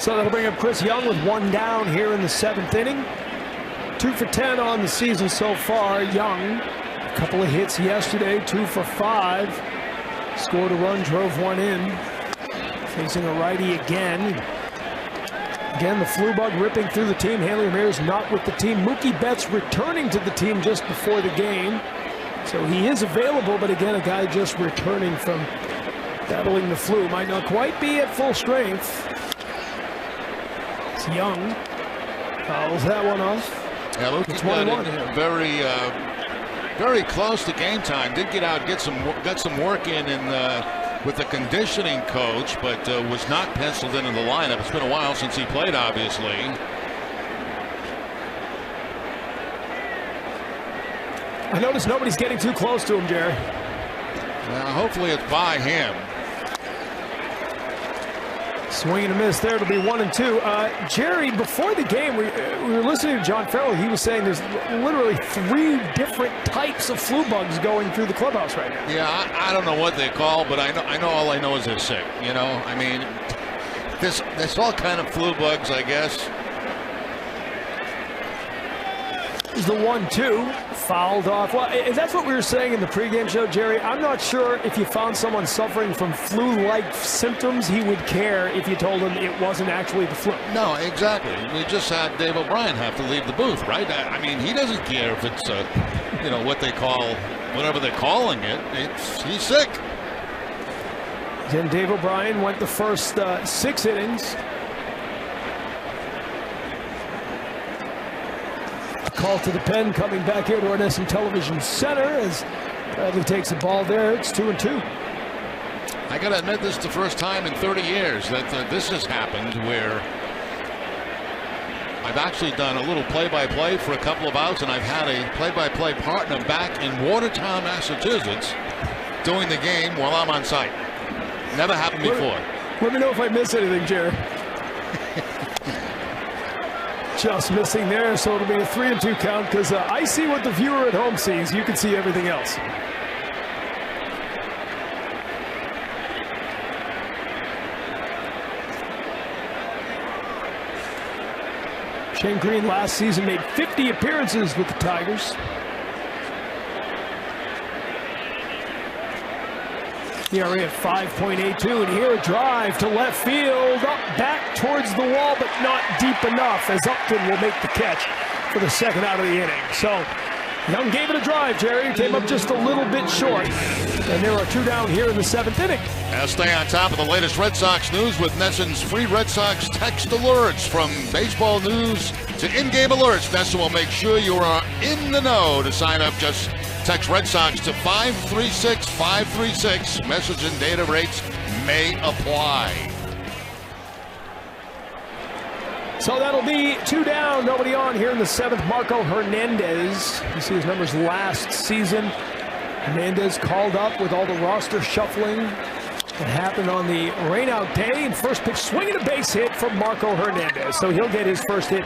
G: So that'll bring up Chris Young with 1 down here in the 7th inning. 2 for 10 on the season so far. Young, a couple of hits yesterday, 2 for 5. Scored a run, drove 1 in. Facing a righty again. Again, the flu bug ripping through the team. Hanley Ramirez not with the team. Mookie Betts returning to the team just before the game. So he is available, but again, a guy just returning from battling the flu. Might not quite be at full strength. It's Young. Fouls that one off.
E: Yeah, Mookie got very close to game time. Did get out, got some work in with the conditioning coach, but was not penciled into the lineup. It's been a while since he played, obviously.
G: I notice nobody's getting too close to him, Jerry.
E: Well, hopefully it's by him.
G: Swing and a miss there. It'll be 1-2. Jerry, before the game, we were listening to John Farrell. He was saying there's literally 3 different types of flu bugs going through the clubhouse right now.
E: Yeah, I don't know what they call, but I know all I know is they're sick. You know, I mean, there's all kind of flu bugs, I guess.
G: There's the 1-2. Fouled off. Well, that's what we were saying in the pregame show, Jerry. I'm not sure if you found someone suffering from flu-like symptoms, he would care if you told him it wasn't actually the flu.
E: No, exactly. We just had Dave O'Brien have to leave the booth, right? I mean, he doesn't care if it's, what they call, whatever they're calling it. He's sick.
G: Then Dave O'Brien went the first 6 innings. Call to the pen coming back here to our NSN Television Center as Bradley takes the ball there. It's 2-2.
E: I got to admit, this is the first time in 30 years that this has happened where I've actually done a little play-by-play for a couple of outs, and I've had a play-by-play partner back in Watertown, Massachusetts, doing the game while I'm on site. Never happened before.
G: Let me know if I miss anything, Jerry. Just missing there, so it'll be a 3-2 count because I see what the viewer at home sees. You can see everything else. Shane Green last season made 50 appearances with the Tigers. ERA at 5.82, and here a drive to left field, up back towards the wall, but not deep enough, as Upton will make the catch for the 2nd out of the inning. So Young gave it a drive, Jerry, came up just a little bit short, and there are 2 down here in the 7th inning.
E: Now stay on top of the latest Red Sox news with NESN's free Red Sox text alerts. From baseball news to in-game alerts, NESN will make sure you are in the know. To sign up, just text Red Sox to 536-536. Message and data rates may apply.
G: So that'll be 2 down, nobody on here in the 7th. Marco Hernandez. You see his numbers last season. Hernandez called up with all the roster shuffling that happened on the rainout day. And first pitch swinging a base hit from Marco Hernandez. So he'll get his first hit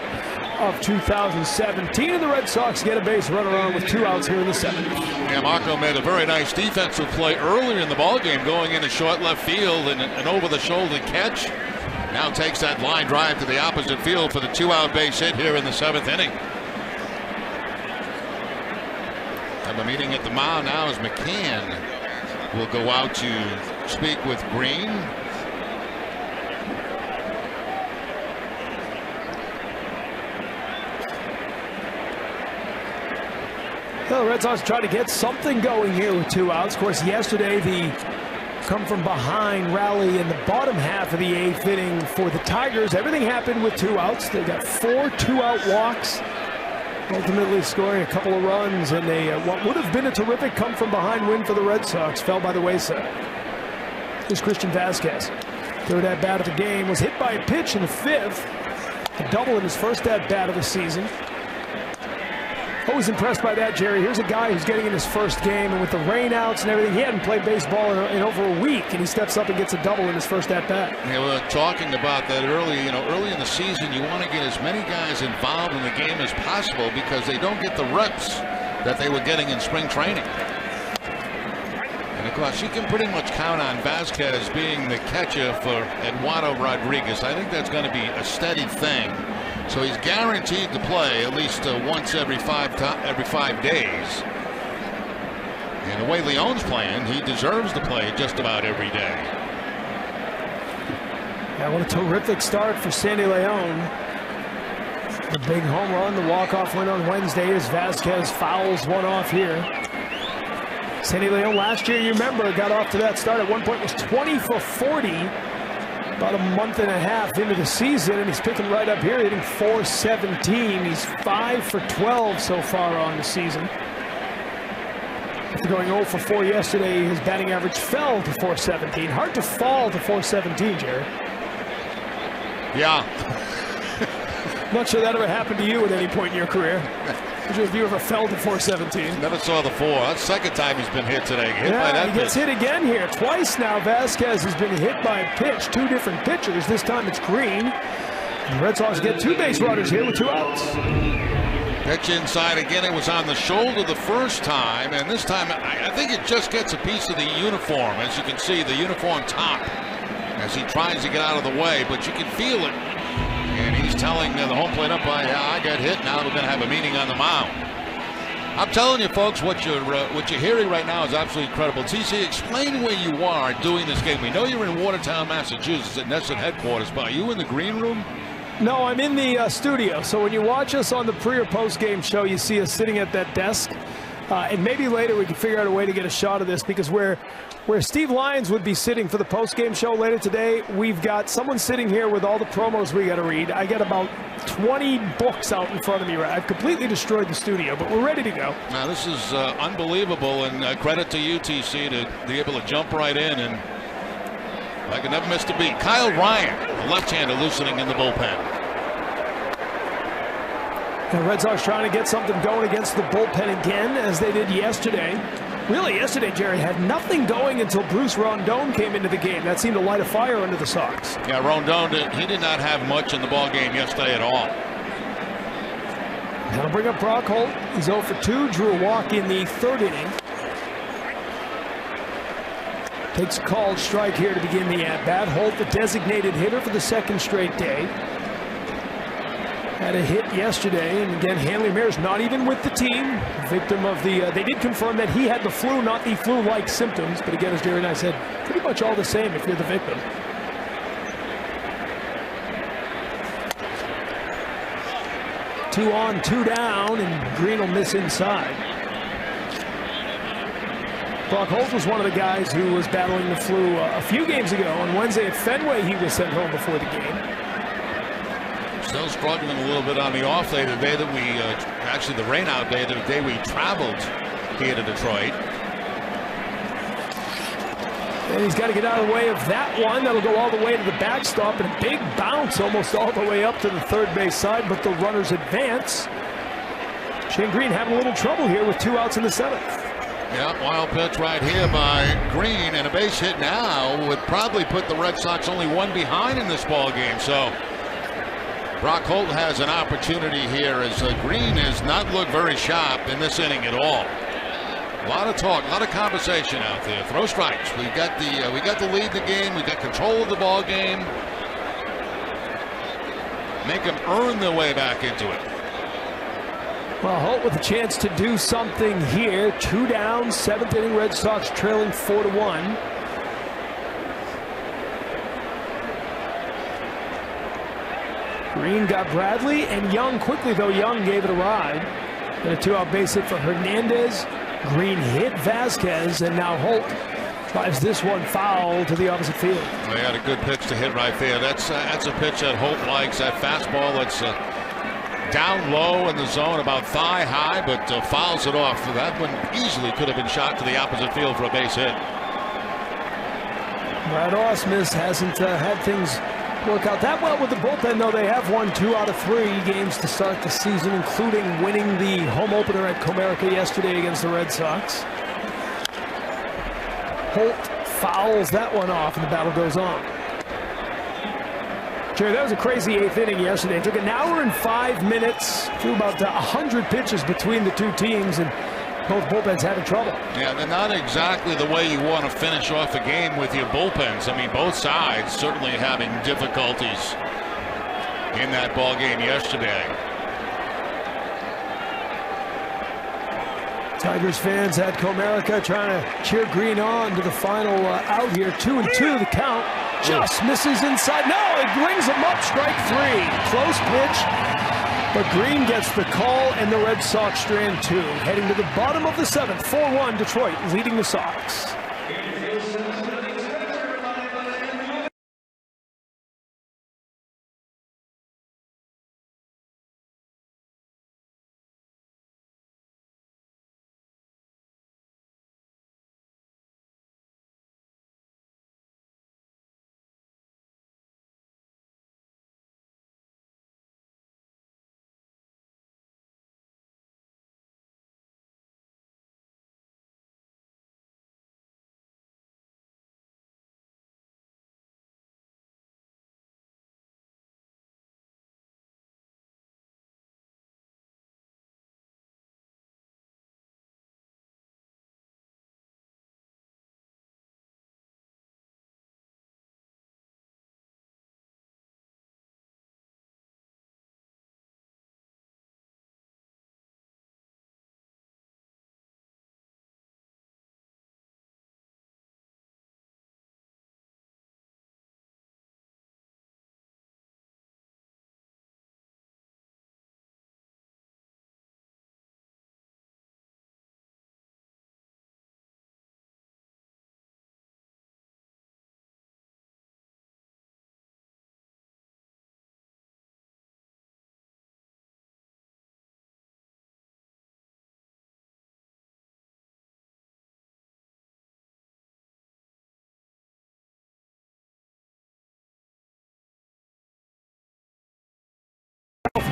G: of 2017. And the Red Sox get a base runner on with 2 outs here in the 7th.
E: Yeah, Marco made a very nice defensive play earlier in the ballgame, going into short left field and an over-the-shoulder catch. Now takes that line drive to the opposite field for the 2-out base hit here in the 7th inning. Have a meeting at the mound now as McCann will go out to speak with Green.
G: Well, the Red Sox try to get something going here with 2 outs. Of course, yesterday the come from behind rally in the bottom half of the 8th inning for the Tigers. Everything happened with 2 outs. They got 4 2-out walks, ultimately scoring a couple of runs, and what would have been a terrific come from behind win for the Red Sox fell by the wayside. Here's Christian Vasquez. Third at bat of the game, was hit by a pitch in the 5th. A double in his first at bat of the season. Always impressed by that, Jerry. Here's a guy who's getting in his first game, and with the rainouts and everything, he hadn't played baseball in over a week, and he steps up and gets a double in his first at bat.
E: Yeah, we were talking about that early. Early in the season, you want to get as many guys involved in the game as possible because they don't get the reps that they were getting in spring training. And of course, you can pretty much count on Vasquez being the catcher for Eduardo Rodriguez. I think that's going to be a steady thing. So he's guaranteed to play at least once every 5 days. And the way Leon's playing, he deserves to play just about every day.
G: Yeah, what a terrific start for Sandy Leon. The big home run, the walk-off win on Wednesday as Vasquez fouls one off here. Sandy Leon last year, you remember, got off to that start. At one point was 20 for 40. About a month and a half into the season, and he's picking right up here, hitting .417. He's 5 for 12 so far on the season. After going 0 for 4 yesterday, his batting average fell to .417. Hard to fall to .417, Jerry.
E: Yeah.
G: Not sure that ever happened to you at any point in your career. If you ever fell to .417.
E: Never saw the 4. That's the second time he's been hit today. Hit by that
G: he gets hit again here. Twice now Vasquez has been hit by a pitch. 2 different pitchers. This time it's Green. The Red Sox get 2 base runners here with 2 outs.
E: Pitch inside again. It was on the shoulder the first time, and this time I think it just gets a piece of the uniform. As you can see, the uniform top as he tries to get out of the way, but you can feel it. And he's telling the home plate umpire, yeah, I got hit. Now we're going to have a meeting on the mound. I'm telling you, folks, what you're hearing right now is absolutely incredible. TC, explain where you are doing this game. We know you're in Watertown, Massachusetts at Nesson headquarters, but are you in the green room?
G: No, I'm in the studio. So when you watch us on the pre or post game show, you see us sitting at that desk. And maybe later we can figure out a way to get a shot of this, because where Steve Lyons would be sitting for the post-game show later today, we've got someone sitting here with all the promos we got to read. I got about 20 books out in front of me. I've completely destroyed the studio, but we're ready to go.
E: Now, this is unbelievable, and credit to you, TC, to be able to jump right in, and I can never miss a beat. Kyle Ryan, the left-hander, loosening in the bullpen.
G: The Red Sox trying to get something going against the bullpen again, as they did yesterday. Really, yesterday, Jerry, had nothing going until Bruce Rondon came into the game. That seemed to light a fire under the Sox.
E: Yeah, Rondon, he did not have much in the ball game yesterday at all.
G: That'll bring up Brock Holt. He's 0 for 2, drew a walk in the 3rd inning. Takes a called strike here to begin the at-bat. Holt, the designated hitter for the 2nd straight day. Had a hit yesterday, and again, Hanley Ramirez not even with the team. Victim of the, they did confirm that he had the flu, not the flu-like symptoms, but again, as Jerry and I said, pretty much all the same if you're the victim. Two on, 2 down, and Green will miss inside. Brock Holt was one of the guys who was battling the flu a few games ago. On Wednesday at Fenway, he was sent home before the game.
E: Still struggling a little bit on the off day, the day that we, actually the rainout day, the day we traveled here to Detroit.
G: And he's got to get out of the way of that one. That'll go all the way to the backstop, and a big bounce almost all the way up to the 3rd base side, but the runners advance. Shane Green having a little trouble here with 2 outs in the 7th.
E: Yeah, wild pitch right here by Green, and a base hit now would probably put the Red Sox only 1 behind in this ball game. So Brock Holt has an opportunity here as Green has not looked very sharp in this inning at all. A lot of talk, a lot of conversation out there. Throw strikes. We got the lead in the game. We got control of the ball game. Make them earn their way back into it.
G: Well, Holt with a chance to do something here. 2 down, 7th inning. Red Sox trailing 4-1. Green got Bradley and Young quickly, though. Young gave it a ride. And a 2-out base hit for Hernandez. Green hit Vasquez, and now Holt drives this one foul to the opposite field.
E: Well, he had a good pitch to hit right there. That's a pitch that Holt likes. That fastball that's down low in the zone, about thigh high, but fouls it off. That one easily could have been shot to the opposite field for a base hit.
G: Brad Ausmus hasn't had things work out that well with the bullpen, though. They have won 2 out of 3 games to start the season, including winning the home opener at Comerica yesterday against the Red Sox. Holt fouls that one off, and the battle goes on. Jerry, that was a crazy 8th inning yesterday. It took 1 hour and 5 minutes, threw about 100 pitches between the two teams, and both bullpens having trouble.
E: Yeah, they're not exactly the way you want to finish off a game with your bullpens. I mean, both sides certainly having difficulties in that ball game yesterday.
G: Tigers fans at Comerica trying to cheer Green on to the final out here. 2-2 the count. Just misses inside. No, it brings him up. Strike 3. Close pitch. But Green gets the call, and the Red Sox strand 2. Heading to the bottom of the 7th. 4-1 Detroit leading the Sox.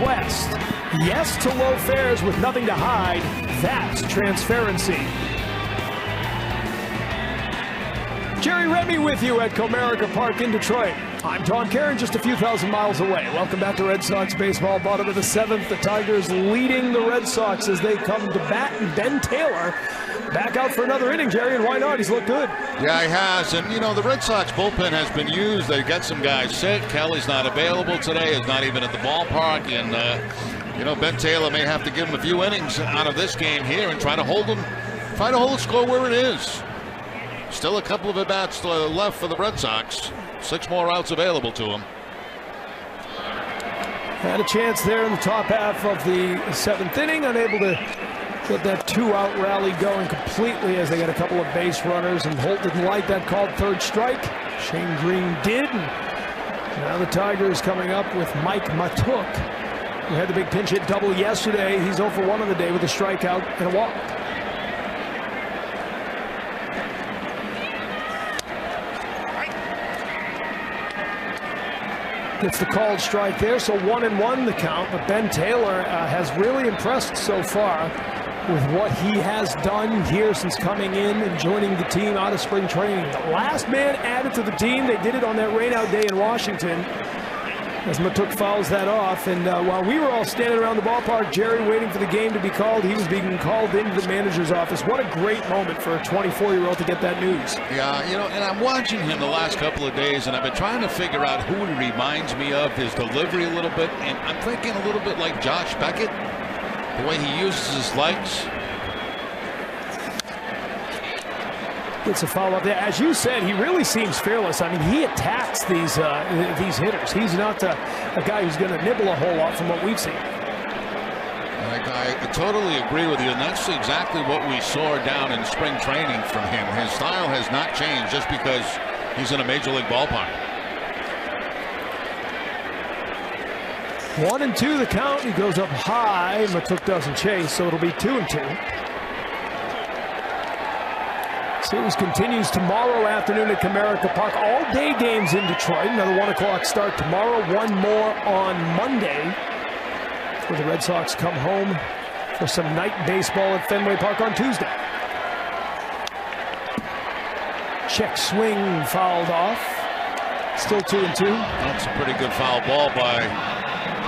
G: West. Yes to low fares with nothing to hide. That's transparency. Jerry Remy with you at Comerica Park in Detroit. I'm Tom Karen, just a few thousand miles away. Welcome back to Red Sox baseball. Bottom of the 7th. The Tigers leading the Red Sox as they come to bat. And Ben Taylor back out for another inning, Jerry, and why not? He's looked good.
E: Yeah, he has. And, you know, the Red Sox bullpen has been used. They've got some guys sick. Kelly's not available today. Is not even at the ballpark. And, you know, Ben Taylor may have to give him a few innings out of this game here and try to hold the score where it is. Still a couple of at-bats left for the Red Sox. 6 more outs available to him.
G: Had a chance there in the top half of the 7th inning. Unable to get that 2-out rally going completely as they got a couple of base runners, and Holt didn't like that called 3rd strike. Shane Green did. And now the Tigers coming up with Mike Matuk, who had the big pinch hit double yesterday. He's 0 for 1 on the day with a strikeout and a walk. Gets the called strike there, so 1-1 the count. But Ben Taylor has really impressed so far with what he has done here since coming in and joining the team out of spring training. The last man added to the team. They did it on that rainout day in Washington. as Matuk fouls that off. And while we were all standing around the ballpark, Jerry, waiting for the game to be called, he was being called into the manager's office. What a great moment for a 24-year-old to get that news.
E: Yeah, you know, and I'm watching him the last couple of days, and I've been trying to figure out who he reminds me of, his delivery a little bit, and I'm thinking a little bit like Josh Beckett, the way he uses his legs.
G: Gets a foul up there. As you said, he really seems fearless. I mean, he attacks these hitters. He's not a guy who's going to nibble a whole lot from what we've seen.
E: I totally agree with you, and that's exactly what we saw down in spring training from him. His style has not changed just because he's in a major league ballpark.
G: 1-2 the count. He goes up high. Matuk doesn't chase, so it'll be 2-2. Series continues tomorrow afternoon at Comerica Park. All-day games in Detroit. Another 1 o'clock start tomorrow. One more on Monday, where the Red Sox come home for some night baseball at Fenway Park on Tuesday. Check swing fouled off. Still 2-2.
E: That's a pretty good foul ball by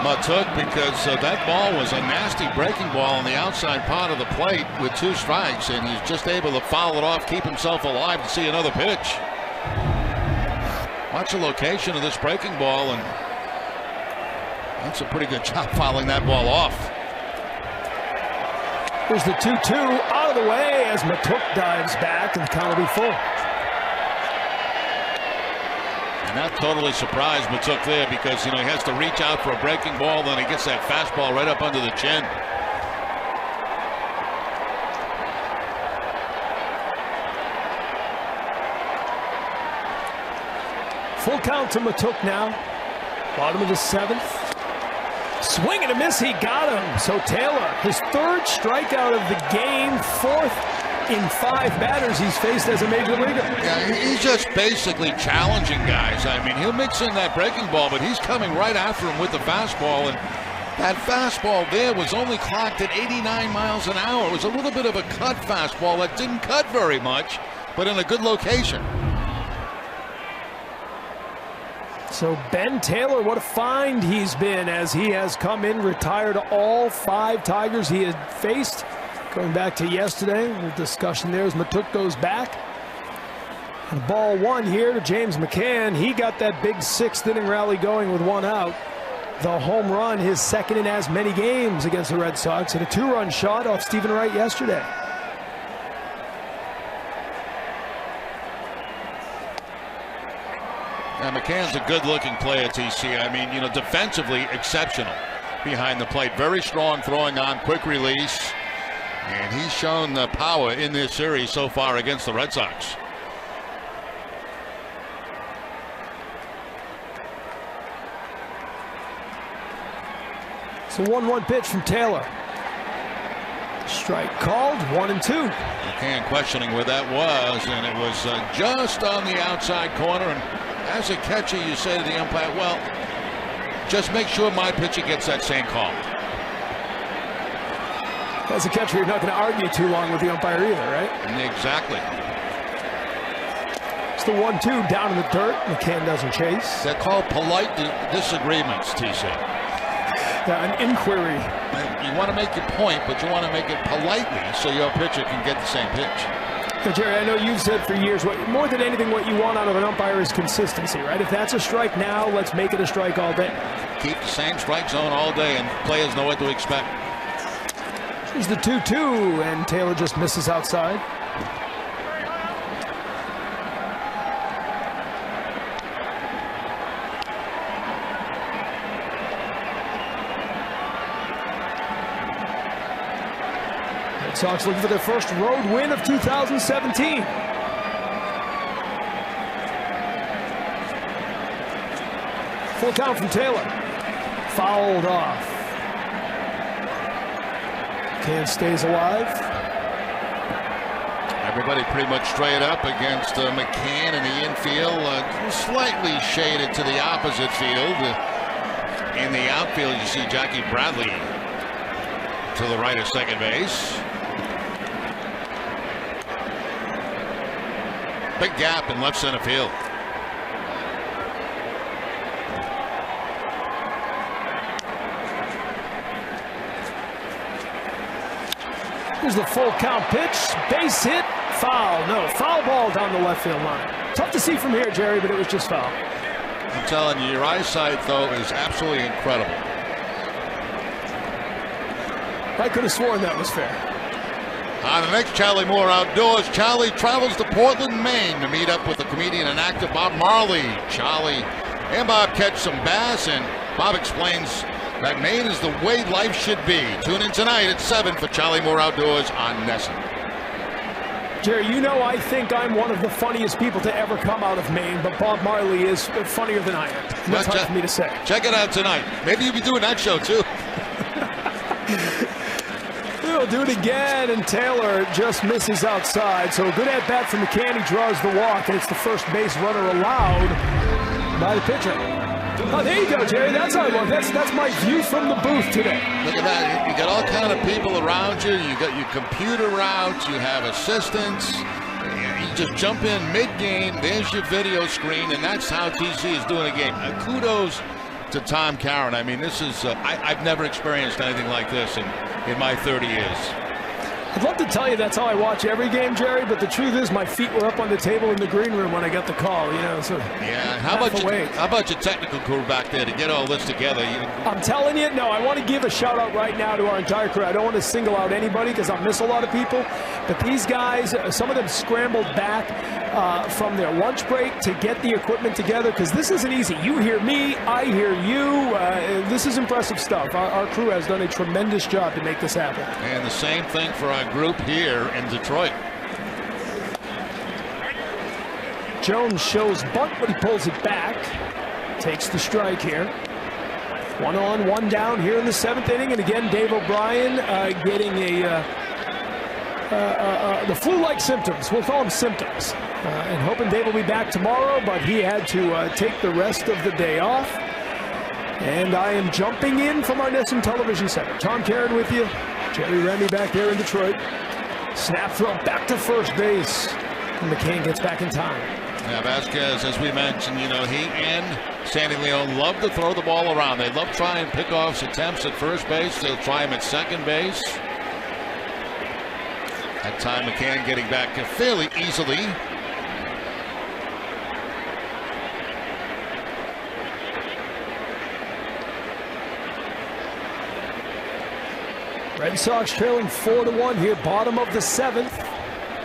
E: Matuk, because that ball was a nasty breaking ball on the outside part of the plate with 2 strikes, and he's just able to foul it off, keep himself alive to see another pitch. Watch the location of this breaking ball, and that's a pretty good job fouling that ball off.
G: Here's the 2-2 out of the way as Matuk dives back, and the count will be full.
E: And that totally surprised Matuk there, because, you know, he has to reach out for a breaking ball, then he gets that fastball right up under the chin.
G: Full count to Matuk now. Bottom of the 7th. Swing and a miss, he got him. So Taylor, his 3rd strikeout of the game, 4th in 5 batters he's faced as a major leaguer.
E: Yeah, he's just basically challenging guys. I mean, he'll mix in that breaking ball, but he's coming right after him with the fastball, and that fastball there was only clocked at 89 miles an hour. It was a little bit of a cut fastball that didn't cut very much, but in a good location.
G: So Ben Taylor, what a find he's been, as he has come in, retired all 5 Tigers he had faced. Going back to yesterday, the discussion there as Matuk goes back. And ball 1 here to James McCann. He got that big 6th inning rally going with 1 out. The home run, his 2nd in as many games against the Red Sox, and a 2-run shot off Stephen Wright yesterday.
E: Now, McCann's a good-looking player, TC. I mean, you know, defensively exceptional behind the plate. Very strong throwing on, quick release. And he's shown the power in this series so far against the Red Sox.
G: It's a 1-1 pitch from Taylor. Strike called, 1-2.
E: McCann questioning where that was, and it was just on the outside corner. And as a catcher, you say to the umpire, well, just make sure my pitcher gets that same call.
G: As a catcher, you're not going to argue too long with the umpire either, right?
E: Exactly.
G: It's the 1-2 down in the dirt. McCann doesn't chase.
E: They're called polite disagreements, TC.
G: Yeah, an inquiry.
E: You want to make your point, but you want to make it politely so your pitcher can get the same pitch.
G: So Jerry, I know you've said for years, more than anything, what you want out of an umpire is consistency, right? If that's a strike now, let's make it a strike all day.
E: Keep the same strike zone all day, and players know what to expect.
G: Here's the 2-2, and Taylor just misses outside. Red Sox looking for their first road win of 2017. Full count from Taylor. Fouled off. McCann stays alive.
E: Everybody pretty much straight up against McCann in the infield. Slightly shaded to the opposite field. In the outfield, you see Jackie Bradley to the right of second base. Big gap in left center field.
G: Here's the full count pitch. Base hit. Foul. No, foul ball down the left field line. Tough to see from here, Jerry, but it was just foul.
E: I'm telling you, your eyesight, though, is absolutely incredible.
G: I could have sworn that was fair.
B: On the next Charlie Moore Outdoors, Charlie travels to Portland, Maine to meet up with the comedian and actor Bob Marley. Charlie and Bob catch some bass, and Bob explains that Maine is the way life should be. Tune in tonight at 7 for Charlie Moore Outdoors on NESN.
G: Jerry, you know I think I'm one of the funniest people to ever come out of Maine, but Bob Marley is funnier than I am. That's hard for me to say.
E: Check it out tonight. Maybe you'll be doing that show, too.
G: He'll do it again, and Taylor just misses outside. So a good at-bat from McCann. He draws the walk, and it's the first base runner allowed by the pitcher. Oh, there you go, Jerry. That's how I look. That's my view from the booth today.
E: Look at that. You got all kind of people around you. You got your computer out. You have assistants. You just jump in mid-game. There's your video screen, and that's how TC is doing a game. Kudos to Tom Caron. I mean, this is I've never experienced anything like this in my 30 years.
G: I'd love to tell you that's how I watch every game, Jerry, but the truth is my feet were up on the table in the green room when I got the call, you know. So
E: yeah, how about your technical crew back there to get all this together?
G: I'm telling you, no, I want to give a shout out right now to our entire crew. I don't want to single out anybody because I miss a lot of people, but these guys, some of them scrambled back from their lunch break to get the equipment together because this isn't easy. You hear me, I hear you. This is impressive stuff. Our crew has done a tremendous job to make this happen.
E: And the same thing for our group here in Detroit.
G: Jones shows bunt, but he pulls it back. Takes the strike here. 1 on, 1 down here in the 7th inning. And again, Dave O'Brien getting the flu-like symptoms. We'll call them symptoms. And hoping Dave will be back tomorrow, but he had to take the rest of the day off. And I am jumping in from our NESN Television Center. Tom Caron with you. Jerry Remy back there in Detroit. Snap throw back to first base. And McCann gets back in time.
E: Yeah, Vasquez, as we mentioned, you know, he and Sandy Leon love to throw the ball around. They love trying pickoffs attempts at first base. They'll try him at second base. That time McCann getting back fairly easily.
G: Red Sox trailing 4-1 here, bottom of the 7th.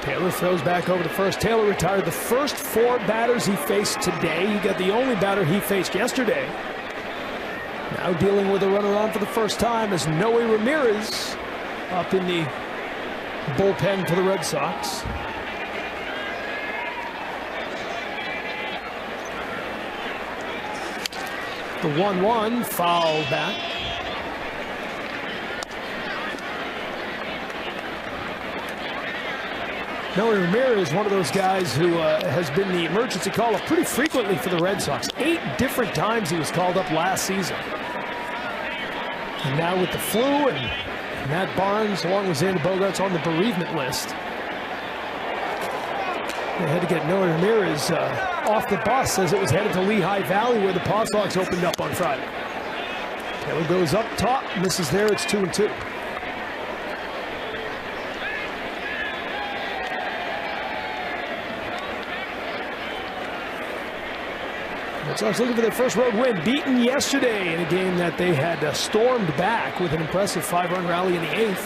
G: Taylor throws back over to first. Taylor retired the first 4 batters he faced today. He got the only batter he faced yesterday. Now dealing with a runner on for the first time is Noe Ramirez up in the bullpen for the Red Sox. The 1-1 foul back. Noe Ramirez is one of those guys who has been the emergency call-up pretty frequently for the Red Sox. 8 different times he was called up last season. And now with the flu and Matt Barnes, along with Xander Bogaerts, on the bereavement list. They had to get Noe Ramirez off the bus as it was headed to Lehigh Valley where the Paw Sox opened up on Friday. Taylor goes up top, misses there, it's 2-2. Red Sox looking for their first road win, beaten yesterday in a game that they had stormed back with an impressive 5-run rally in the 8th.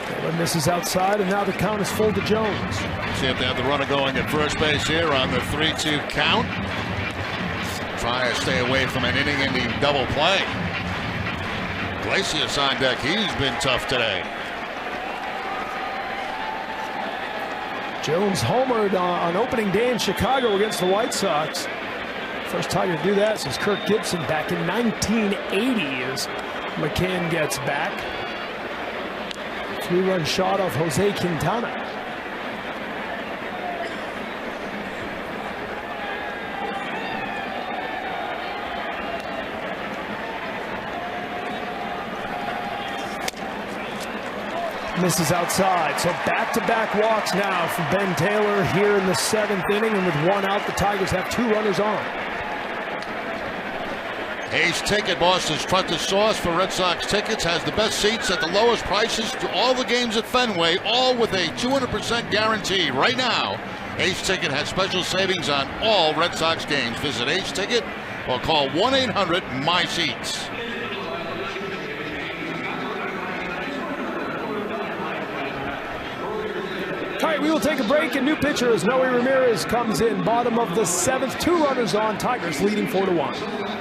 G: Taylor misses outside, and now the count is full to Jones.
E: See if they have the runner going at first base here on the 3-2 count. Try to stay away from an inning-ending double play. Glacius on deck. He's been tough today.
G: Jones homered on opening day in Chicago against the White Sox. First Tiger to do that since Kirk Gibson back in 1980 as McCann gets back. 3-run shot off Jose Quintana. Misses outside, so back-to-back walks now from Ben Taylor here in the 7th inning, and with 1 out, the Tigers have 2 runners on.
E: Ace Ticket, Boston's trusted source for Red Sox tickets, has the best seats at the lowest prices to all the games at Fenway, all with a 200% guarantee. Right now, Ace Ticket has special savings on all Red Sox games. Visit Ace Ticket or call 1-800-MY-SEATS.
G: All right, we will take a break. A new pitcher as Noe Ramirez comes in, bottom of the 7th. 2 runners on. Tigers leading 4-1.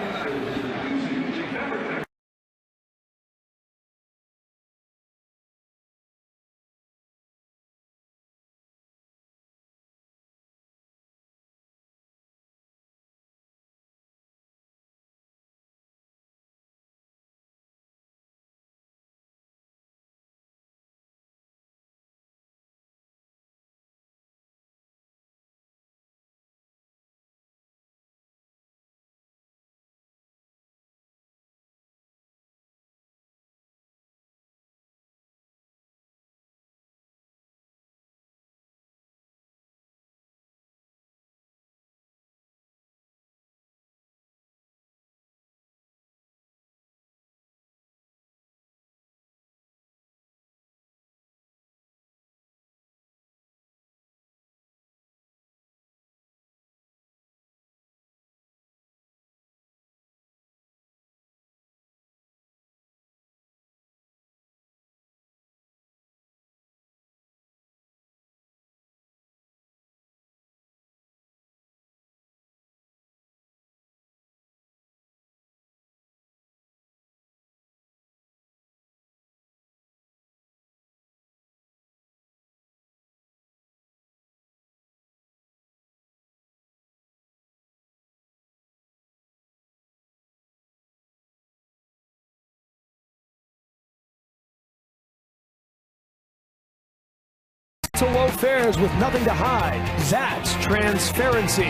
G: To low fares with nothing to hide. That's transparency.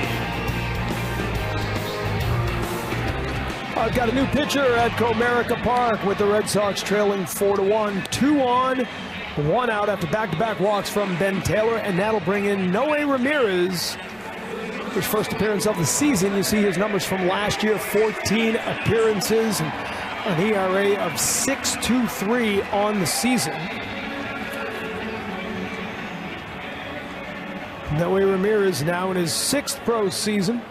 G: I've got a new pitcher at Comerica Park with the Red Sox trailing 4-1. 2 on, 1 out after back-to-back walks from Ben Taylor, and that'll bring in Noe Ramirez. His first appearance of the season. You see his numbers from last year, 14 appearances and an ERA of 6.23 on the season. Noe Ramirez now in his 6th pro season.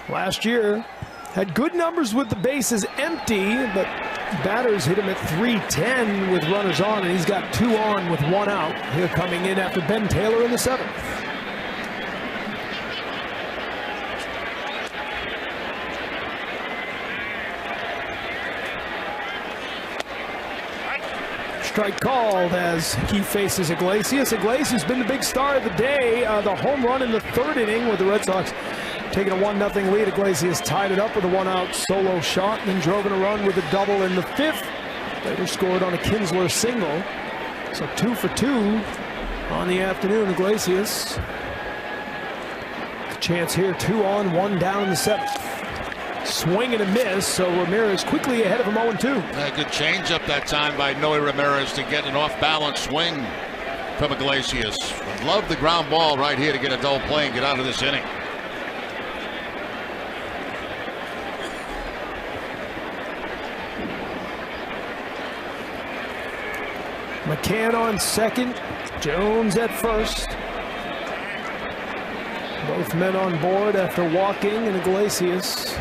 G: Last year had good numbers with the bases empty, but batters hit him at .310 with runners on, and he's got 2 on with 1 out. Here coming in after Ben Taylor in the 7th. Strike called as he faces Iglesias. Iglesias been the big star of the day. The home run in the 3rd inning with the Red Sox taking a 1-0 lead. Iglesias tied it up with a 1-out solo shot, and then drove in a run with a double in the 5th. Later scored on a Kinsler single. So 2 for 2 on the afternoon. Iglesias. Chance here, 2 on, 1 down in the 7th. Swing and a miss, so Ramirez quickly ahead of him 0-2.
E: A good changeup that time by Noe Ramirez to get an off-balance swing from Iglesias. Would love the ground ball right here to get a double play and get out of this inning.
G: McCann on second, Jones at first. Both men on board after walking, and Iglesias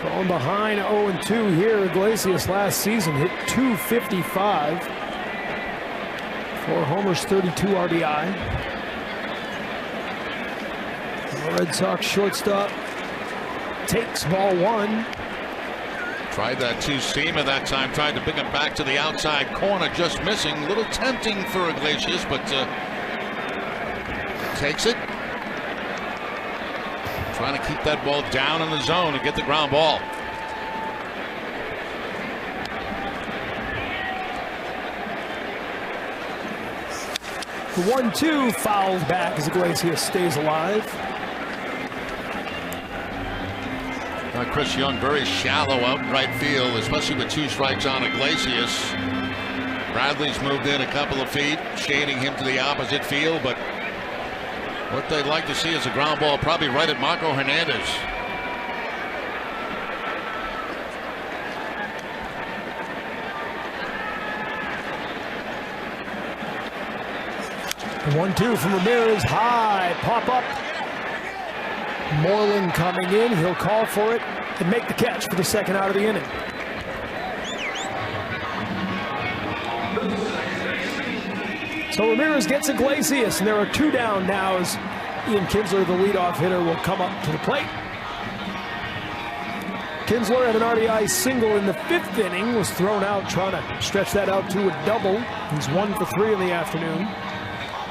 G: falling behind 0-2 here. Iglesias last season hit .255. 4 homers, 32 RBI. The Red Sox shortstop takes ball 1.
E: Tried that 2-seamer that time, tried to pick him back to the outside corner, just missing. A little tempting for Iglesias, but takes it. Trying to keep that ball down in the zone and get the ground ball.
G: The 1-2 fouled back as Iglesias stays alive.
E: Chris Young very shallow out in right field, especially with 2 strikes on Iglesias. Bradley's moved in a couple of feet, shading him to the opposite field, but What they'd like to see is a ground ball probably right at Marco Hernandez.
G: The 1-2 from Ramirez, high, pop up. Moreland coming in, he'll call for it and make the catch for the second out of the inning. So Ramirez gets Iglesias, and there are 2 down now as Ian Kinsler, the leadoff hitter, will come up to the plate. Kinsler had an RBI single in the 5th inning, was thrown out trying to stretch that out to a double. He's 1 for 3 in the afternoon.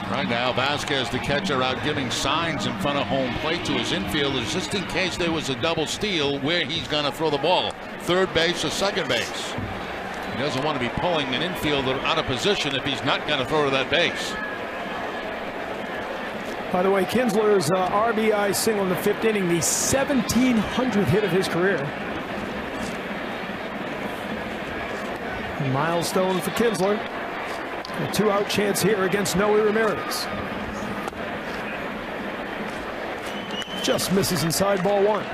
E: Right now, Vasquez, the catcher, out giving signs in front of home plate to his infielders just in case there was a double steal where he's going to throw the ball. Third base or second base. He doesn't want to be pulling an infielder out of position if he's not going to throw to that base.
G: By the way, Kinsler's RBI single in the 5th inning, the 1,700th hit of his career. A milestone for Kinsler. A 2-out chance here against Noe Ramirez. Just misses inside ball 1.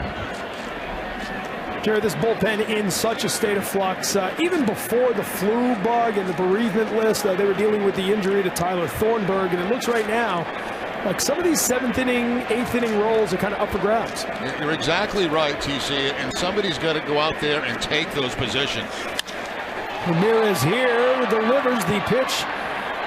G: Jerry, this bullpen in such a state of flux. Even before the flu bug and the bereavement list, they were dealing with the injury to Tyler Thornburg, and it looks right now like some of these 7th inning, 8th inning roles are kind of up for grabs.
E: You're exactly right, TC, and somebody's got to go out there and take those positions.
G: Ramirez here delivers the pitch.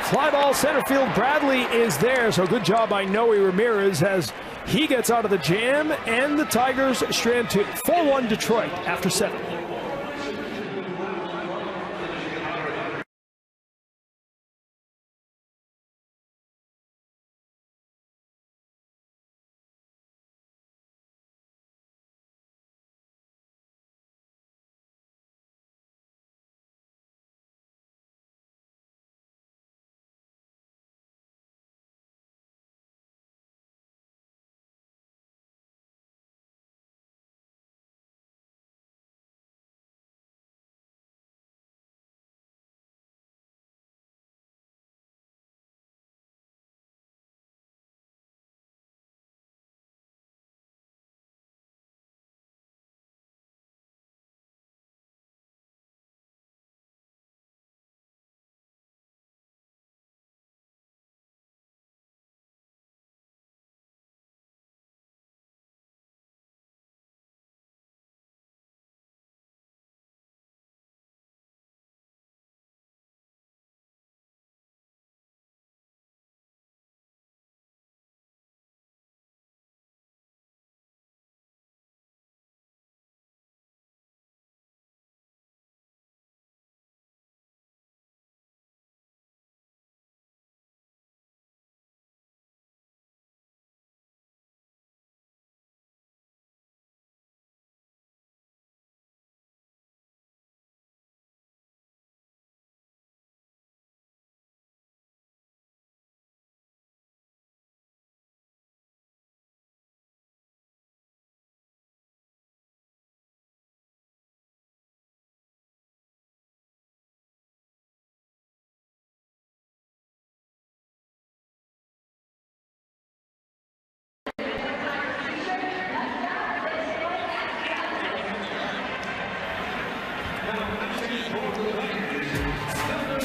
G: Fly ball center field. Bradley is there, so good job by Noe Ramirez as he gets out of the jam, and the Tigers strand 2. 4-1 Detroit after 7.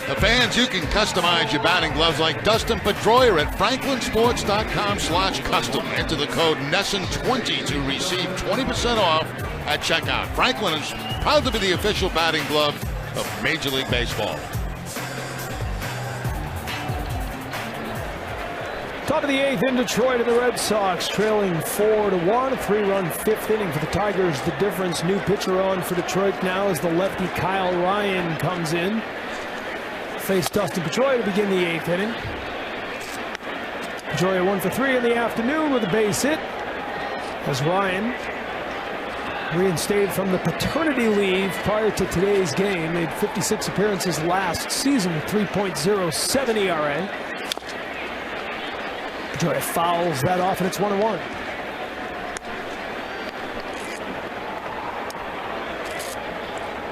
E: The fans, you can customize your batting gloves like Dustin Pedroia at franklinsports.com/custom. Enter the code NESSON20 to receive 20% off at checkout. Franklin is proud to be the official batting glove of Major League Baseball.
G: Top of the 8th in Detroit, and the Red Sox trailing 4-1. A 3-run 5th inning for the Tigers. The difference, new pitcher on for Detroit now as the lefty Kyle Ryan comes in. Face Dustin Pedroia to begin the 8th inning. Pedroia 1 for 3 in the afternoon with a base hit as Ryan, reinstated from the paternity leave prior to today's game, made 56 appearances last season with 3.07 ERA. Pedroia fouls that off, and it's 1-1.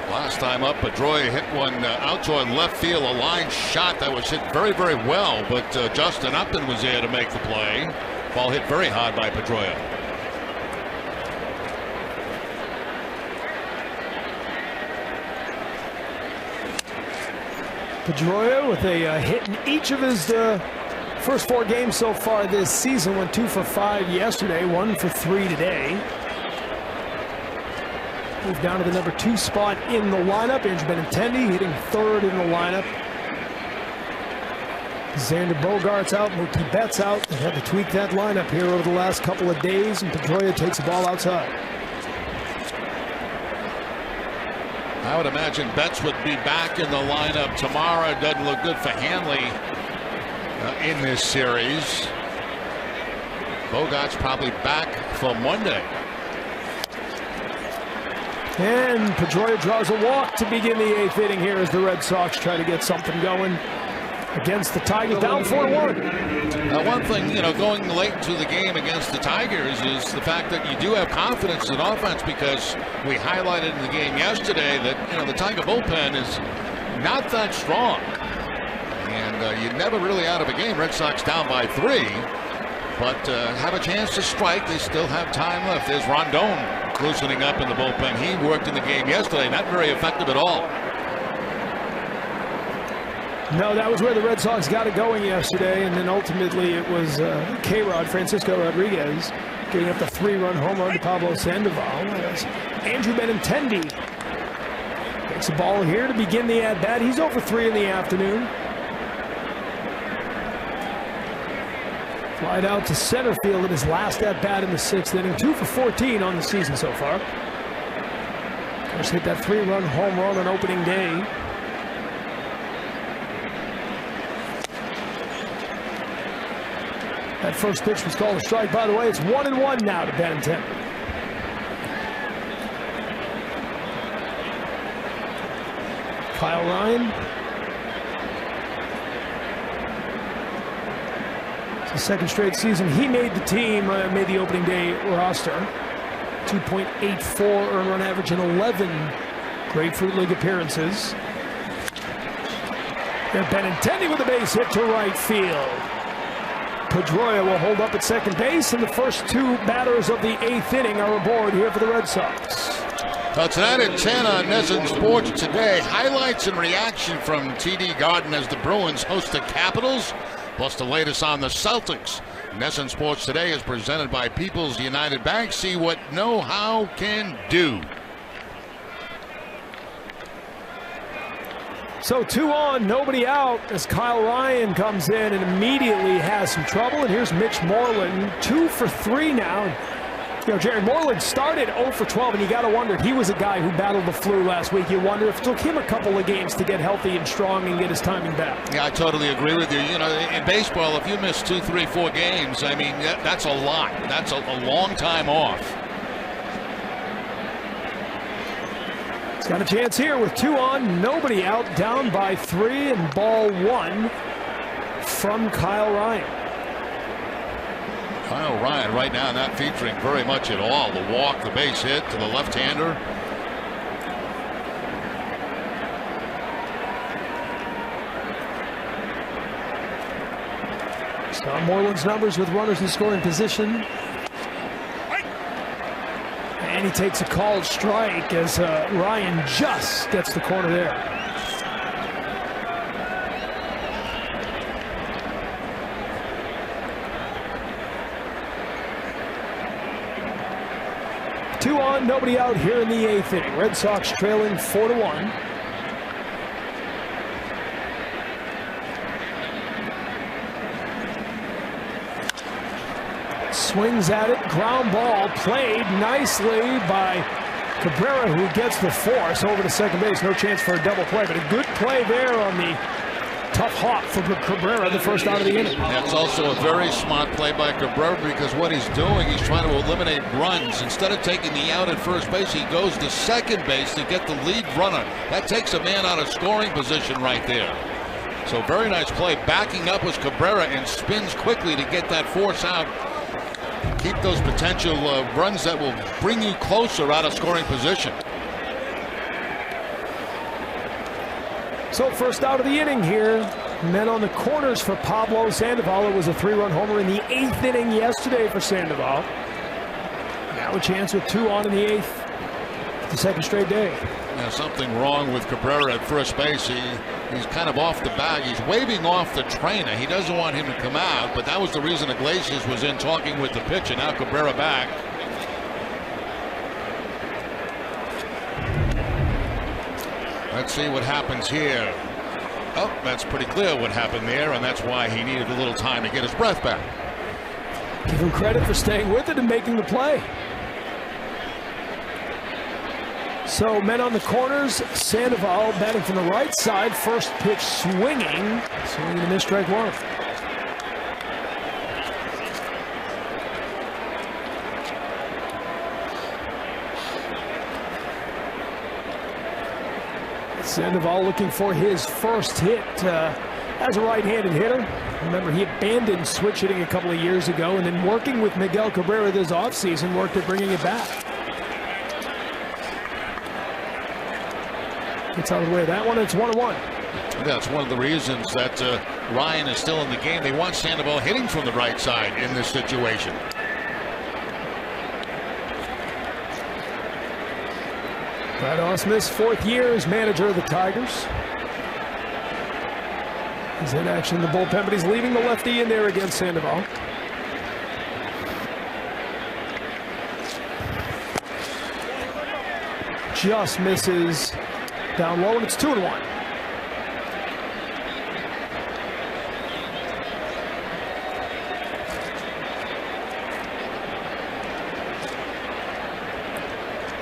E: Last time up, Pedroia hit one out toward left field, a line shot that was hit very, very well, but Justin Upton was there to make the play. Ball hit very hard by Pedroia.
G: Pedroia with a hit in each of his first 4 games so far this season. Went 2 for 5 yesterday, 1 for 3 today. Moved down to the number 2 spot in the lineup. Andrew Benintendi hitting 3rd in the lineup. Xander Bogaerts out, Mookie Betts out. They had to tweak that lineup here over the last couple of days, and Pedroia takes the ball outside.
E: I would imagine Betts would be back in the lineup tomorrow. It doesn't look good for Hanley in this series. Bogaerts probably back for Monday.
G: And Pedroia draws a walk to begin the 8th inning here as the Red Sox try to get something going against the Tigers, down 4-1.
E: Now, one thing, going late into the game against the Tigers is the fact that you do have confidence in offense, because we highlighted in the game yesterday that, the Tiger bullpen is not that strong. And you're never really out of a game. Red Sox down by 3, but have a chance to strike. They still have time left. There's Rondon loosening up in the bullpen. He worked in the game yesterday, not very effective at all.
G: No, that was where the Red Sox got it going yesterday, and then ultimately it was K-Rod, Francisco Rodriguez, getting up the 3-run home run to Pablo Sandoval. As Andrew Benintendi takes the ball here to begin the at-bat. He's over 3 in the afternoon. Flied out to center field in his last at-bat in the 6th inning. 2 for 14 on the season so far. Just hit that 3-run home run on opening day. That first pitch was called a strike. By the way, it's 1-1 now to Benintendi. Kyle Ryan. It's the second straight season he made the team, made the opening day roster. 2.84 earned run average in 11 Grapefruit League appearances. And Benintendi with a base hit to right field. Pedroia will hold up at second base, and the first 2 batters of the 8th inning are aboard here for the Red Sox.
B: Well, tonight at 10 on NESN Sports Today, highlights and reaction from TD Garden as the Bruins host the Capitals, plus the latest on the Celtics. NESN Sports Today is presented by People's United Bank. See what know-how can do.
G: So 2 on, nobody out as Kyle Ryan comes in and immediately has some trouble. And here's Mitch Moreland, 2 for 3 now. Jerry Moreland started 0 for 12, and you got to wonder, he was a guy who battled the flu last week. You wonder if it took him a couple of games to get healthy and strong and get his timing back.
E: Yeah, I totally agree with you. In baseball, if you miss 2, 3, 4 games, I mean, that's a lot. That's a long time off.
G: He's got a chance here with 2 on, nobody out, down by 3, and ball 1 from Kyle Ryan.
B: Kyle Ryan right now not featuring very much at all. The walk, the base hit to the left-hander.
G: Scott Moreland's numbers with runners in scoring position. And he takes a called strike as Ryan just gets the corner there. Two on, nobody out here in the 8th inning. Red Sox trailing 4-1. Swings at it, ground ball played nicely by Cabrera, who gets the force over to second base. No chance for a double play, but a good play there on the tough hop for Cabrera, the first out of the inning.
E: That's also a very smart play by Cabrera, because what he's doing, he's trying to eliminate runs. Instead of taking the out at first base, he goes to second base to get the lead runner. That takes a man out of scoring position right there. So very nice play. Backing up was Cabrera and spins quickly to get that force out. Keep those potential runs that will bring you closer out of scoring position.
G: So first out of the inning here Men on the corners for Pablo Sandoval. It was a 3-run homer in the 8th inning yesterday for Sandoval. Now a chance with 2 on in the 8th. The second straight day.
E: Yeah, something wrong with Cabrera at first base. He's kind of off the bag. He's waving off the trainer. He doesn't want him to come out, but that was the reason Iglesias was in talking with the pitcher. Now Cabrera back. Let's see what happens here. Oh, that's pretty clear what happened there, and that's why he needed a little time to get his breath back.
G: Give him credit for staying with it and making the play. So men on the corners, Sandoval batting from the right side, first pitch swinging to miss, strike 1. Sandoval looking for his first hit as a right-handed hitter. Remember, he abandoned switch hitting a couple of years ago, and then working with Miguel Cabrera this offseason, worked at bringing it back. Gets out of the way of that one. It's 1-1.
E: That's one of the reasons that Ryan is still in the game. They want Sandoval hitting from the right side in this situation.
G: Brad Ausmus, 4th year as manager of the Tigers. He's in action in the bullpen, but he's leaving the lefty in there against Sandoval. Just misses down low, and it's 2-1.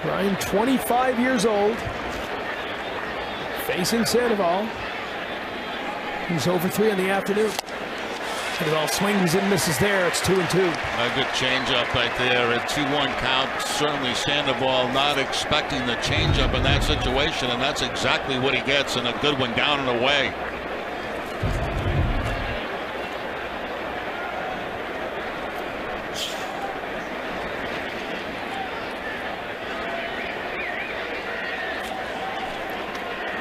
G: Ryan, 25 years old, facing Sandoval. He's over 3 in the afternoon. Sandoval swings and misses there. It's 2-2.
E: A good changeup right there. A 2-1 count. Certainly Sandoval not expecting the changeup in that situation, and that's exactly what he gets, and a good one down and away.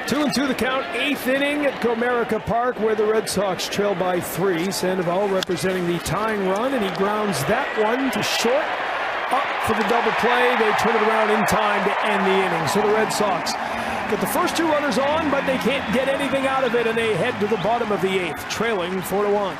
G: Two and 2 the count, 8th inning at Comerica Park, where the Red Sox trail by 3. Sandoval representing the tying run, and he grounds that one to short. Up for the double play. They turn it around in time to end the inning. So the Red Sox get the first 2 runners on, but they can't get anything out of it, and they head to the bottom of the 8th, trailing 4-1.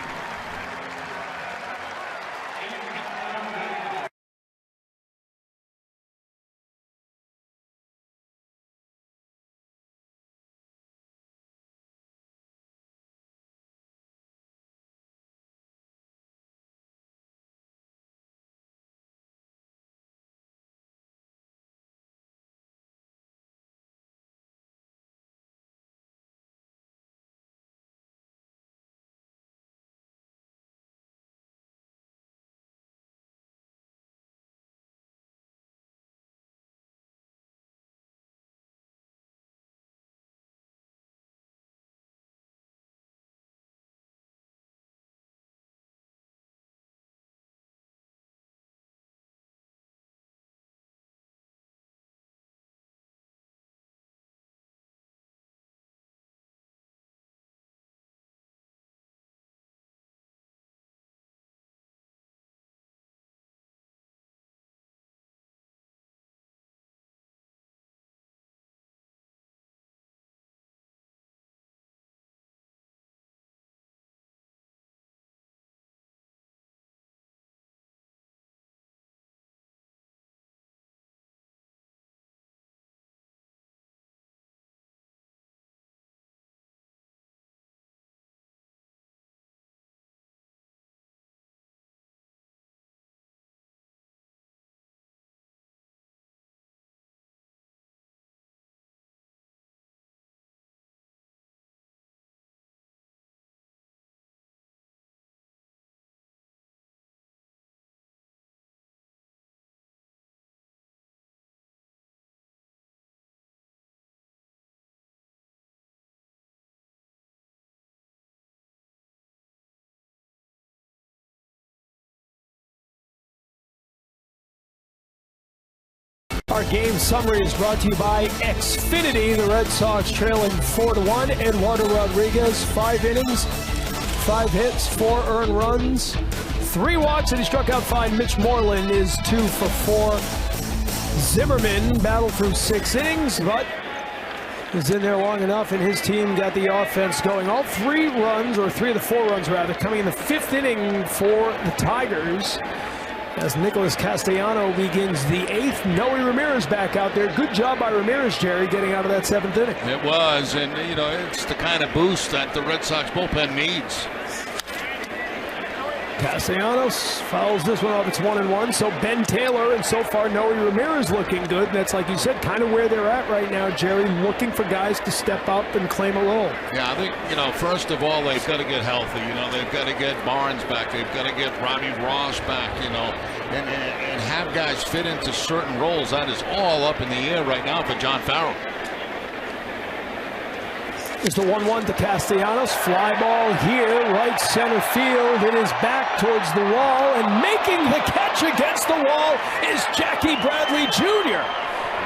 G: Our game summary is brought to you by Xfinity. The Red Sox trailing 4-1. Eduardo Rodriguez, 5 innings, 5 hits, 4 earned runs, 3 walks, and he struck out fine. Mitch Moreland is 2 for 4. Zimmerman battled through 6 innings, but was in there long enough, and his team got the offense going. All 3 runs, or 3 of the 4 runs rather, coming in the 5th inning for the Tigers, as Nicholas Castellano begins the 8th. Noe Ramirez back out there. Good job by Ramirez, Jerry, getting out of that 7th inning.
E: It was, and you know, it's the kind of boost that the Red Sox bullpen needs.
G: Castellanos fouls this one off. It's 1-1. So Ben Taylor, and so far Noe Ramirez looking good. And that's, like you said, kind of where they're at right now, Jerry, looking for guys to step up and claim a role.
E: Yeah, I think, you know, first of all, they've got to get healthy. You know, they've got to get Barnes back. They've got to get Robbie Ross back, you know, and have guys fit into certain roles. That is all up in the air right now for John Farrell.
G: It's the 1-1 to Castellanos. Fly ball here, right center field. It is back towards the wall, and making the catch against the wall is Jackie Bradley Jr.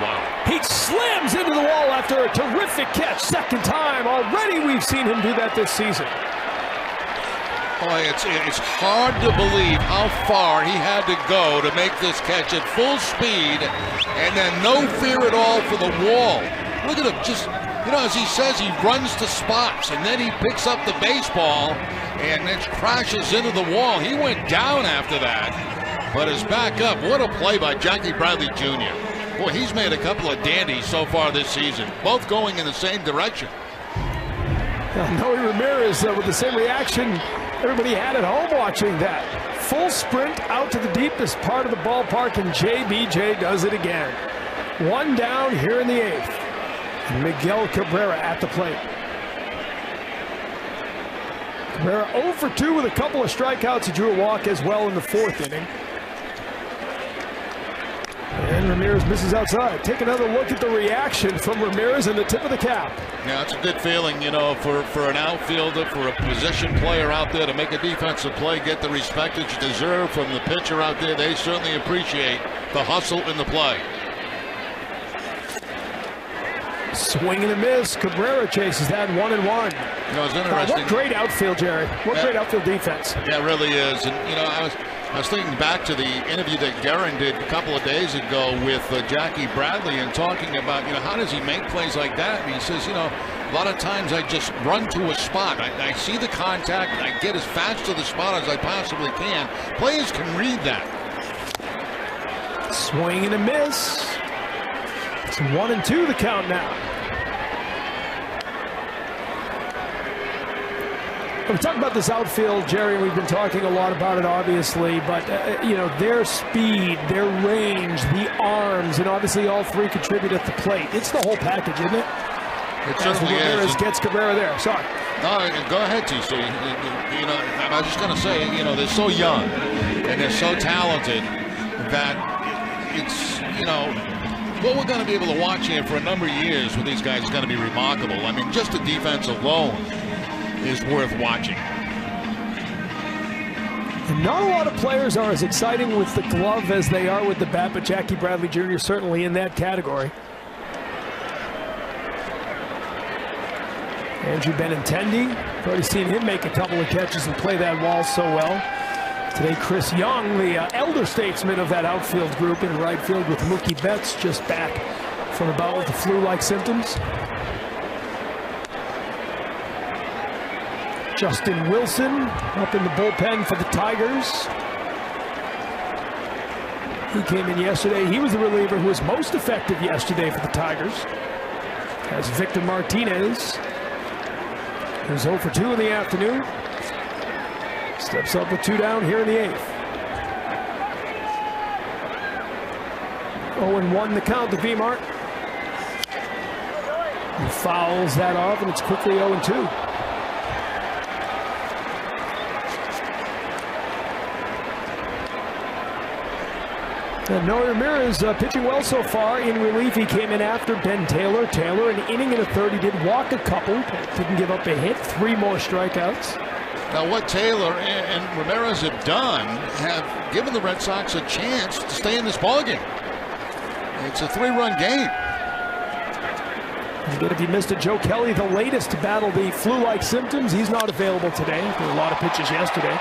E: Wow.
G: He slams into the wall after a terrific catch. Second time already we've seen him do that this season.
E: Boy, it's hard to believe how far he had to go to make this catch at full speed, and then no fear at all for the wall. Look at him, just, you know, as he says, he runs to spots, and then he picks up the baseball and then crashes into the wall. He went down after that, but is back up. What a play by Jackie Bradley Jr. Boy, he's made a couple of dandies so far this season, both going in the same direction.
G: Noe Ramirez with the same reaction everybody had at home watching that. Full sprint out to the deepest part of the ballpark, and JBJ does it again. 1 down here in the 8th. Miguel Cabrera at the plate. Cabrera 0 for 2 with a couple of strikeouts. He drew a walk as well in the 4th inning. And Ramirez misses outside. Take another look at the reaction from Ramirez and the tip of the cap.
E: Yeah, it's a good feeling, you know, for an outfielder, for a position player out there to make a defensive play, get the respect that you deserve from the pitcher out there. They certainly appreciate the hustle in the play.
G: Swing and a miss. Cabrera chases that 1-1.
E: You know, it's interesting.
G: What great outfield, Jerry. What great outfield defense.
E: Yeah, it really is. And, you know, I was thinking back to the interview that Guerin did a couple of days ago with Jackie Bradley, and talking about, you know, how does he make plays like that? And he says, you know, a lot of times I just run to a spot. I see the contact, and I get as fast to the spot as I possibly can. Players can read that.
G: Swing and a miss. It's 1-2 the count now. We talk about this outfield, Jerry, and we've been talking a lot about it, obviously, but, you know, their speed, their range, the arms, and obviously all 3 contribute at the plate. It's the whole package, isn't it?
E: It certainly is.
G: Ramirez gets Cabrera there. Sorry.
E: No, go ahead, TC. You know, I was just going to say, you know, they're so young and they're so talented that it's, you know, what we're going to be able to watch here for a number of years with these guys is going to be remarkable. I mean, just the defense alone is worth watching.
G: And not a lot of players are as exciting with the glove as they are with the bat, but Jackie Bradley Jr. certainly in that category. Andrew Benintendi, I've already seen him make a couple of catches and play that wall so well. Today, Chris Young, the elder statesman of that outfield group, in right field with Mookie Betts, just back from a bout with the flu-like symptoms. Justin Wilson up in the bullpen for the Tigers. He came in yesterday. He was the reliever who was most effective yesterday for the Tigers. As Victor Martinez, who's 0 for 2 in the afternoon, steps up with 2 down here in the 8th. 0-1 the count to V-Mart. He fouls that off, and it's quickly 0-2. And Noe Ramirez pitching well so far. In relief, he came in after Ben Taylor. Taylor, an inning and a third. He did walk a couple, didn't give up a hit. 3 more strikeouts.
E: Now, what Taylor and Ramirez have done have given the Red Sox a chance to stay in this ballgame. It's a 3-run game.
G: Again, if you missed it, Joe Kelly, the latest to battle the flu-like symptoms. He's not available today. There were a lot of pitches yesterday.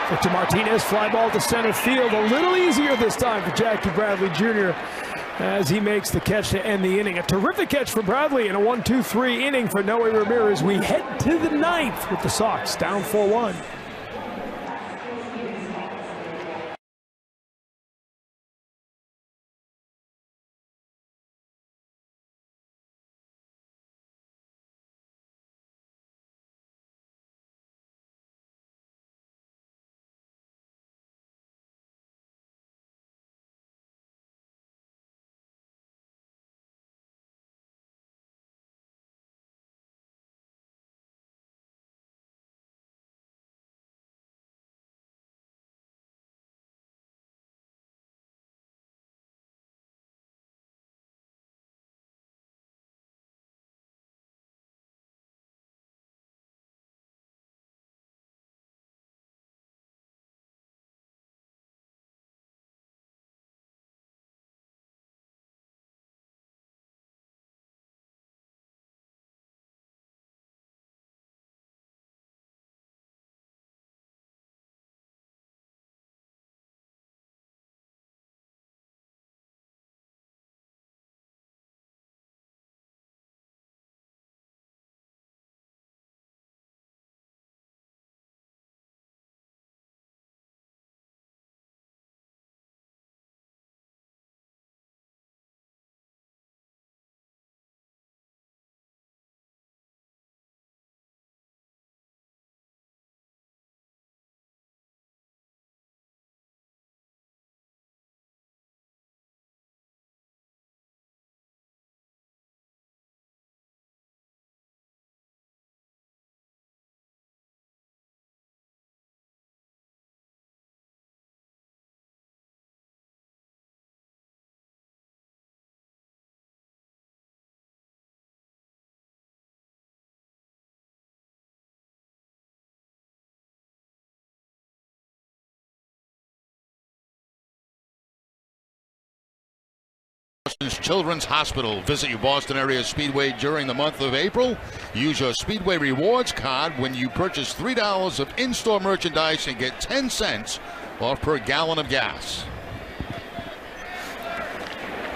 G: Victor Martinez, fly ball to center field. A little easier this time for Jackie Bradley Jr. as he makes the catch to end the inning. A terrific catch for Bradley in a 1-2-3 inning for Noe Ramirez. We head to the ninth with the Sox down 4-1.
B: Boston's Children's Hospital. Visit your Boston area Speedway during the month of April. Use your Speedway Rewards card when you purchase $3 of in-store merchandise and get 10 cents off per gallon of gas.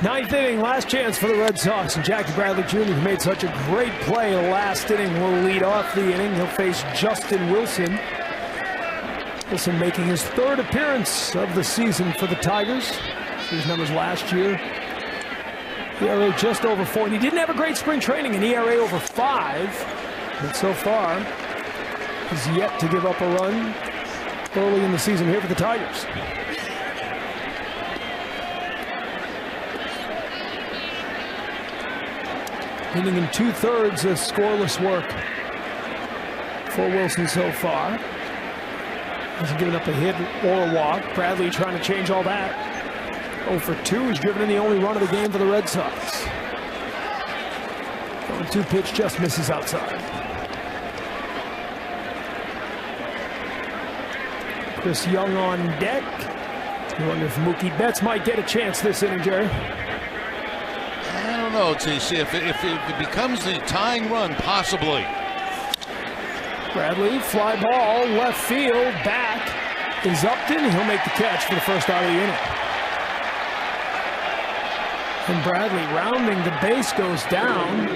G: Ninth inning, last chance for the Red Sox, and Jackie Bradley Jr., who made such a great play in the last inning, will lead off the inning. He'll face Justin Wilson. Wilson making his third appearance of the season for the Tigers. His numbers last year. ERA just over 4, and he didn't have a great spring training, an ERA over 5, but so far he's yet to give up a run early in the season here for the Tigers. Inning in 2/3 of scoreless work for Wilson so far. Hasn't given up a hit or a walk. Bradley trying to change all that. 0 for 2. He's driven in the only run of the game for the Red Sox. 0-2 pitch just misses outside. Chris Young on deck. You wonder if Mookie Betts might get a chance this inning, Jerry.
E: I don't know, TC. If it becomes the tying run, possibly.
G: Bradley, fly ball, left field, back is Upton. He'll make the catch for the first out of the inning. And Bradley rounding the base goes down.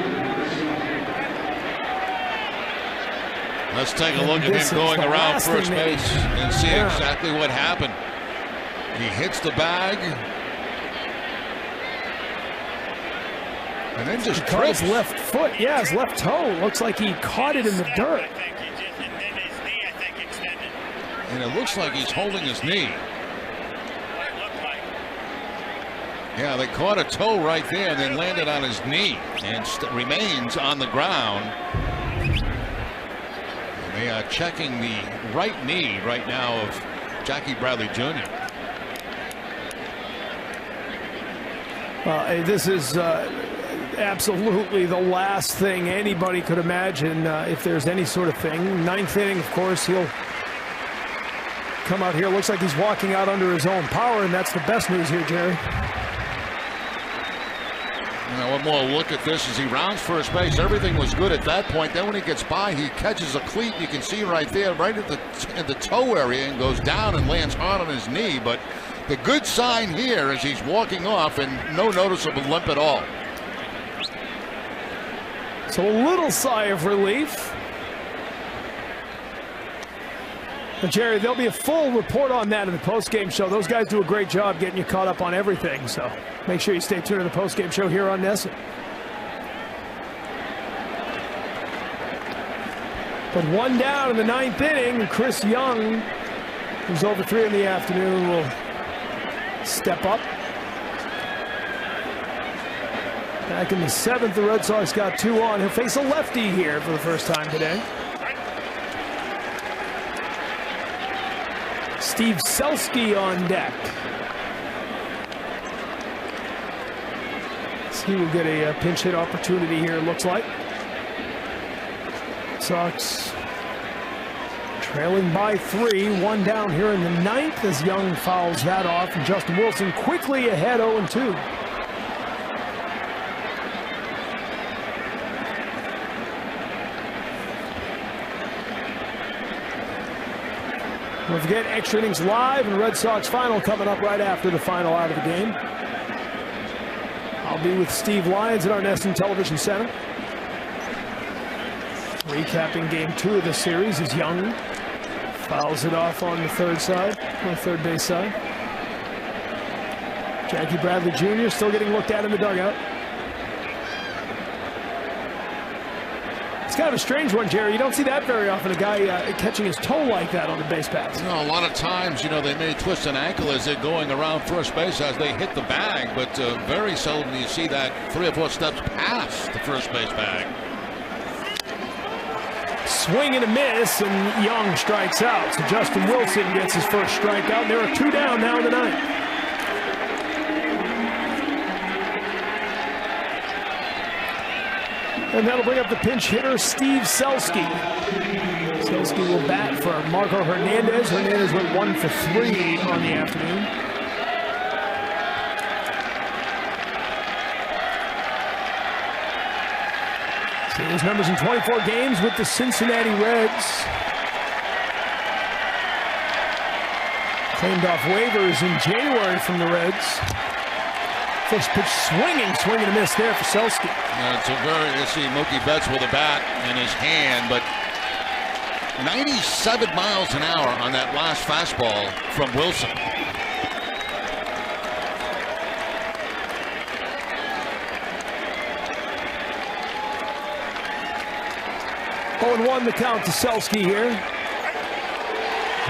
E: Let's take a look at him going around first base and see exactly what happened. He hits the bag. And then just
G: caught his left foot. Yeah, his left toe. Looks like he caught it in the dirt.
E: And it looks like he's holding his knee. Yeah, they caught a toe right there and then landed on his knee and remains on the ground. And they are checking the right knee right now of Jackie Bradley Jr.
G: This is absolutely the last thing anybody could imagine if there's any sort of thing. Ninth inning, of course, he'll come out here. Looks like he's walking out under his own power, and that's the best news here, Jerry.
E: Now one more look at this as he rounds first base. Everything was good at that point. Then when he gets by, he catches a cleat. You can see right there, right at the toe area, and goes down and lands hard on his knee. But the good sign here is he's walking off and no noticeable limp at all.
G: So a little sigh of relief. And Jerry, there'll be a full report on that in the postgame show. Those guys do a great job getting you caught up on everything. So make sure you stay tuned to the postgame show here on NESN. But one down in the ninth inning, and Chris Young, who's over 3 in the afternoon, will step up. Back in the 7th, the Red Sox got 2 on. He'll face a lefty here for the first time today. Steve Selski on deck. So he will get a pinch hit opportunity here, it looks like. Sox trailing by 3, 1 down here in the 9th as Young fouls that off, and Justin Wilson quickly ahead 0-2. Don't forget, extra innings live and Red Sox final coming up right after the final out of the game. I'll be with Steve Lyons at our NESN Television Center. Recapping game 2 of the series as Young fouls it off on the third base side. Jackie Bradley Jr. still getting looked at in the dugout. It's kind of a strange one, Jerry. You don't see that very often, a guy catching his toe like that on the base pass.
E: You know, a lot of times, you know, they may twist an ankle as they're going around first base as they hit the bag, but very seldom do you see that 3 or 4 steps past the first base bag.
G: Swing and a miss, and Young strikes out. So Justin Wilson gets his first strikeout. There are 2 down now in the 9th. And that'll bring up the pinch hitter, Steve Selski. Selski will bat for Marco Hernandez. Hernandez went 1 for 3 on the afternoon. See his numbers in 24 games with the Cincinnati Reds. Claimed off waivers in January from the Reds. First pitch swing and a miss there for Selski.
E: It's a very, you see Mookie Betts with a bat in his hand, but 97 miles an hour on that last fastball from Wilson.
G: 0-1 the count to Selski here.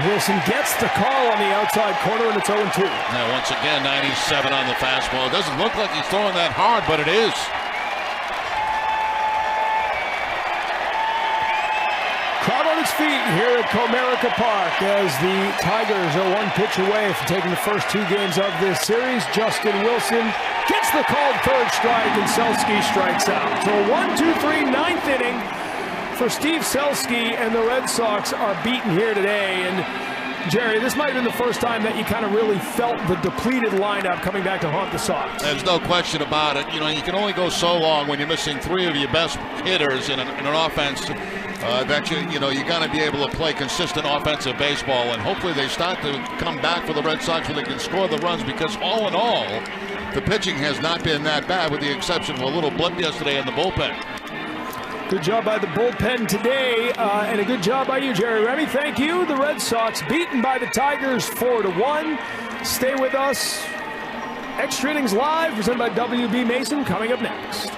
G: Wilson gets the call on the outside corner, and it's 0-2.
E: Now, once again, 97 on the fastball. It doesn't look like he's throwing that hard, but it is.
G: Crowd on its feet here at Comerica Park as the Tigers are 1 pitch away from taking the first 2 games of this series. Justin Wilson gets the called third strike, and Selski strikes out. So a 1-2-3 9th inning for Steve Selski, and the Red Sox are beaten here today. And Jerry, this might have been the first time that you kind of really felt the depleted lineup coming back to haunt the Sox.
E: There's no question about it. You know, you can only go so long when you're missing 3 of your best hitters in an offense that you got to be able to play consistent offensive baseball, and hopefully they start to come back for the Red Sox where they can score the runs, because all in all, the pitching has not been that bad, with the exception of a little blip yesterday in the bullpen.
G: Good job by the bullpen today, and a good job by you, Jerry Remy. Thank you. The Red Sox beaten by the Tigers 4-1. Stay with us. Extra Innings Live, presented by WB Mason, coming up next.